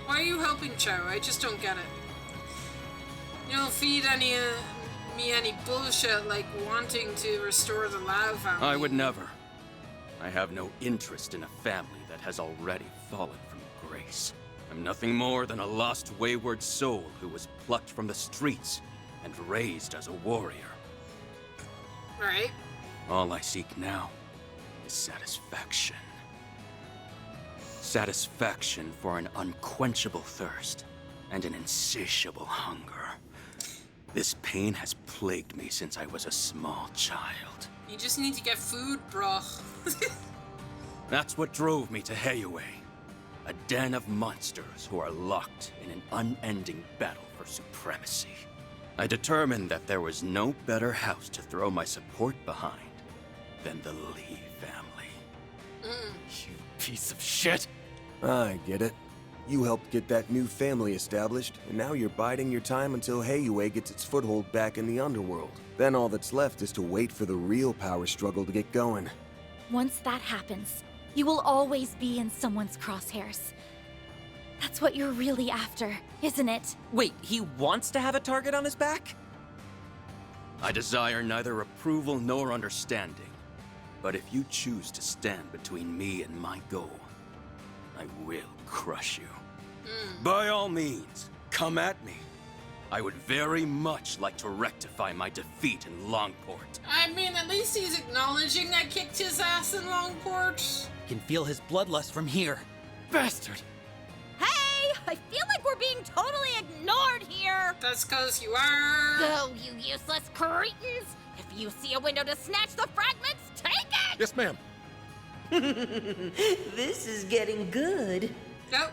Why are you helping Chow? I just don't get it. You don't feed me any bullshit like wanting to restore the Lau family.
I would never. I have no interest in a family that has already fallen from grace. I'm nothing more than a lost, wayward soul who was plucked from the streets and raised as a warrior.
Right.
All I seek now is satisfaction. Satisfaction for an unquenchable thirst and an insatiable hunger. This pain has plagued me since I was a small child.
You just need to get food, bro.
That's what drove me to Heyue, a den of monsters who are locked in an unending battle for supremacy. I determined that there was no better house to throw my support behind than the Lee family.
You piece of shit!
I get it. You helped get that new family established, and now you're biding your time until Heyue gets its foothold back in the underworld. Then all that's left is to wait for the real power struggle to get going.
Once that happens, you will always be in someone's crosshairs. That's what you're really after, isn't it?
Wait, he wants to have a target on his back?
I desire neither approval nor understanding. But if you choose to stand between me and my goal, I will crush you. By all means, come at me. I would very much like to rectify my defeat in Longport.
I mean, at least he's acknowledging I kicked his ass in Longport.
Can feel his bloodlust from here. Bastard!
Hey! I feel like we're being totally ignored here!
That's cause you are...
Go, you useless cretins! If you see a window to snatch the fragments, take it!
Yes, ma'am.
This is getting good.
Go.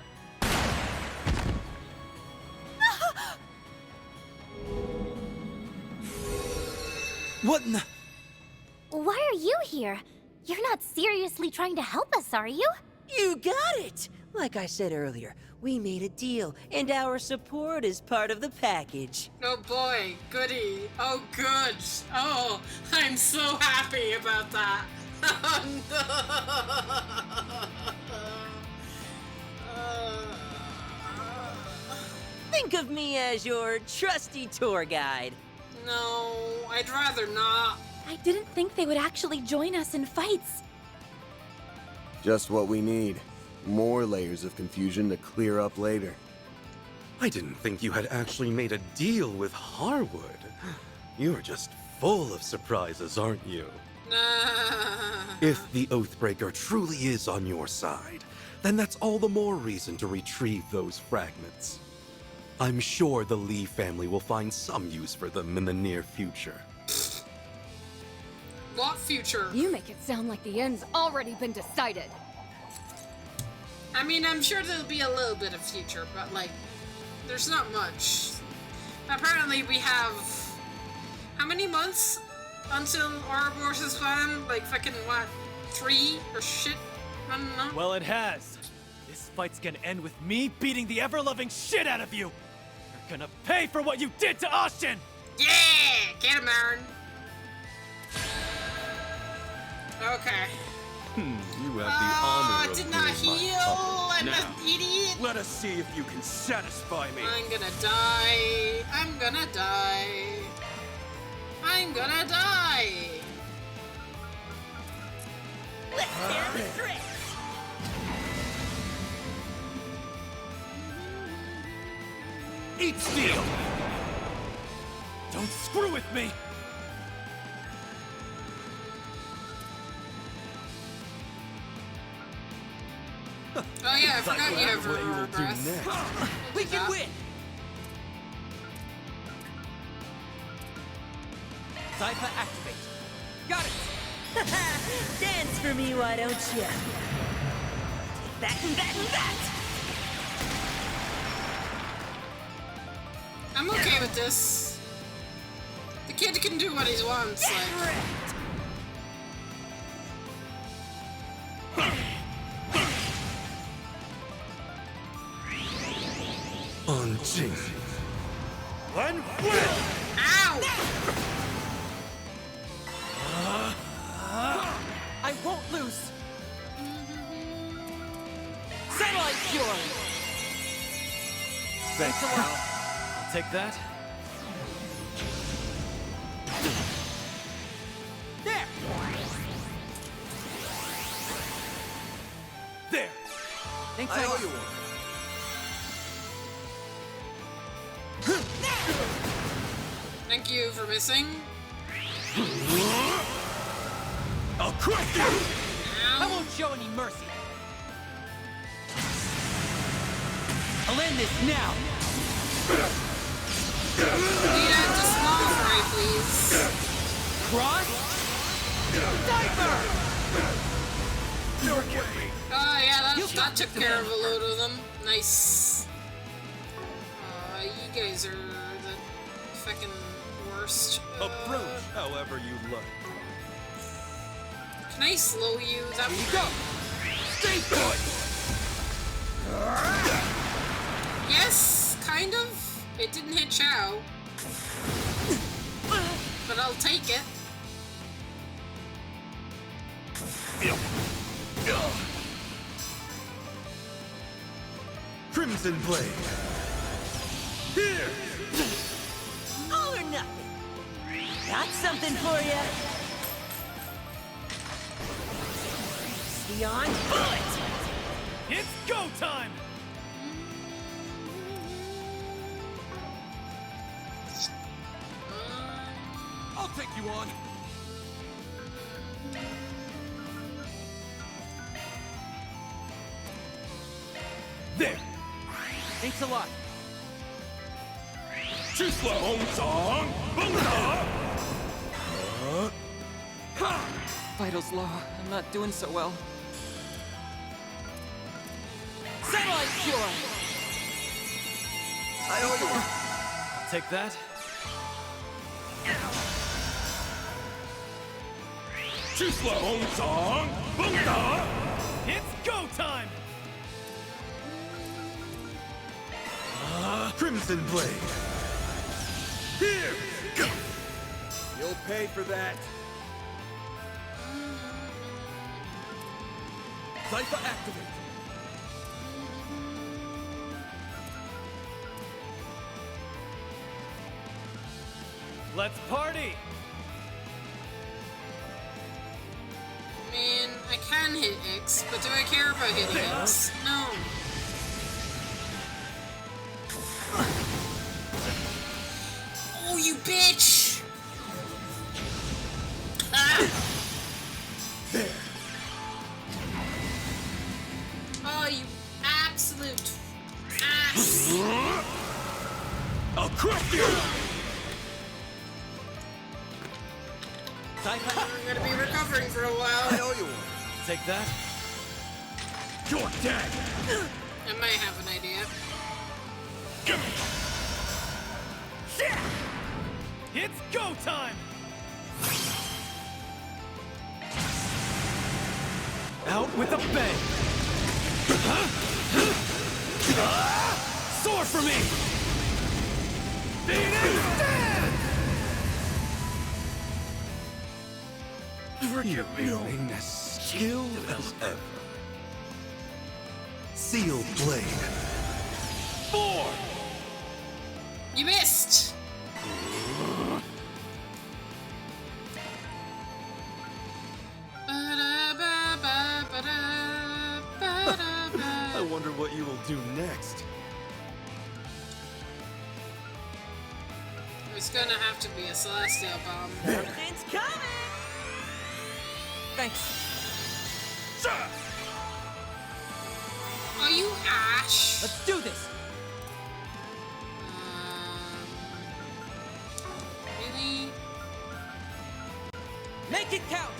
What in the...
Why are you here? You're not seriously trying to help us, are you?
You got it! Like I said earlier, we made a deal, and our support is part of the package.
Oh boy, goody. Oh good. Oh, I'm so happy about that. Oh no.
Think of me as your trusty tour guide.
No, I'd rather not.
I didn't think they would actually join us in fights.
Just what we need. More layers of confusion to clear up later.
I didn't think you had actually made a deal with Harwood. You're just full of surprises, aren't you? If the Oathbreaker truly is on your side, then that's all the more reason to retrieve those fragments. I'm sure the Lee family will find some use for them in the near future.
What future?
You make it sound like the end's already been decided.
I mean, I'm sure there'll be a little bit of future, but like, there's not much. Apparently we have... How many months until Ouroboros' plan? Like fucking what? 3 or shit? I don't know.
Well, it has. This fight's gonna end with me beating the ever-loving shit out of you. You're gonna pay for what you did to Austin.
Yeah! Get him, Aaron. Okay.
You have the honor of
did not
being my
heal.
puppet.
I'm
Now,
an idiot.
let us see if you can satisfy me.
I'm gonna die. I'm gonna die. I'm gonna die.
Let's tear the tricks!
Eat steel. Don't screw with me.
Oh yeah, I forgot you have
what you will
Aurora
do
breath.
next.
We can win!
Zypha activate.
got it!
Dance for me, why don't you? That and that and that!
I'm okay with this. The kid can do what he wants, like.
On Jing.
One will!
Ow!
I won't lose! Satellite Cure!
Thanks, pal. I'll take that.
There!
There!
Thanks,
I owe you
one.
Thank you for missing.
I'll crush you!
I won't show any mercy. I'll end this now.
Yeah, just small fry, please.
Cross? Diaper!
Oh yeah, that took care of a load of them. Nice. You guys are the fucking worst.
Approach however you like.
Can I slow you? That would be
go.
Stay put!
Yes, kind of. It didn't hit Chow. But I'll take it.
Crimson Blade.
Here!
All or nothing. Got something for you. Beyond bullet!
It's go time!
I'll take you on.
There!
Thanks a lot.
Too slow! Bong song! Bong
Vital's low. I'm not doing so well. Satellite Cure!
I owe you one. I'll take that. Too slow! Bong song! Bong It's go time!
Crimson Blade.
Here! Go!
You'll pay for that.
Cypher activate.
Let's party!
I mean, I can hit X, but do I care about hitting X? No. Oh, you bitch! Ah!
There.
Oh, you absolute ass!
I'll crush you!
I'm gonna be recovering for a while.
I owe you one. Take that. You're dead!
I might have an idea.
It's go time! Out with a bang! Soar for me! Phoenix Stand!
Revealing as skilled as ever. Sealed Blade.
4!
You missed!
I wonder what you will do next.
There's gonna have to be a Celestial Bomb.
It's coming!
Thanks.
Are you Ash?
Let's do this!
Really?
Make Make it count!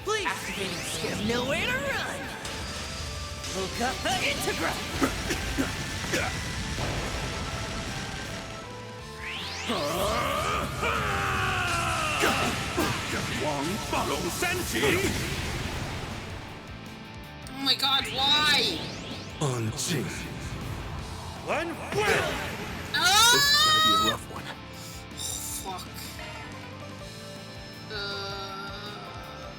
Please!
Activating skill. Nowhere to run! Okapa Integra!
Oh my god, why?
On-Jing.
One
This is gonna be a rough one.
Fuck.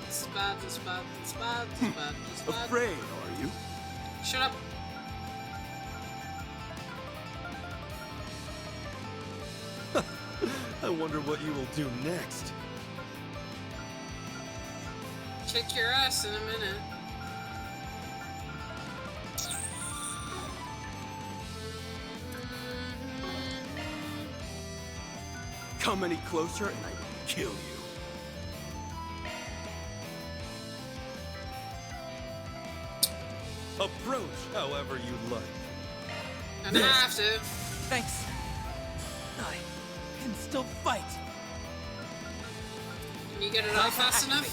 This is bad, this is bad, this is bad, this is bad, this is bad.
Afraid, are you?
Shut up.
I wonder what you will do next.
Kick your ass in a minute.
Come any closer and I will kill you.
Approach however you like.
And I have to.
Thanks. I can still fight.
Can you get it off fast enough?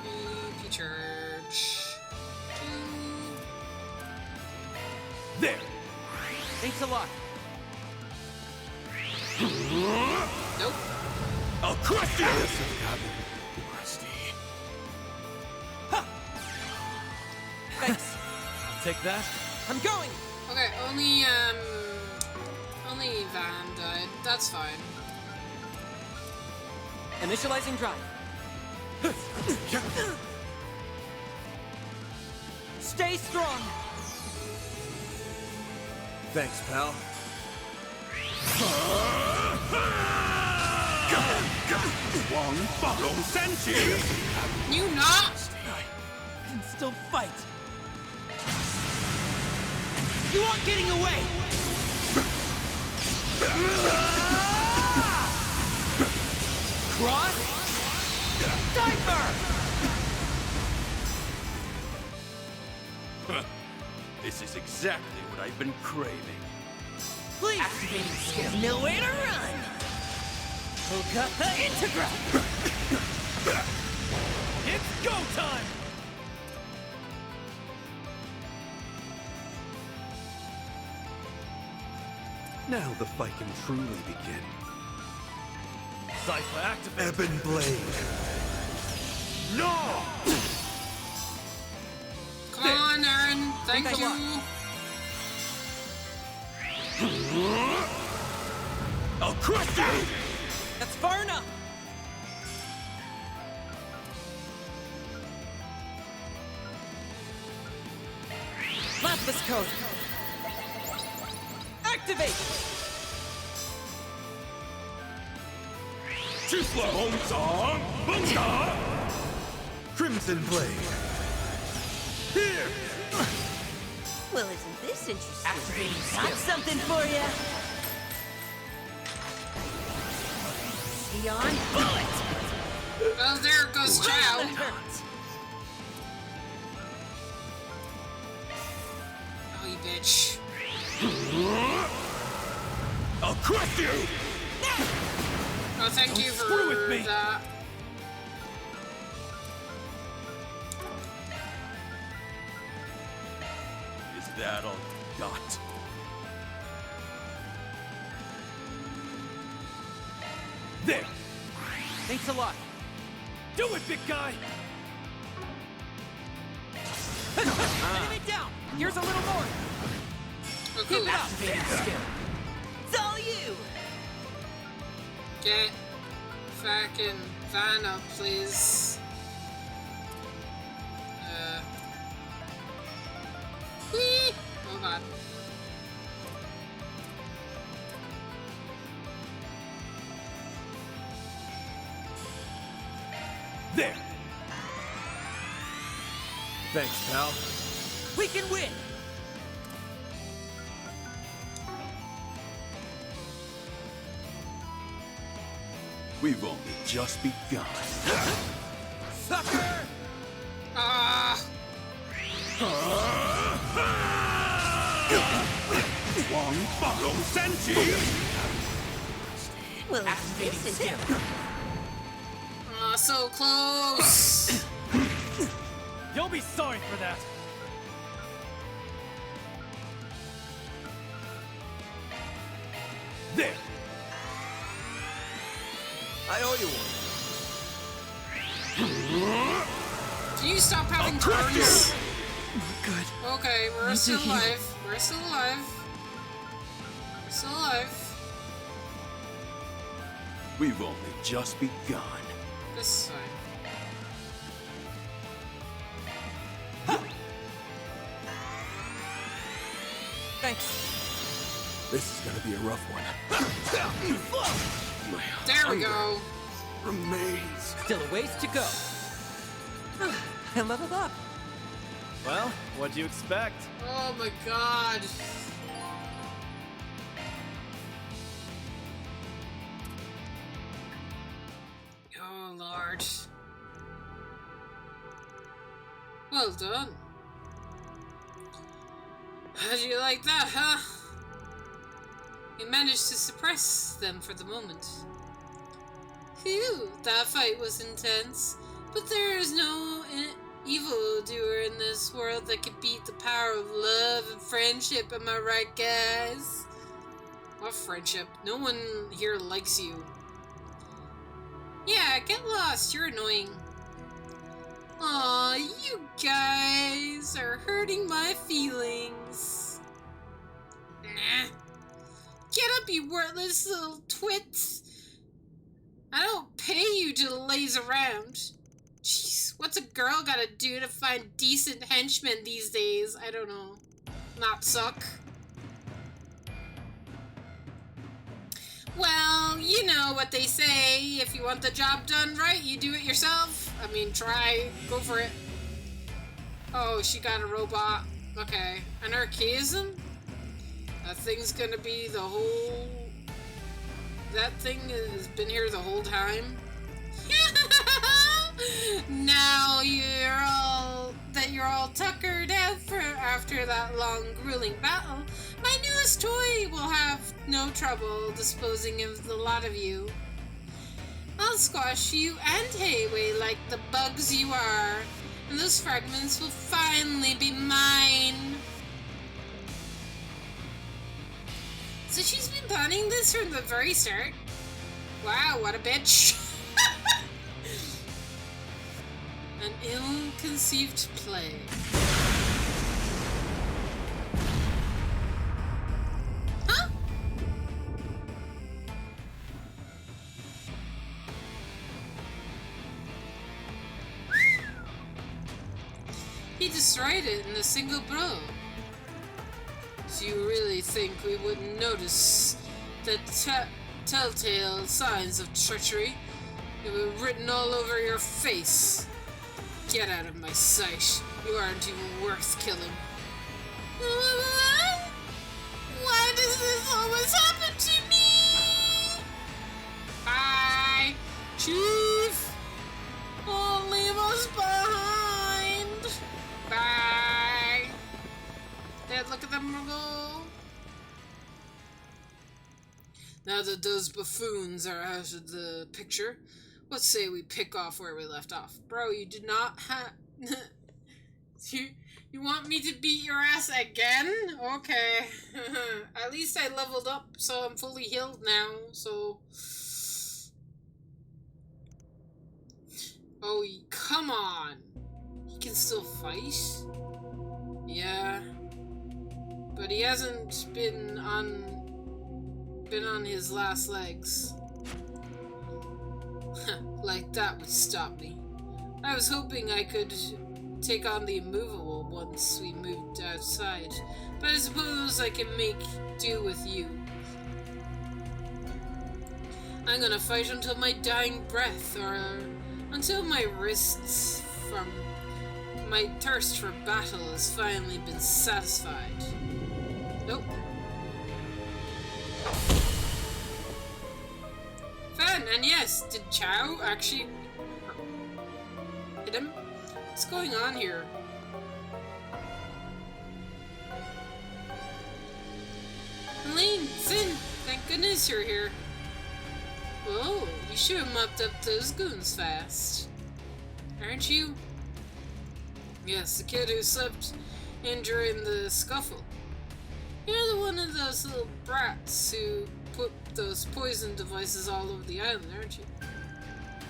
EP charge.
There.
Thanks a lot.
Nope.
I'll crush you! This has gotten rusty.
Thanks.
I'll take that.
I'm going!
Okay, only Van died. That's fine.
Initializing drive. Stay strong!
Thanks, pal.
You not?
I can still fight. You aren't getting away! Cross! Diaper!
This is exactly what I've been craving.
Please! Activating skill. Nowhere to run! Okapa Integra!
It's go time!
Now the fight can truly begin.
Cypher activate.
Ebon Blade.
No!
Come on, Aaron. Thank
Thanks a
you.
I'll crush you!
That's far enough! Lapis code! Activate!
Crimson Blade.
Here!
Well, isn't this interesting? Activating got something for you! Beyond bullet!
Well, there goes Chow. Oh, you bitch.
I'll crush you!
Oh, thank you
screw
for
with me.
that.
Is that all you got?
There.
Thanks a lot.
Do it, big guy!
Enemy down! Here's a little more!
Oh,
Keep
cool.
it up!
It's all you!
Get fucking Van up, please. Whee! Oh god.
There.
Thanks, pal.
We can win!
We've only just begun.
Sucker!
Ah!
Well,
Activating
this is
skill.
So close.
You'll be sorry for that. There.
I owe you one.
Can you stop having turns?
Good.
Okay, we're
Need
still
to heal.
alive. We're still alive. We're still alive.
We've only just begun.
This side.
Thanks.
This is gonna be a rough one. My
There we
hunger
go.
remains.
Still a ways to go.
I leveled up.
Well, what do you expect?
Oh my god. Oh lord. Well done. How'd you like that, huh? You managed to suppress them for the moment. Phew, that fight was intense. But there is no evildoer in this world that could beat the power of love and friendship, am I right, guys? What friendship? No one here likes you. Yeah, get lost, you're annoying. Aw, you guys are hurting my feelings. Nah. Get up, you worthless little twits. I don't pay you to laze around. Jeez, what's a girl gotta do to find decent henchmen these days? I don't know. Not suck. Well, you know what they say. If you want the job done right, you do it yourself. I mean, try. Go for it. Oh, she got a robot. Okay. An archaism? That thing's gonna be the whole... That thing has been here the whole time? Now you're all tuckered out after that long, grueling battle. My newest toy will have no trouble disposing of the lot of you. I'll squash you and Hayway like the bugs you are, and those fragments will finally be mine. So she's been planning this from the very start? Wow, what a bitch. An ill-conceived play. Huh? He destroyed it in a single blow. Do you really think we wouldn't notice the telltale signs of treachery? They were written all over your face. Get out of my sight. You aren't even worth killing. Why does this always happen to me? Bye, Chief. Don't leave us behind. Bye. Dad, look at them go. Now that those buffoons are out of the picture, let's say we pick off where we left off. Bro, you did not have... you want me to beat your ass again? Okay. At least I leveled up, so I'm fully healed now, so... Oh, come on. He can still fight? Yeah. But he hasn't been on his last legs. Like that would stop me. I was hoping I could take on the immovable once we moved outside, but I suppose I can make do with you. I'm gonna fight until my dying breath, or until my wrists from my thirst for battle has finally been satisfied. Nope. Fun, and yes, did Chow actually hit him? What's going on here? Lane, Sin, thank goodness you're here. Oh, you sure mopped up those goons fast. Aren't you? Yes, the kid who slept in during the scuffle. You're the one of those little brats who put those poison devices all over the island, aren't you?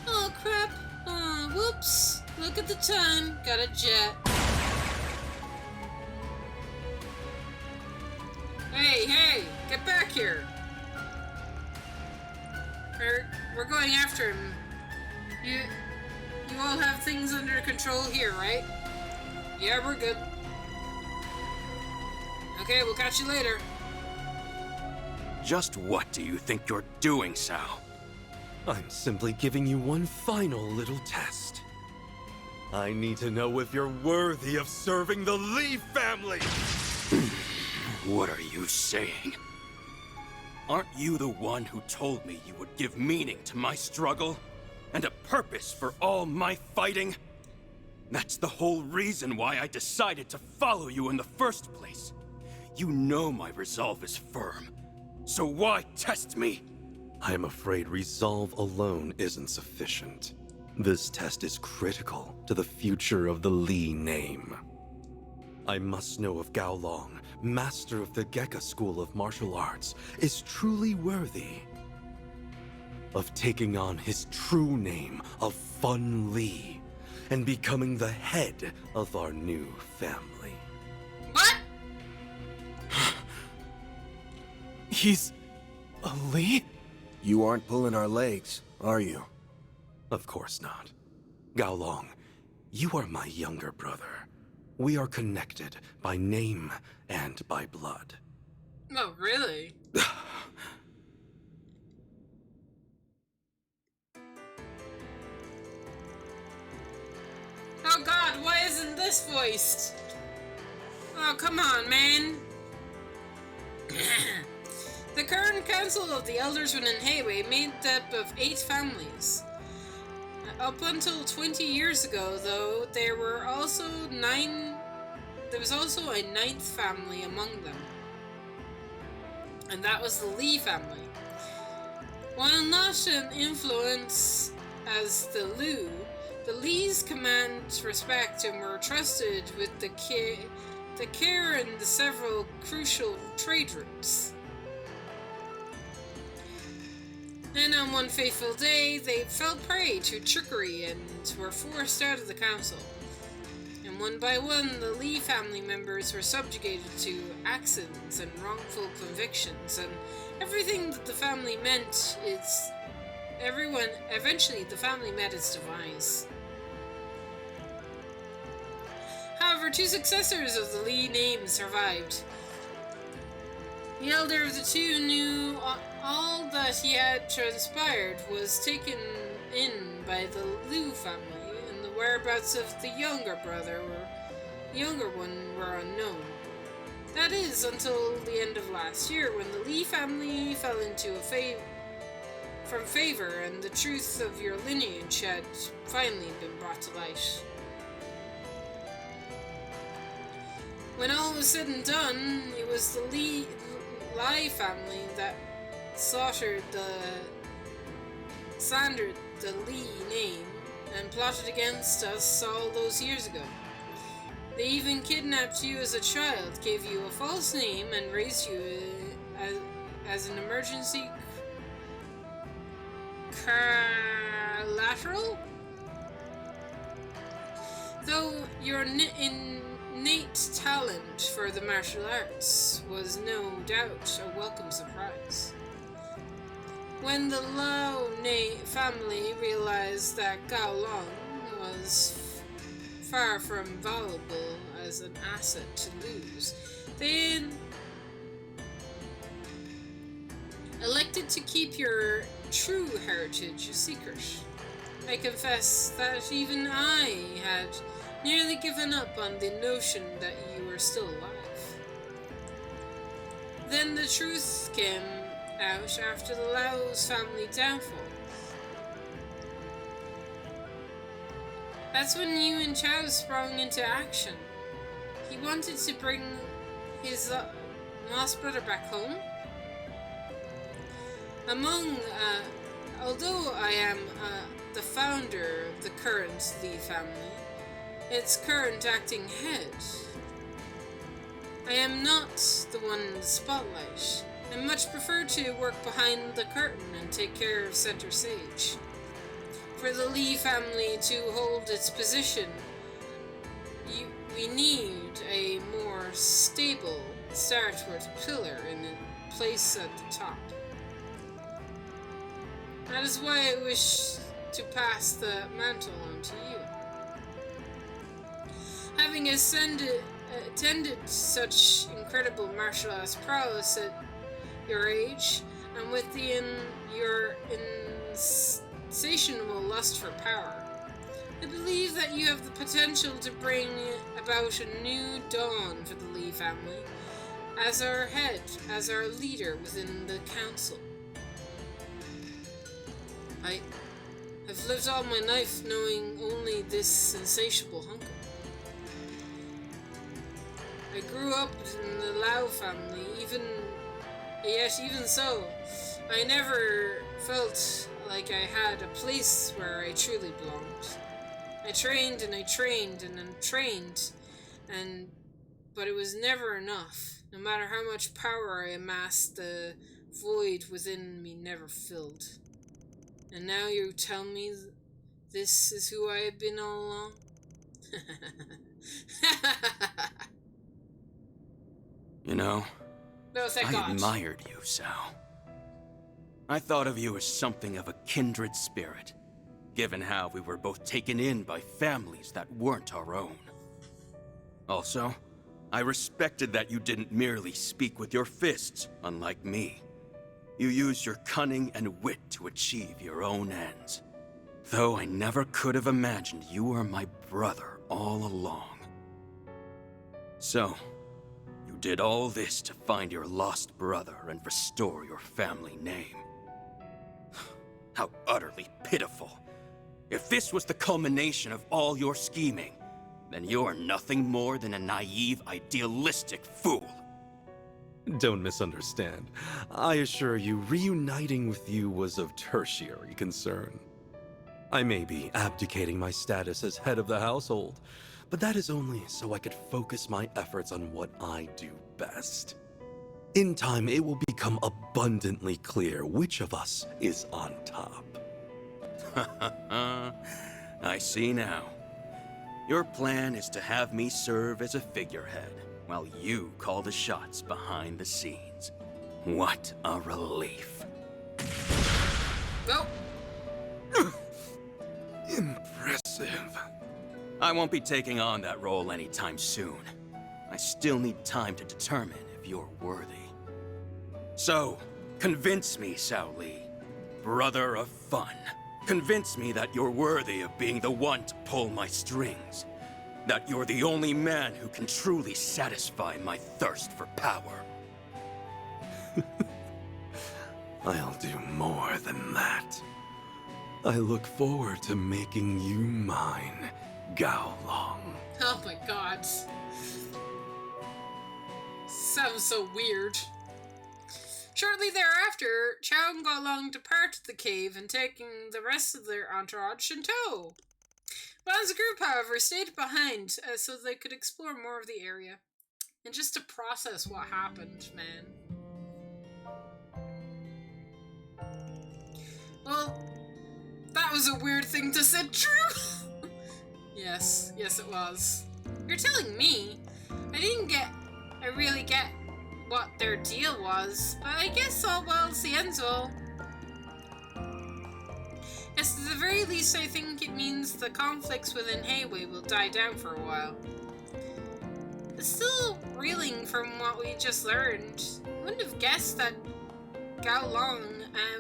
Oh, crap. Oh, whoops. Look at the time. Got a jet. Hey, get back here. We're going after him. You all have things under control here, right? Yeah, we're good. Okay, we'll catch you later.
Just what do you think you're doing, Sal?
I'm simply giving you one final little test. I need to know if you're worthy of serving the Lee family!
What are you saying? Aren't you the one who told me you would give meaning to my struggle? And a purpose for all my fighting? That's the whole reason why I decided to follow you in the first place. You know my resolve is firm. So why test me?
I am afraid resolve alone isn't sufficient. This test is critical to the future of the Lee name. I must know if Gao Long, master of the Gekka School of Martial Arts, is truly worthy of taking on his true name of Fun Lee and becoming the head of our new family.
What?
He's a Lee?
You aren't pulling our legs, are you?
Of course not. Gao Long, you are my younger brother. We are connected by name and by blood.
Oh, really? Oh god, why isn't this voiced? Oh, come on, man. The current council of the Elders within Hayway made up of 8 families. Up until 20 years ago, though, there was also a 9th family among them. And that was the Lee family. While not an influence as the Lu, the Lees command respect and were trusted with the care and the several crucial trade routes. Then on one fateful day, they fell prey to trickery and were forced out of the council. And one by one, the Lee family members were subjugated to accidents and wrongful convictions, and everything that the family meant is... Eventually, the family met its demise. However, 2 successors of the Lee name survived. The elder of the 2 knew all that he had transpired was taken in by the Liu family, and the whereabouts of the younger one were unknown. That is, until the end of last year, when the Lee family fell into from favor, and the truth of your lineage had finally been brought to light. When all was said and done, it was the Lee family that slandered the Lee name and plotted against us all those years ago. They even kidnapped you as a child, gave you a false name, and raised you as an emergency collateral? Though your innate talent for the martial arts was no doubt a welcome surprise. When the Lao family realized that Gao Long was far from valuable as an asset to lose, they elected to keep your true heritage a secret. I confess that even I had nearly given up on the notion that you were still alive. Then the truth came out after the Lao's family downfall. That's when you and Chao sprung into action. He wanted to bring his lost brother back home. although I am the founder of the current Lee family, its current acting head, I am not the one in the spotlight. I much prefer to work behind the curtain and take care of center stage. For the Lee family to hold its position, we need a more stable Star Towards pillar in a place at the top. That is why I wish to pass the mantle on to you. Having attended such incredible martial arts prowess at your age, and within your insatiable lust for power, I believe that you have the potential to bring about a new dawn for the Lee family, as our head, as our leader within the council. I have lived all my life knowing only this insatiable hunger. I grew up in the Lau family, yet even so, I never felt like I had a place where I truly belonged. I trained and I trained and then trained, but it was never enough. No matter how much power I amassed, the void within me never filled. And now you tell me this is who I have been all along?
You know,
no, thank
I
God.
admired you, Sal. I thought of you as something of a kindred spirit, given how we were both taken in by families that weren't our own. Also, I respected that you didn't merely speak with your fists, unlike me. You used your cunning and wit to achieve your own ends. Though I never could have imagined you were my brother all along. So, you did all this to find your lost brother and restore your family name. How utterly pitiful. If this was the culmination of all your scheming, then you're nothing more than a naive, idealistic fool.
Don't misunderstand. I assure you, reuniting with you was of tertiary concern. I may be abdicating my status as head of the household, but that is only so I could focus my efforts on what I do best. In time, it will become abundantly clear which of us is on top.
I see now. Your plan is to have me serve as a figurehead, while you call the shots behind the scenes. What a relief.
Go!
Impressive. I won't be taking on that role anytime soon. I still need time to determine if you're worthy. So, convince me, Sao Li, brother of fun. Convince me that you're worthy of being the one to pull my strings. That you're the only man who can truly satisfy my thirst for power.
I'll do more than that. I look forward to making you mine, Gao Long.
Oh my god. Sounds so weird. Shortly thereafter, Chao and Gaolong departed the cave and taking the rest of their entourage in tow. Wan's group, however, stayed behind so they could explore more of the area. And just to process what happened, man. Well, that was a weird thing to say, true! Yes, it was. You're telling me? I really get what their deal was, but I guess all well ends well. Yes, at the very least, I think it means the conflicts within Hayway will die down for a while. But still reeling from what we just learned, I wouldn't have guessed that Gao Long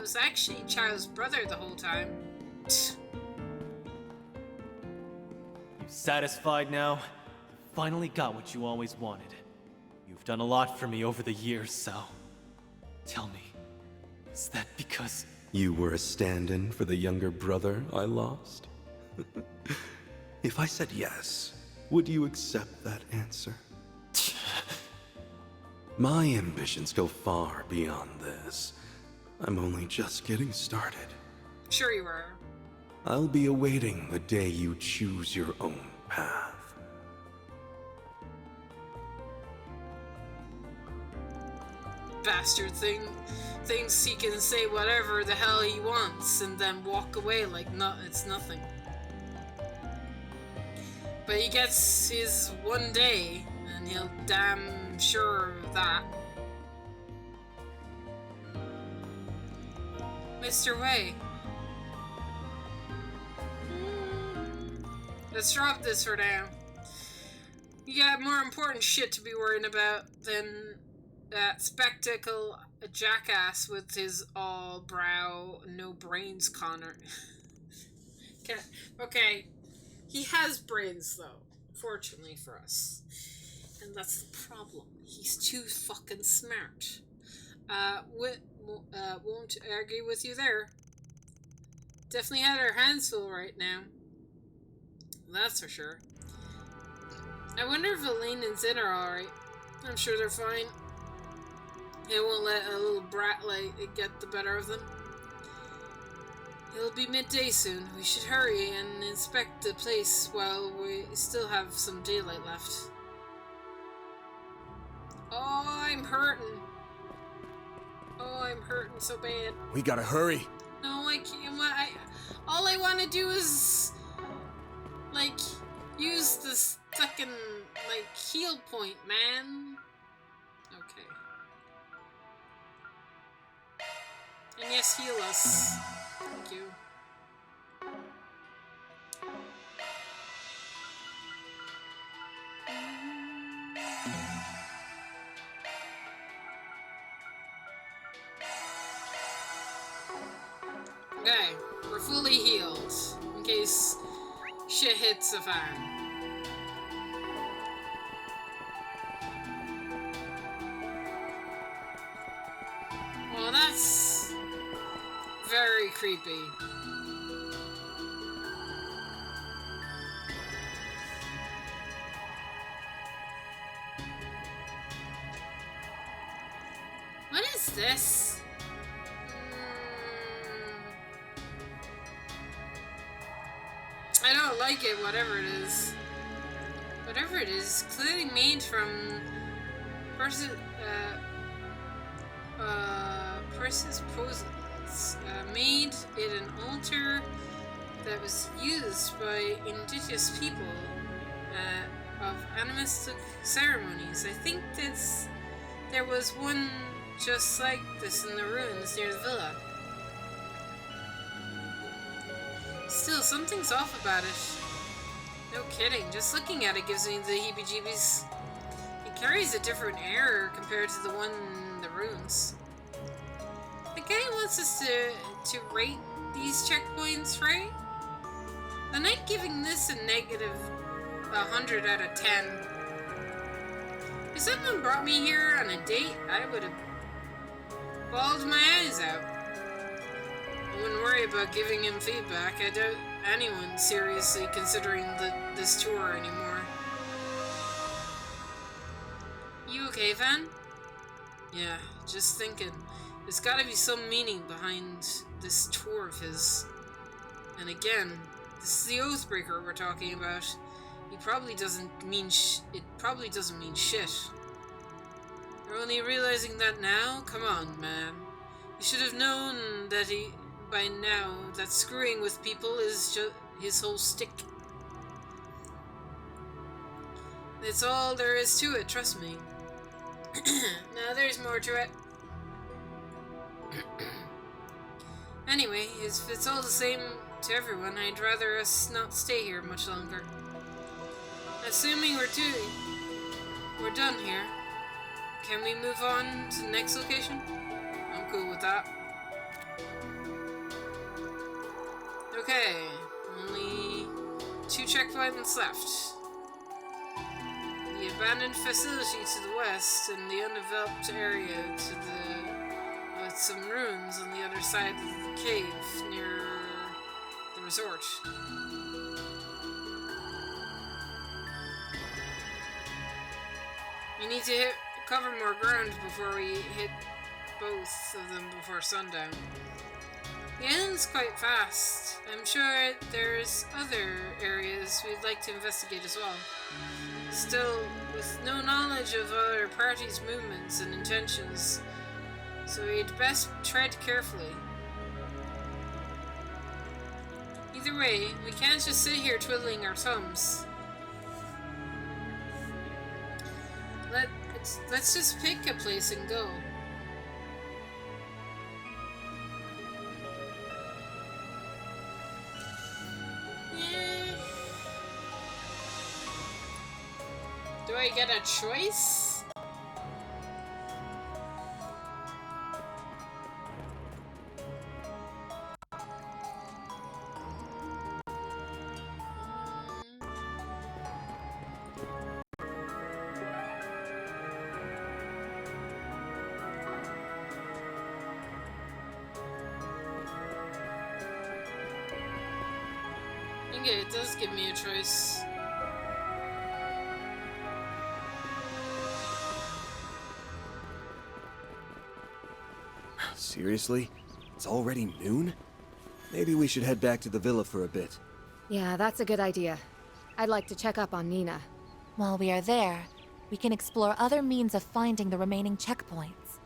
was actually Chao's brother the whole time.
You satisfied now? Finally got what you always wanted. You've done a lot for me over the years, Sal. Tell me, is that because...
You were a stand-in for the younger brother I lost? If I said yes, would you accept that answer? My ambitions go far beyond this. I'm only just getting started.
Sure you are.
I'll be awaiting the day you choose your own path.
Bastard thing. Thinks he can say whatever the hell he wants and then walk away like it's nothing. But he gets his one day, and he'll damn sure of that. Mr. Way. Let's drop this for now. You got more important shit to be worrying about than that spectacle jackass with his all brow, no brains Connor. Okay. He has brains though, fortunately for us. And that's the problem. He's too fucking smart. Won't argue with you there. Definitely had our hands full right now. That's for sure. I wonder if Elaine and Zin are alright. I'm sure they're fine. They won't let a little brat like get the better of them. It'll be midday soon. We should hurry and inspect the place while we still have some daylight left. Oh, I'm hurting. Oh, I'm hurting so bad.
We gotta hurry.
No, I can't. All I want to do is, like, use this fucking, like, heal point, man. Okay. And yes, heal us. Thank you. Okay, we're fully healed, in case shit hits the fan. Well, that's very creepy. What is this? I don't like it, whatever it is. Whatever it is, clearly made from Persis Posits. Made in an altar that was used by indigenous people of animistic ceremonies. I think there was one just like this in the ruins near the villa. Still, something's off about it. No kidding, just looking at it gives me the heebie-jeebies. It carries a different air compared to the one in the ruins. The guy wants us to rate these checkpoints, right? The night giving this a negative 100 out of 10. If someone brought me here on a date, I would have bawled my eyes out. I wouldn't worry about giving him feedback. I doubt anyone's seriously considering this tour anymore. You okay, Van? Yeah, just thinking. There's gotta be some meaning behind this tour of his. And again, this is the Oathbreaker we're talking about. He probably doesn't mean it probably doesn't mean shit. You're only realizing that now? Come on, man. You should have known that by now that screwing with people is just his whole stick. That's all there is to it, trust me. Now there's more to it. Anyway, if it's all the same to everyone, I'd rather us not stay here much longer. Assuming we're done here, can we move on to the next location? I'm cool with that. Okay, only 2 checkpoints left. The abandoned facility to the west and the undeveloped area to the with some ruins on the other side of the cave near the resort. We need to cover more ground before we hit both of them before sundown. The island's quite vast. I'm sure there's other areas we'd like to investigate as well. Still, with no knowledge of other parties' movements and intentions, so we'd best tread carefully. Either way, we can't just sit here twiddling our thumbs. Let's just pick a place and go. Yeah. Do I get a choice? Okay, it does give me a choice.
Seriously? It's already noon? Maybe we should head back to the villa for a bit.
Yeah, that's a good idea. I'd like to check up on Nina.
While we are there, we can explore other means of finding the remaining checkpoints.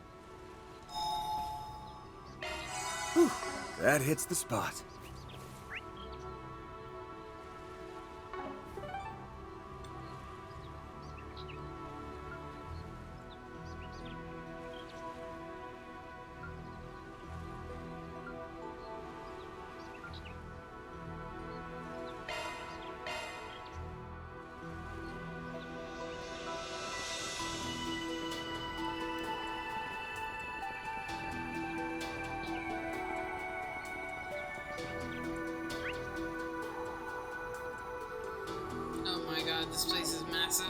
Whew, that hits the spot.
Oh my god, this place is massive.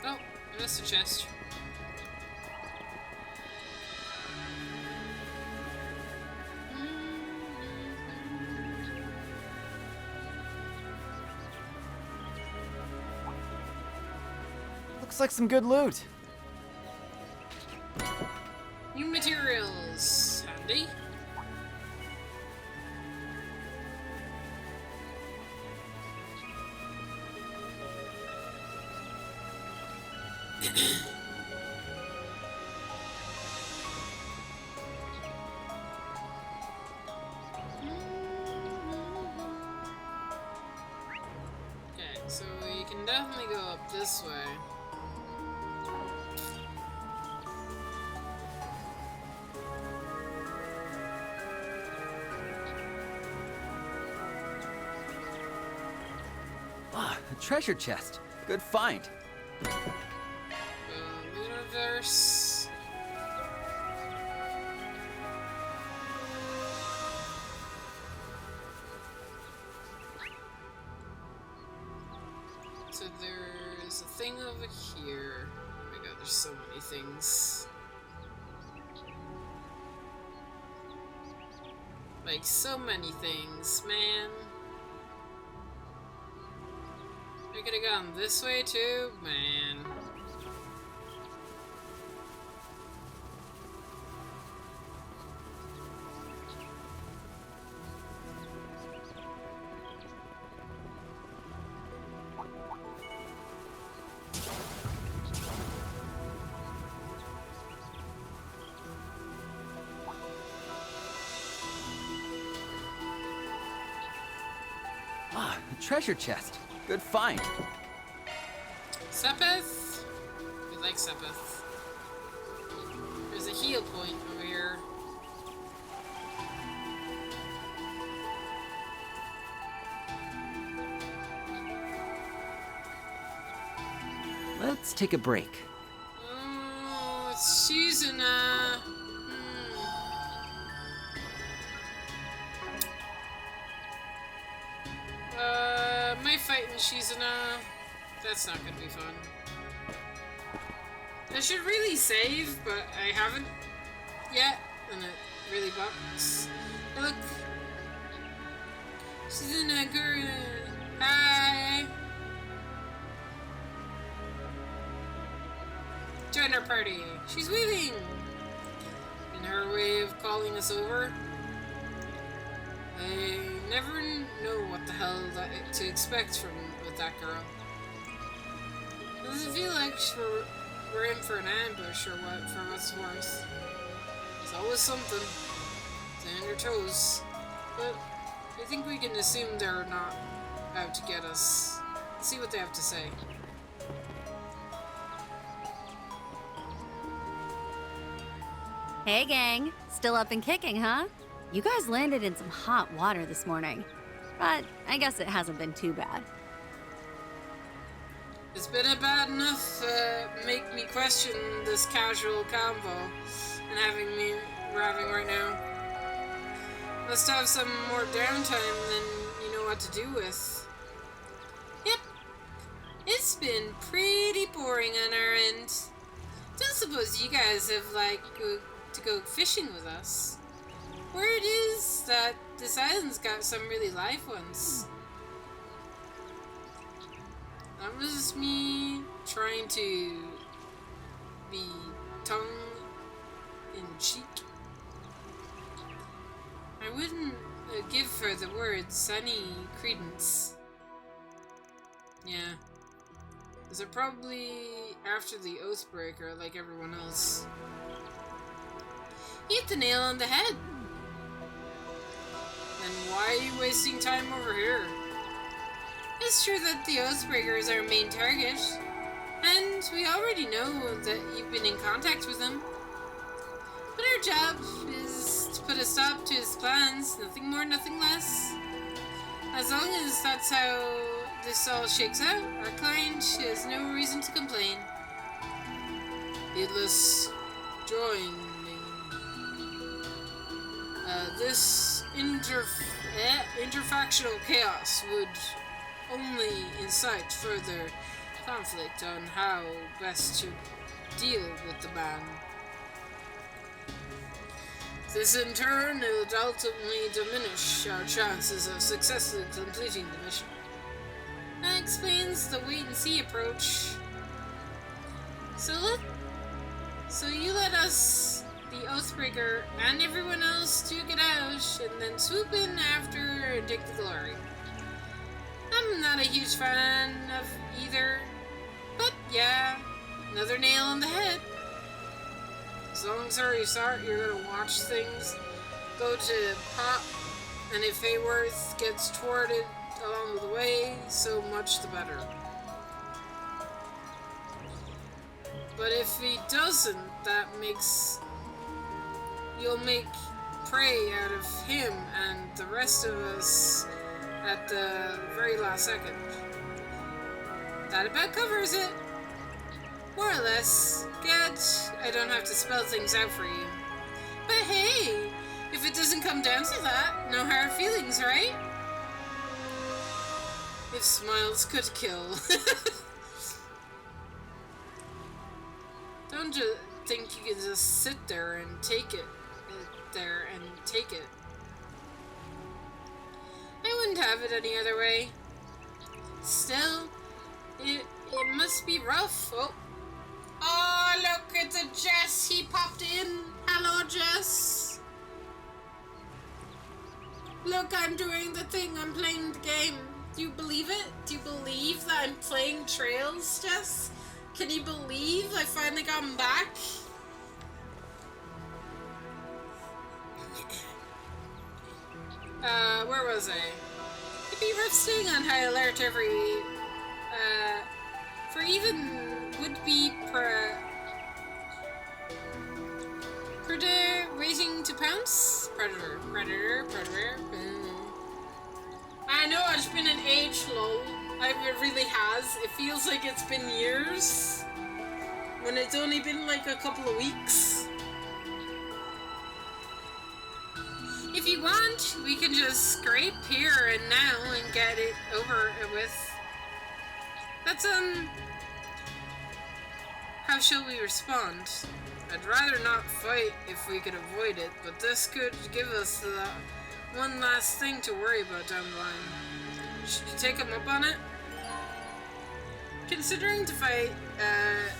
Oh, I missed a chest.
Looks like some good loot.
New materials. Handy. Okay, so we can definitely go up this way.
Ah, a treasure chest. Good find.
Universe. So there's a thing over here. Oh my god, there's so many things. Like, so many things, man. I could have gone this way too, man.
Ah, a treasure chest. Good find.
Sepith? We like Sepith. There's a heal point over here.
Let's take a break.
Oh, it's season, my fighting Shizuna. That's not gonna be fun. I should really save, but I haven't yet, and it really bugs. Hey, look. Shizuna Guru. Hi. Join our party. She's weaving. In her way of calling us over. I never know what the hell to expect with that girl. Does it feel like we're in for an ambush or what? For what's worse, there's always something. Stay on your toes. But I think we can assume they're not out to get us. Let's see what they have to say.
Hey gang, still up and kicking, huh? You guys landed in some hot water this morning, but I guess it hasn't been too bad.
It's been a bad enough make me question this casual convo we're having right now. Must have some more downtime than you know what to do with. Yep, it's been pretty boring on our end. Don't suppose you guys have to go fishing with us. Word is that this island's got some really live ones. That was me trying to be tongue in cheek. I wouldn't give her the words any credence. Yeah. They're probably after the Oathbreaker like everyone else. You hit the nail on the head. Then why are you wasting time over here? It's true that the Oathbreaker is our main target, and we already know that you've been in contact with him. But our job is to put a stop to his plans, nothing more, nothing less. As long as that's how this all shakes out, our client has no reason to complain. Heedless joining. This interfactional chaos would only incite further conflict on how best to deal with the ban. This in turn would ultimately diminish our chances of successfully completing the mission. That explains the wait-and-see approach. So you let us, the Oathbreaker, and everyone else duke it out, and then swoop in after and take the glory. I'm not a huge fan of either, but yeah, another nail on the head. As long as you're gonna watch things go to pop, and if Hayworth gets thwarted along the way, so much the better. But if he doesn't, you'll make prey out of him and the rest of us at the very last second. That about covers it. More or less. Good. I don't have to spell things out for you. But hey, if it doesn't come down to that, no hard feelings, right? If smiles could kill. Don't you think you can just sit there and take it. I wouldn't have it any other way. Still, it must be rough. Oh, look at the Jess. He popped in. Hello, Jess. Look, I'm doing the thing. I'm playing the game. Do you believe it? Do you believe that I'm playing Trails, Jess? Can you believe I finally got him back? Where was I? It'd be rough staying on high alert for even would-be predator waiting to pounce? Predator. I know it's been an age, lol. It really has. It feels like it's been years, when it's only been like a couple of weeks. If you want, we can just scrape here and now and get it over with. That's, how shall we respond? I'd rather not fight if we could avoid it, but this could give us the one last thing to worry about down the line. Should you take him up on it? Considering to fight,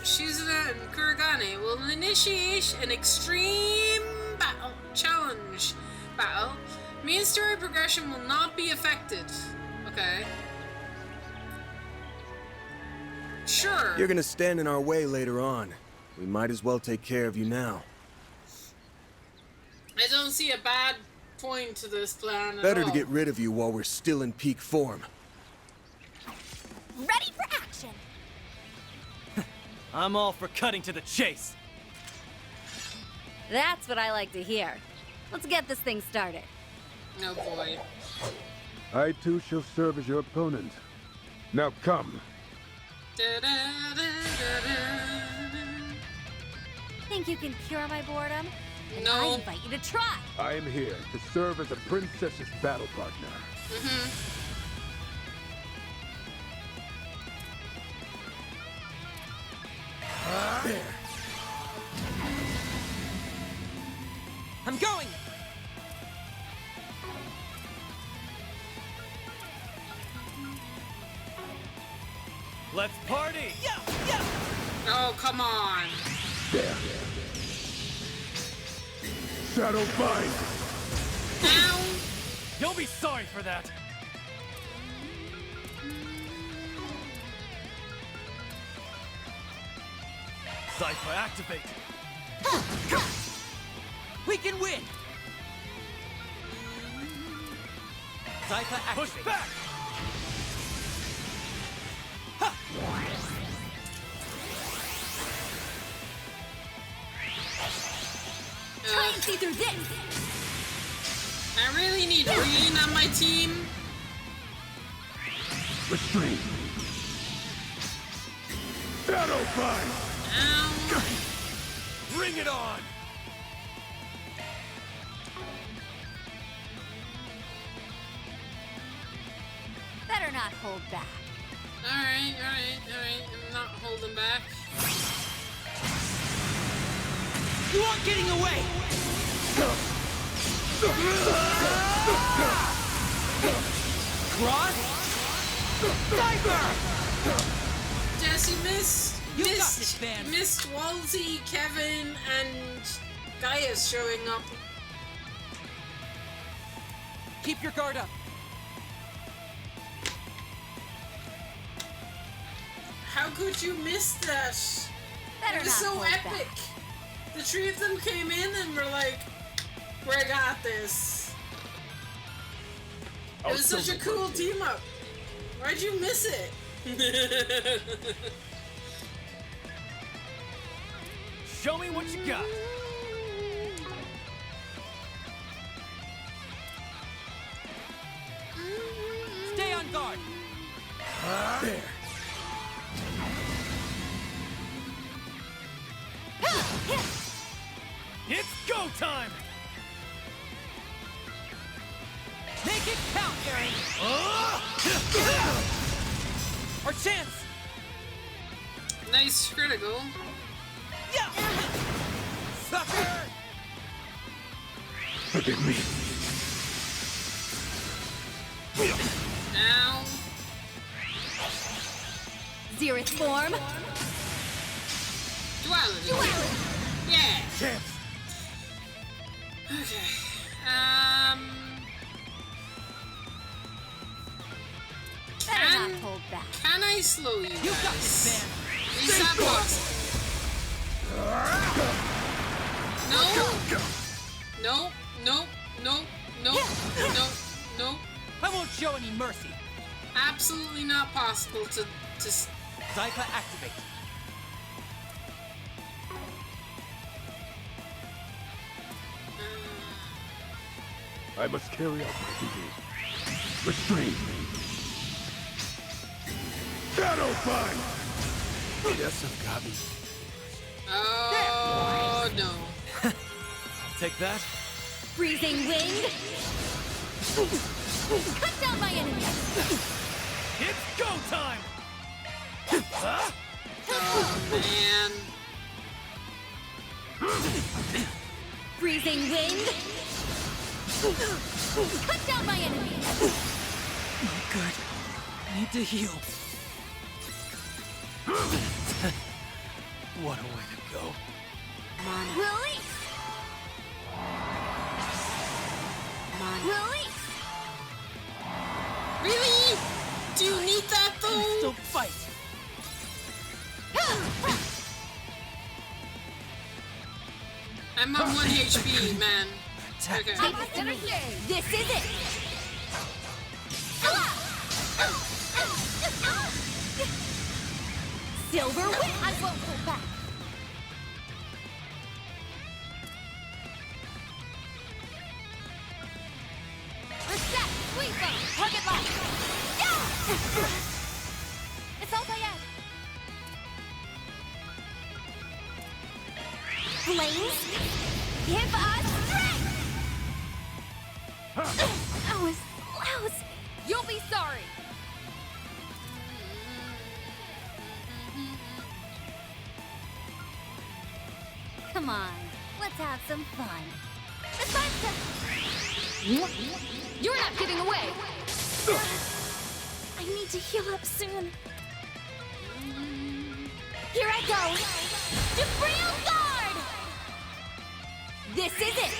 Shizuna and Kuragane will initiate an extreme challenge battle. Main story progression will not be affected. Okay. Sure.
You're gonna stand in our way later on. We might as well take care of you now.
I don't see a bad point to this plan at
Better
all.
to get rid of you while we're still in peak form.
Ready for action!
I'm all for cutting to the chase.
That's what I like to hear. Let's get this thing started.
No boy.
I too shall serve as your opponent. Now come.
Think you can cure my boredom? And
No.
I invite you to try.
I am here to serve as a princess's battle partner.
There.
I'm going!
Let's party!
Oh, come on.
There. Shadow Bind!
Ow!
You'll be sorry for that! Cypher, activate!
We can win! Cypher, activate!
Push back!
Try and see through this!
I really need green on my team.
Restrain. Shadow Bind!
Ow.
Bring it on!
Better not hold back.
Alright. I'm not holding back.
You aren't getting away! Cross? Cypher!
Jesse missed
man.
missed Walsey, Kevin, and Gaius showing up.
Keep your guard up.
How could you miss that?
Better
It was
not
so
hold
epic.
back.
The three of them came in and were like, "We got this." It was such a cool team up. Why'd you miss it?
Show me what you got!
Stay on guard!
There.
It's go time!
Make it count, Gary! Our chance!
Nice critical.
Sucker!
Forgive me.
Now.
Zereth form.
Duality. Yeah.
Chance!
Okay.
Better not hold back.
Can I slow you
You got
guys?
this, man!
Is that possible? No.
I won't show any mercy.
Absolutely not possible to
Zypha, activate.
I must carry out my duty. Restrain. Shadow Bind!
Yes, I've got me.
Oh no.
I'll take that.
Freezing wind. Cut down my enemy.
It's go time!
Oh, man.
Freezing wind. Cut down my enemy.
Not good. I need to heal. What a way to go.
Release. Release.
Really? Do you need that though?
Still fight.
I'm on 1 HP, man. Okay.
This is it. Silver win. I won't hold back. Reset. Sweet zone. Target lock. Yeah. It's all bad. Flames. Give us strength. That was lousy.
You'll be sorry.
Come on, let's have some fun. It's time to...
You're not getting away.
I need to heal up soon.
Here I go. Supreme Guard. This is it.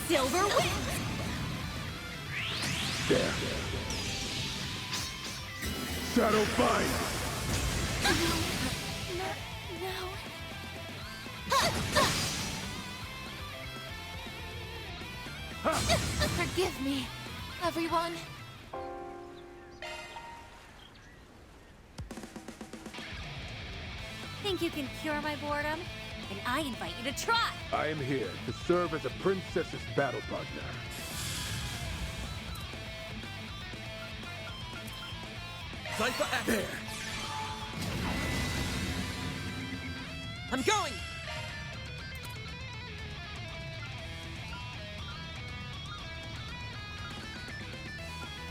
Silver wind.
There. Shadow Bind!
Forgive me, everyone.
Think you can cure my boredom? And I invite you to try.
I am here to serve as a princess's battle partner.
There. I'm going.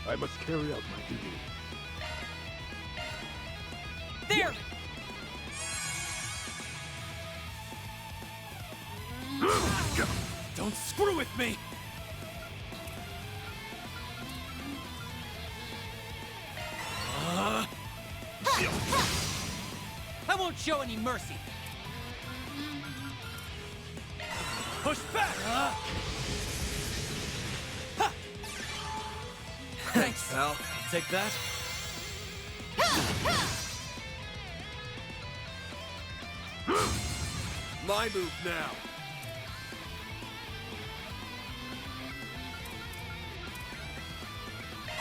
I must carry out my duty.
There. Don't screw with me. I won't show any mercy. Push back! Thanks, pal. Take that.
My move now.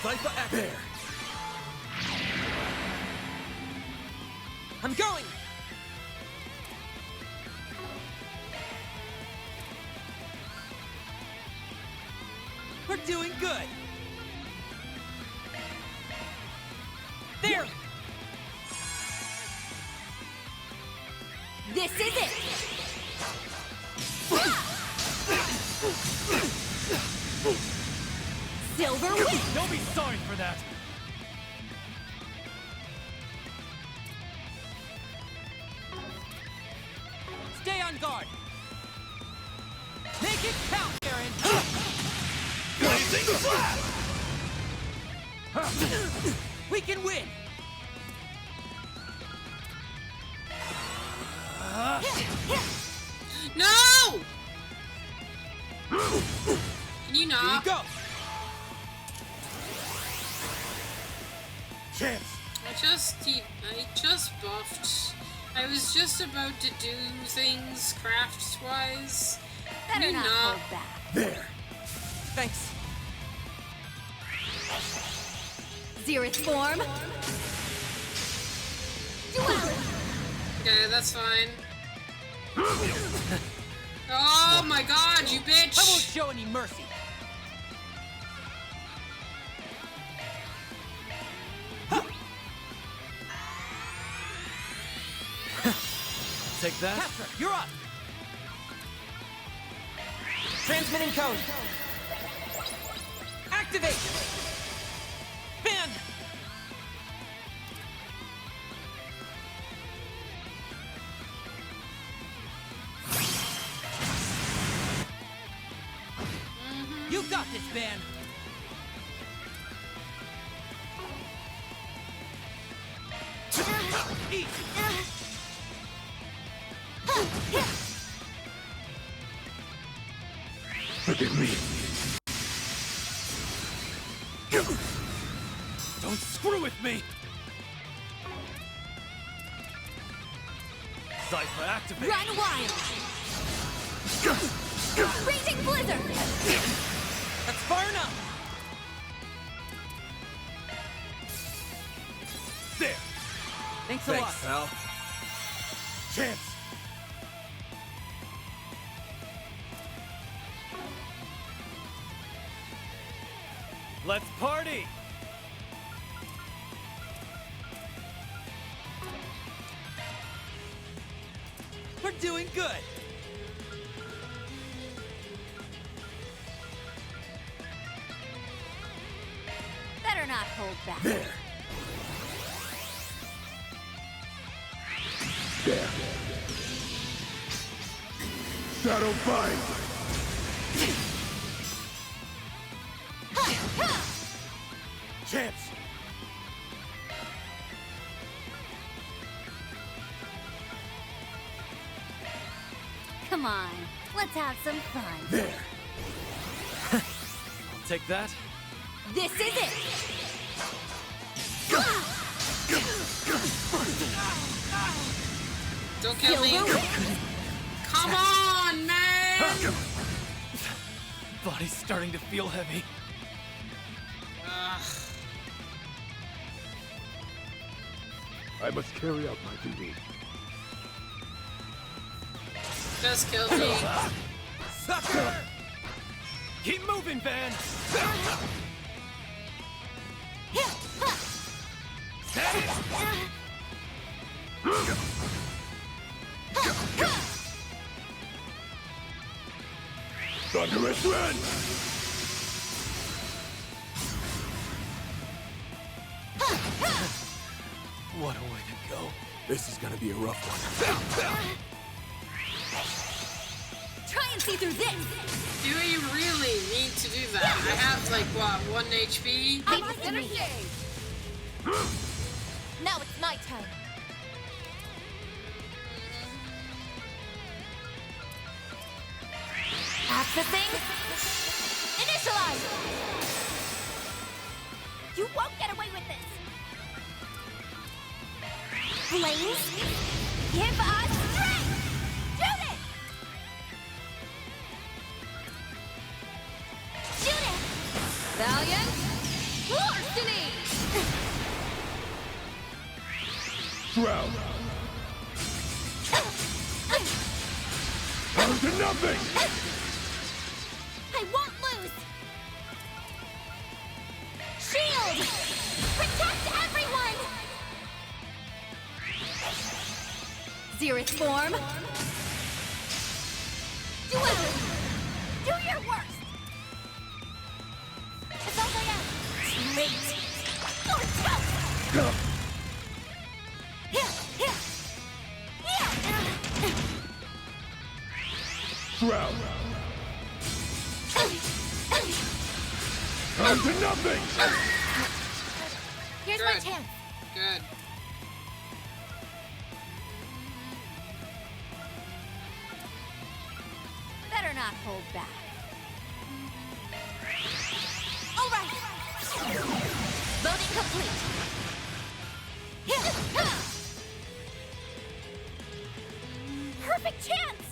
Cypher X. There. I'm going. We're doing good. There.
This is it. Silver wind.
Don't be sorry for that.
Stay on guard. Make it count, Aaron. Blazing slap. We can win.
No! Can you not?
Here you go.
Chance.
I just buffed. I was just about to do things craft-wise.
Better
You
not
not.
hold back.
There.
Thanks.
Zerith form. Duality.
Okay, that's fine. Oh my god, you bitch!
I won't show any mercy.
Take that.
Casper, you're up. Transmitting code. Activate! Ban!
You got this, Ban!
Eat!
Forgive me.
Don't screw with me! Cypher activate!
Run wild! Raging blizzard!
That's far enough! There!
Thanks a lot.
pal.
Chance! Let's party! We're doing good!
Better not hold back.
There. There. Shadow Bind.
Chance!
Come on, let's have some fun.
There.
I'll take that.
This is it!
Don't kill me. Come on, man!
Body's starting to feel heavy.
Ugh.
I must carry out my duty.
Just kill me.
Sucker! Keep moving, Van!
Thunderous Wind!
What a way to go.
This is gonna be a rough one.
Try and see through this!
Do we really need to do that? I have like what, 1 HP?
I'm on energy! Now it's my turn. Accessing. Initialize! You won't get away with this! Flames, give us strength! Shoot it! Shoot it! Valiant, larceny!
Shroud! Down to nothing!
I won't lose! Shield! Protect everyone! Zereth form! Duality! Do your worst! It's all I am! Great! Let's go!
Shroud! Down to nothing!
Here's my chance.
Good.
Better not hold back. All right. Loading complete. Perfect chance.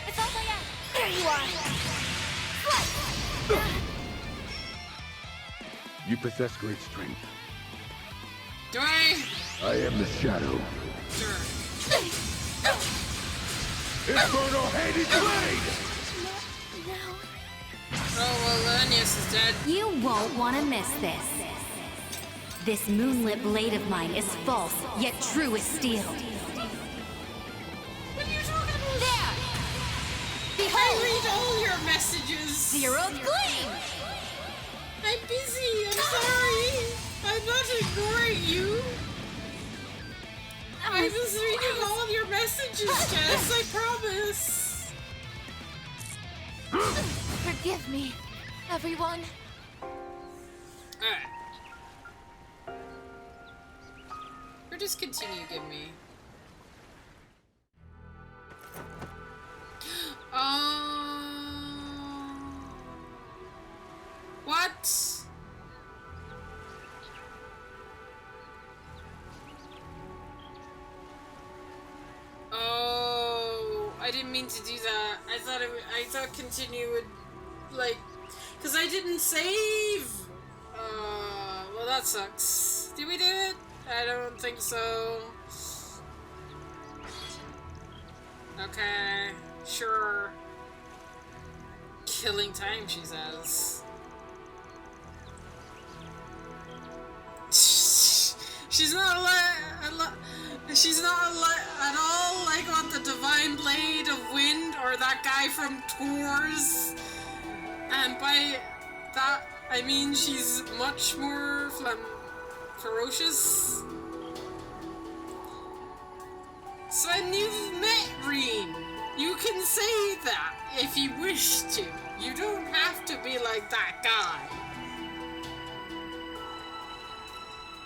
It's all I have. There you are. Flight.
You possess great strength.
Do I?
I am the Shadow.
Sure.
Inferno Hades Blade!
Oh, well, Lanius is dead.
You won't want to miss this. This moonlit blade of mine is false, yet true as steel.
There. Behold
I read all your messages.
To your old gleam.
I'm busy. I'm sorry. I'm not ignoring you. I was reading all your messages, Jess. I promise.
Forgive me, everyone.
Alright. Or just continue, give me. What? Oh, I didn't mean to do that. I thought continue would, like, because I didn't save. Well, that sucks. Did we do it? I don't think so. Okay, sure. Killing time, she says. She's not she's not at all like what the Divine Blade of Wind or that guy from Tours. And by that, I mean she's much more ferocious. So when you've met Reen, you can say that if you wish to. You don't have to be like that guy.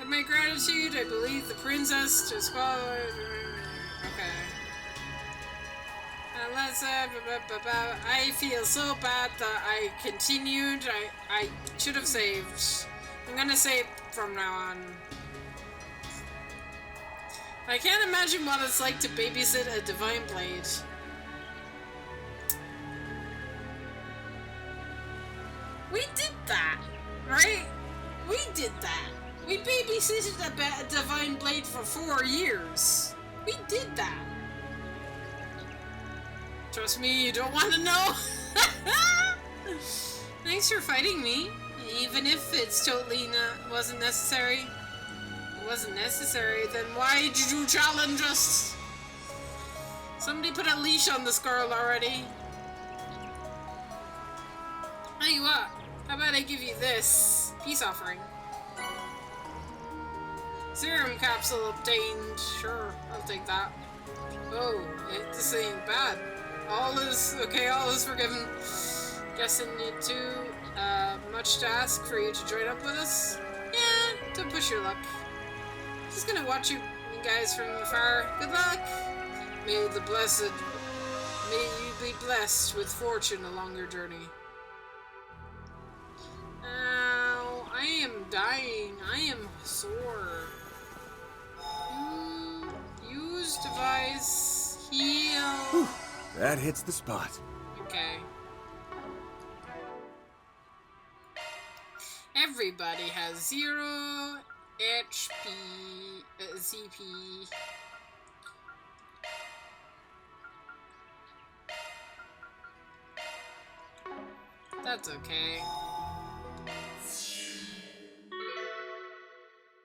In my gratitude, I believe the princess to squad. Okay. Unless I feel so bad that I continued. I should have saved. I'm gonna save from now on. I can't imagine what it's like to babysit a Divine Blade. We did that, right? We did that. We babysitted a Divine Blade for 4 years. We did that. Trust me, you don't want to know. Thanks for fighting me, even if it's totally wasn't necessary. It wasn't necessary, then why did you challenge us? Somebody put a leash on this girl already. Tell you what, how about I give you this peace offering? Serum capsule obtained. Sure, I'll take that. Oh, this ain't bad. All is okay, all is forgiven. Guessing you too much to ask for you to join up with us? Yeah, don't push your luck. Just gonna watch you guys from afar. Good luck. May you be blessed with fortune along your journey. Ow, I am dying. I am sore. Use device. Heal.
Whew, that hits the spot.
Okay. Everybody has 0 HP, ZP. That's okay.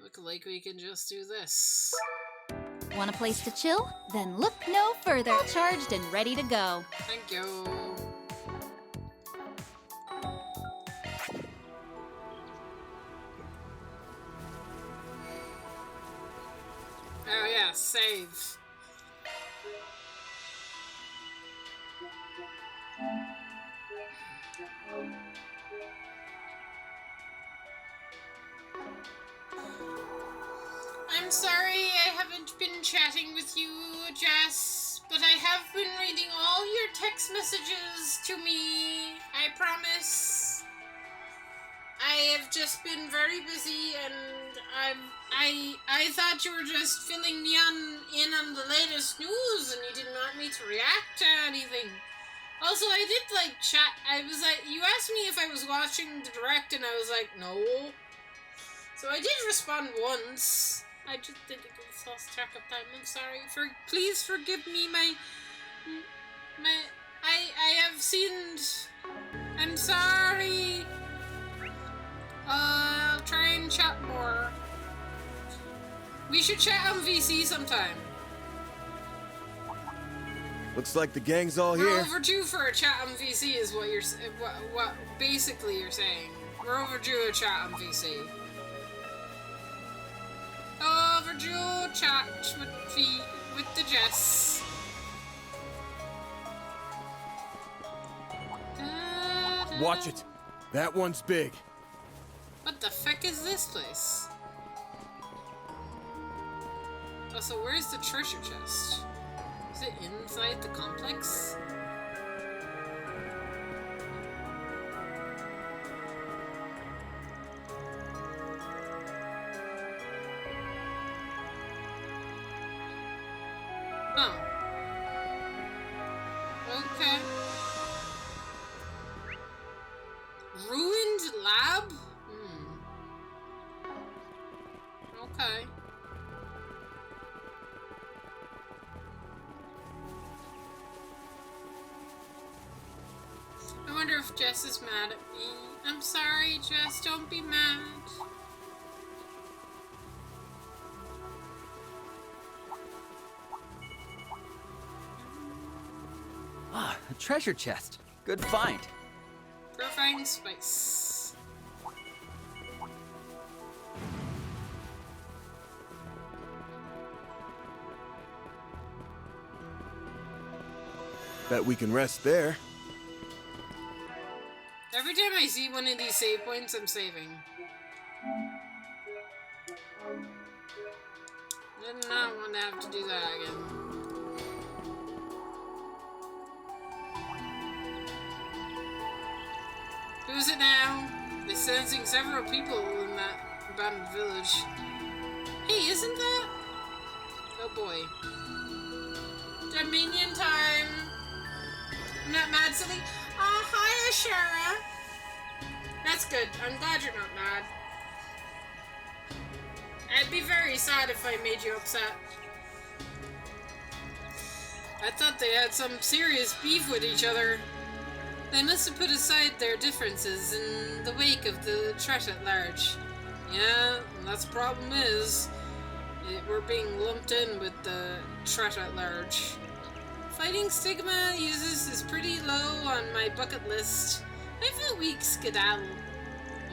Look like we can just do this.
Want a place to chill? Then look no further. All charged and ready to go.
Thank you. Oh yeah, save. I'm sorry I haven't been chatting with you, Jess, but I have been reading all your text messages to me. I promise. I have just been very busy, and I thought you were just filling me in on the latest news, and you didn't want me to react to anything. Also, I did like chat. I was like, you asked me if I was watching the direct, and I was like, no. So I did respond once. I just did lost track of time. I'm sorry. Please forgive me. I have sinned. I'm sorry. I'll try and chat more. We should chat on VC sometime.
Looks like the gang's all
We're
here.
overdue for a chat on VC is what you're what basically you're saying. We're overdue a chat on VC. Overdue chat with the Jess.
Watch it. That one's big.
What the feck is this place? Oh, so where's the treasure chest? Is it inside the complex? Oh. Okay. Ruined lab? Okay. I wonder if Jess is mad at me. I'm sorry, Jess. Don't be mad.
Ah, a treasure chest. Good find.
Purifying spice.
Bet we can rest there.
Every time I see one of these save points, I'm saving. Did not want to have to do that again. Who is it now? They're sensing several people in that abandoned village. Hey, isn't that? Oh boy. Dominion time! I'm not mad, silly. Oh, hi, Ashara. That's good. I'm glad you're not mad. I'd be very sad if I made you upset. I thought they had some serious beef with each other. They must have put aside their differences in the wake of the threat at large. Yeah, and that's the problem is, we're being lumped in with the threat at large. Fighting Stigma uses is pretty low on my bucket list. I have a weak skedaddle.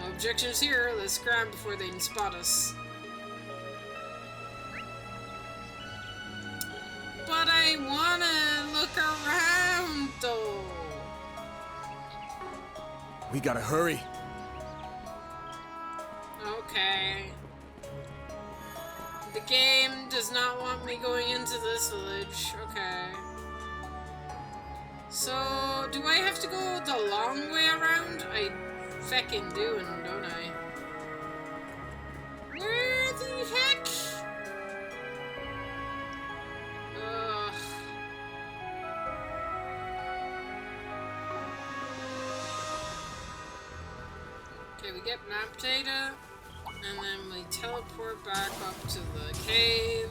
No objections here, let's scram before they can spot us. But I wanna look around though.
We gotta hurry.
Okay. The game does not want me going into this village. Okay. So, do I have to go the long way around? I feckin' do, don't I? Where the heck? Ugh. Okay, we get map data, and then we teleport back up to the cave.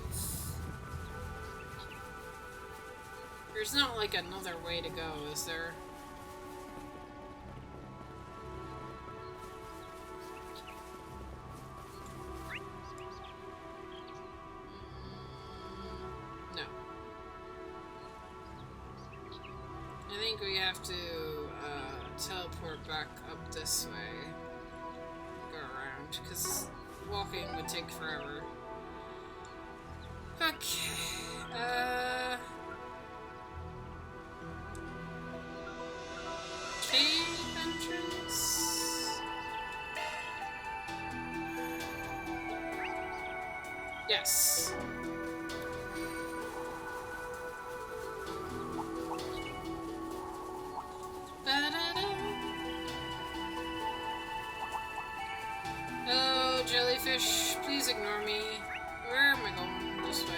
There's not like another way to go, is there? No. I think we have to teleport back up this way. Go around, because walking would take forever. Okay. Cave entrance? Yes. Oh, jellyfish, please ignore me. Where am I going? This way.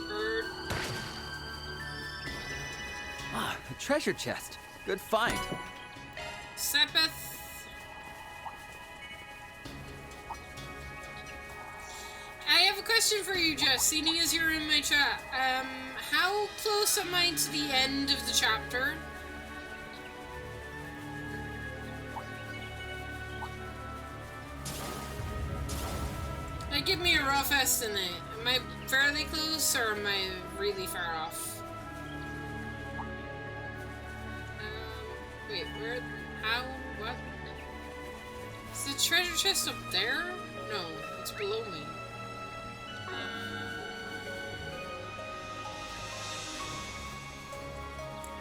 Bird.
Ah, a treasure chest. Good find.
Sepeth. I have a question for you, Jess, seeing as you're in my chat. How close am I to the end of the chapter? Like, give me a rough estimate. Am I fairly close or am I really far off? Wait, where? How? What? Is the treasure chest up there? No, it's below me.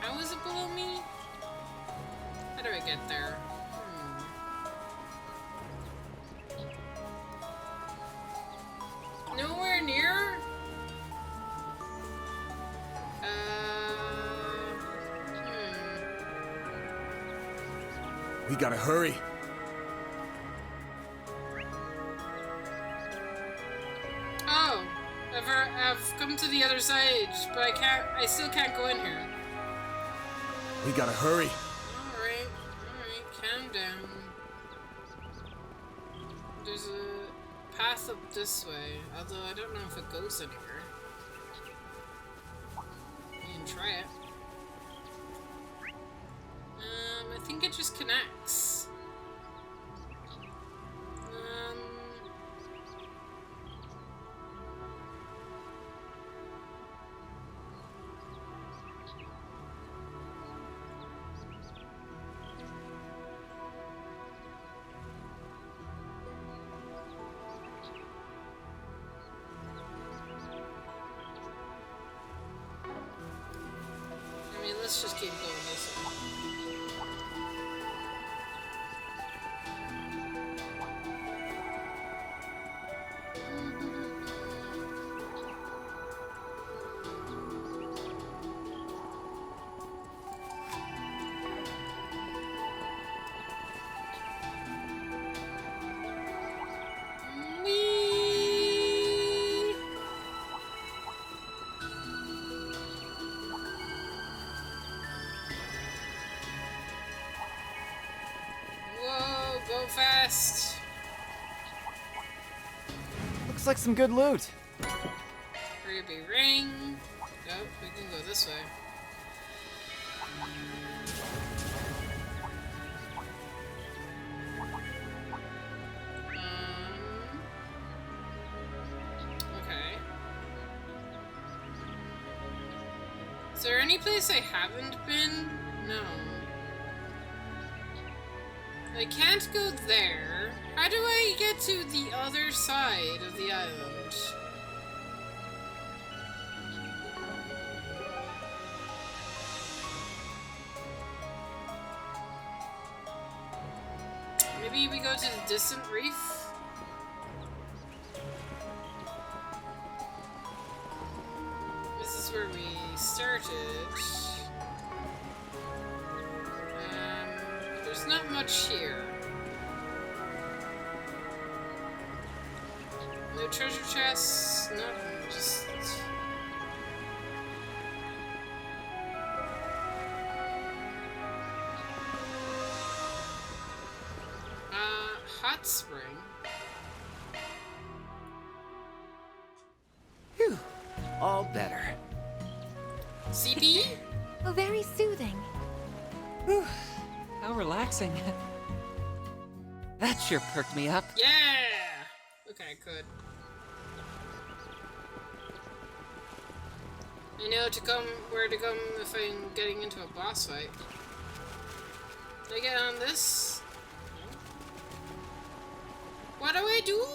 How is it below me? How do I get there? Nowhere near?
We gotta hurry.
Oh, I've come to the other side, but I still can't go in here.
We gotta hurry.
Alright, calm down. There's a path up this way, although I don't know if it goes anywhere. You can try it. I think it just connects. I mean, let's just keep going this way. Go fast.
Looks like some good loot.
Ruby ring. Oh, we can go this way. Okay. Is there any place I haven't been? No. I can't go there. How do I get to the other side of the island? Maybe we go to the distant reef? This is where we started. There's not much here. No treasure chests, nothing, just... hot spring?
Phew, all better.
CP?
Oh, very soothing.
Whew. How relaxing. That sure perked me up.
Yeah! Okay, good. I know where to come if I'm getting into a boss fight. Did I get on this? What do I do?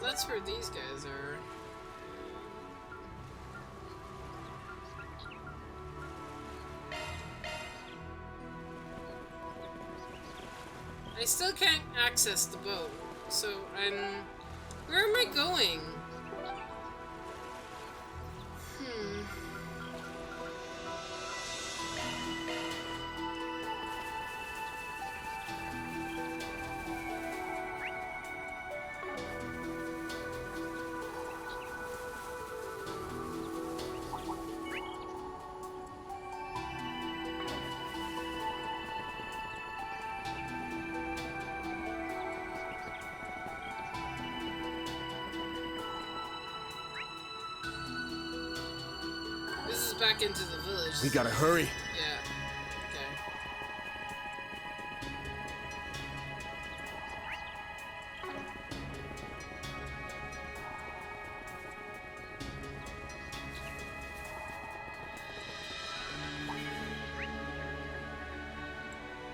That's where these guys are. I still can't access the boat, so where am I going? Back into the village.
We gotta hurry.
Yeah.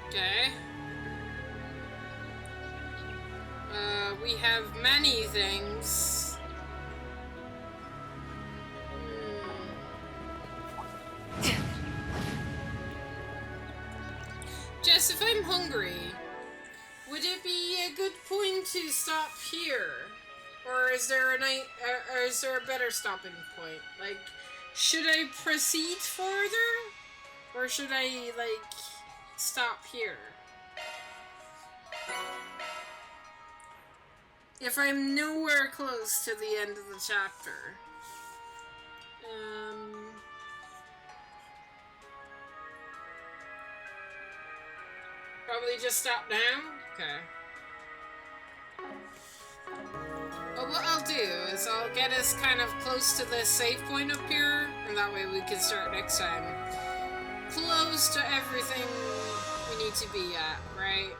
Okay. We have many things. Jess, if I'm hungry, would it be a good point to stop here? Or is there or is there a better stopping point? Like, should I proceed further? Or should I, like, stop here? If I'm nowhere close to the end of the chapter. Probably just stop now? Okay. Well, what I'll do is I'll get us kind of close to the save point up here, and that way we can start next time. Close to everything we need to be at, right?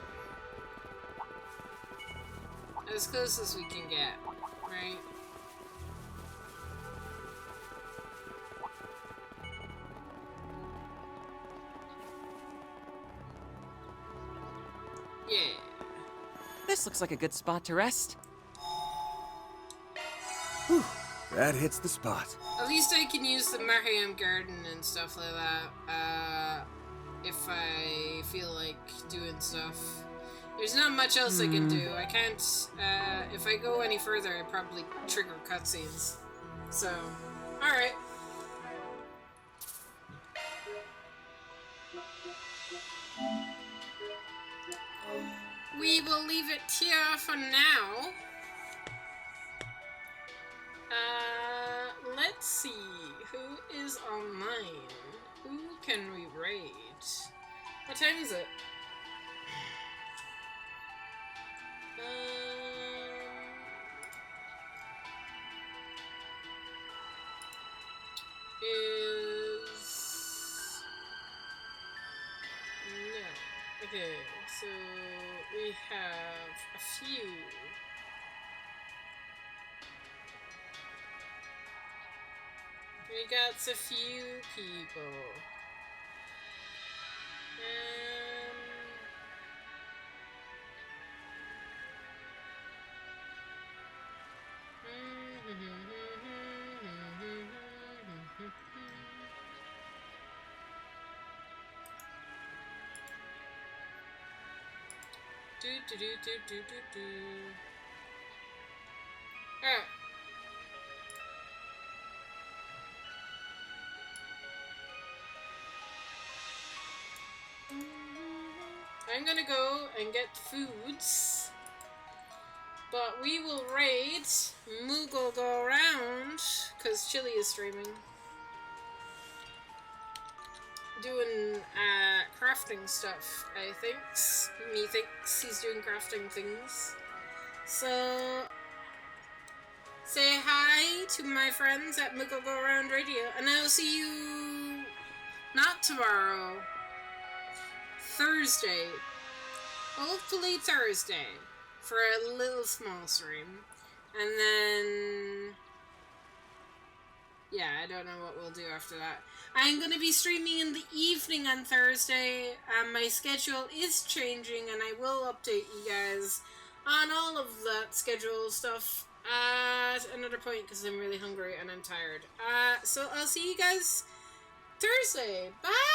As close as we can get, right? Yeah.
This looks like a good spot to rest.
Whew, that hits the spot.
At least I can use the Mariam Garden and stuff like that, if I feel like doing stuff. There's not much else I can do. I can't, if I go any further, I probably trigger cutscenes. So, alright. We will leave it here for now. Let's see. Who is online? Who can we raid? What time is it? No. Okay, so we have a few. We got a few people. Alright. I'm gonna go and get foods, but we will raid Moogle Go Around, because Chili is streaming. Doing, crafting stuff, I think. Me thinks he's doing crafting things. So, say hi to my friends at Moogle Go Around Radio, and I'll see you not tomorrow. Thursday. Hopefully Thursday. For a little small stream. And then... yeah, I don't know what we'll do after that. I'm going to be streaming in the evening on Thursday. My schedule is changing, and I will update you guys on all of that schedule stuff at another point, because I'm really hungry and I'm tired. So I'll see you guys Thursday. Bye!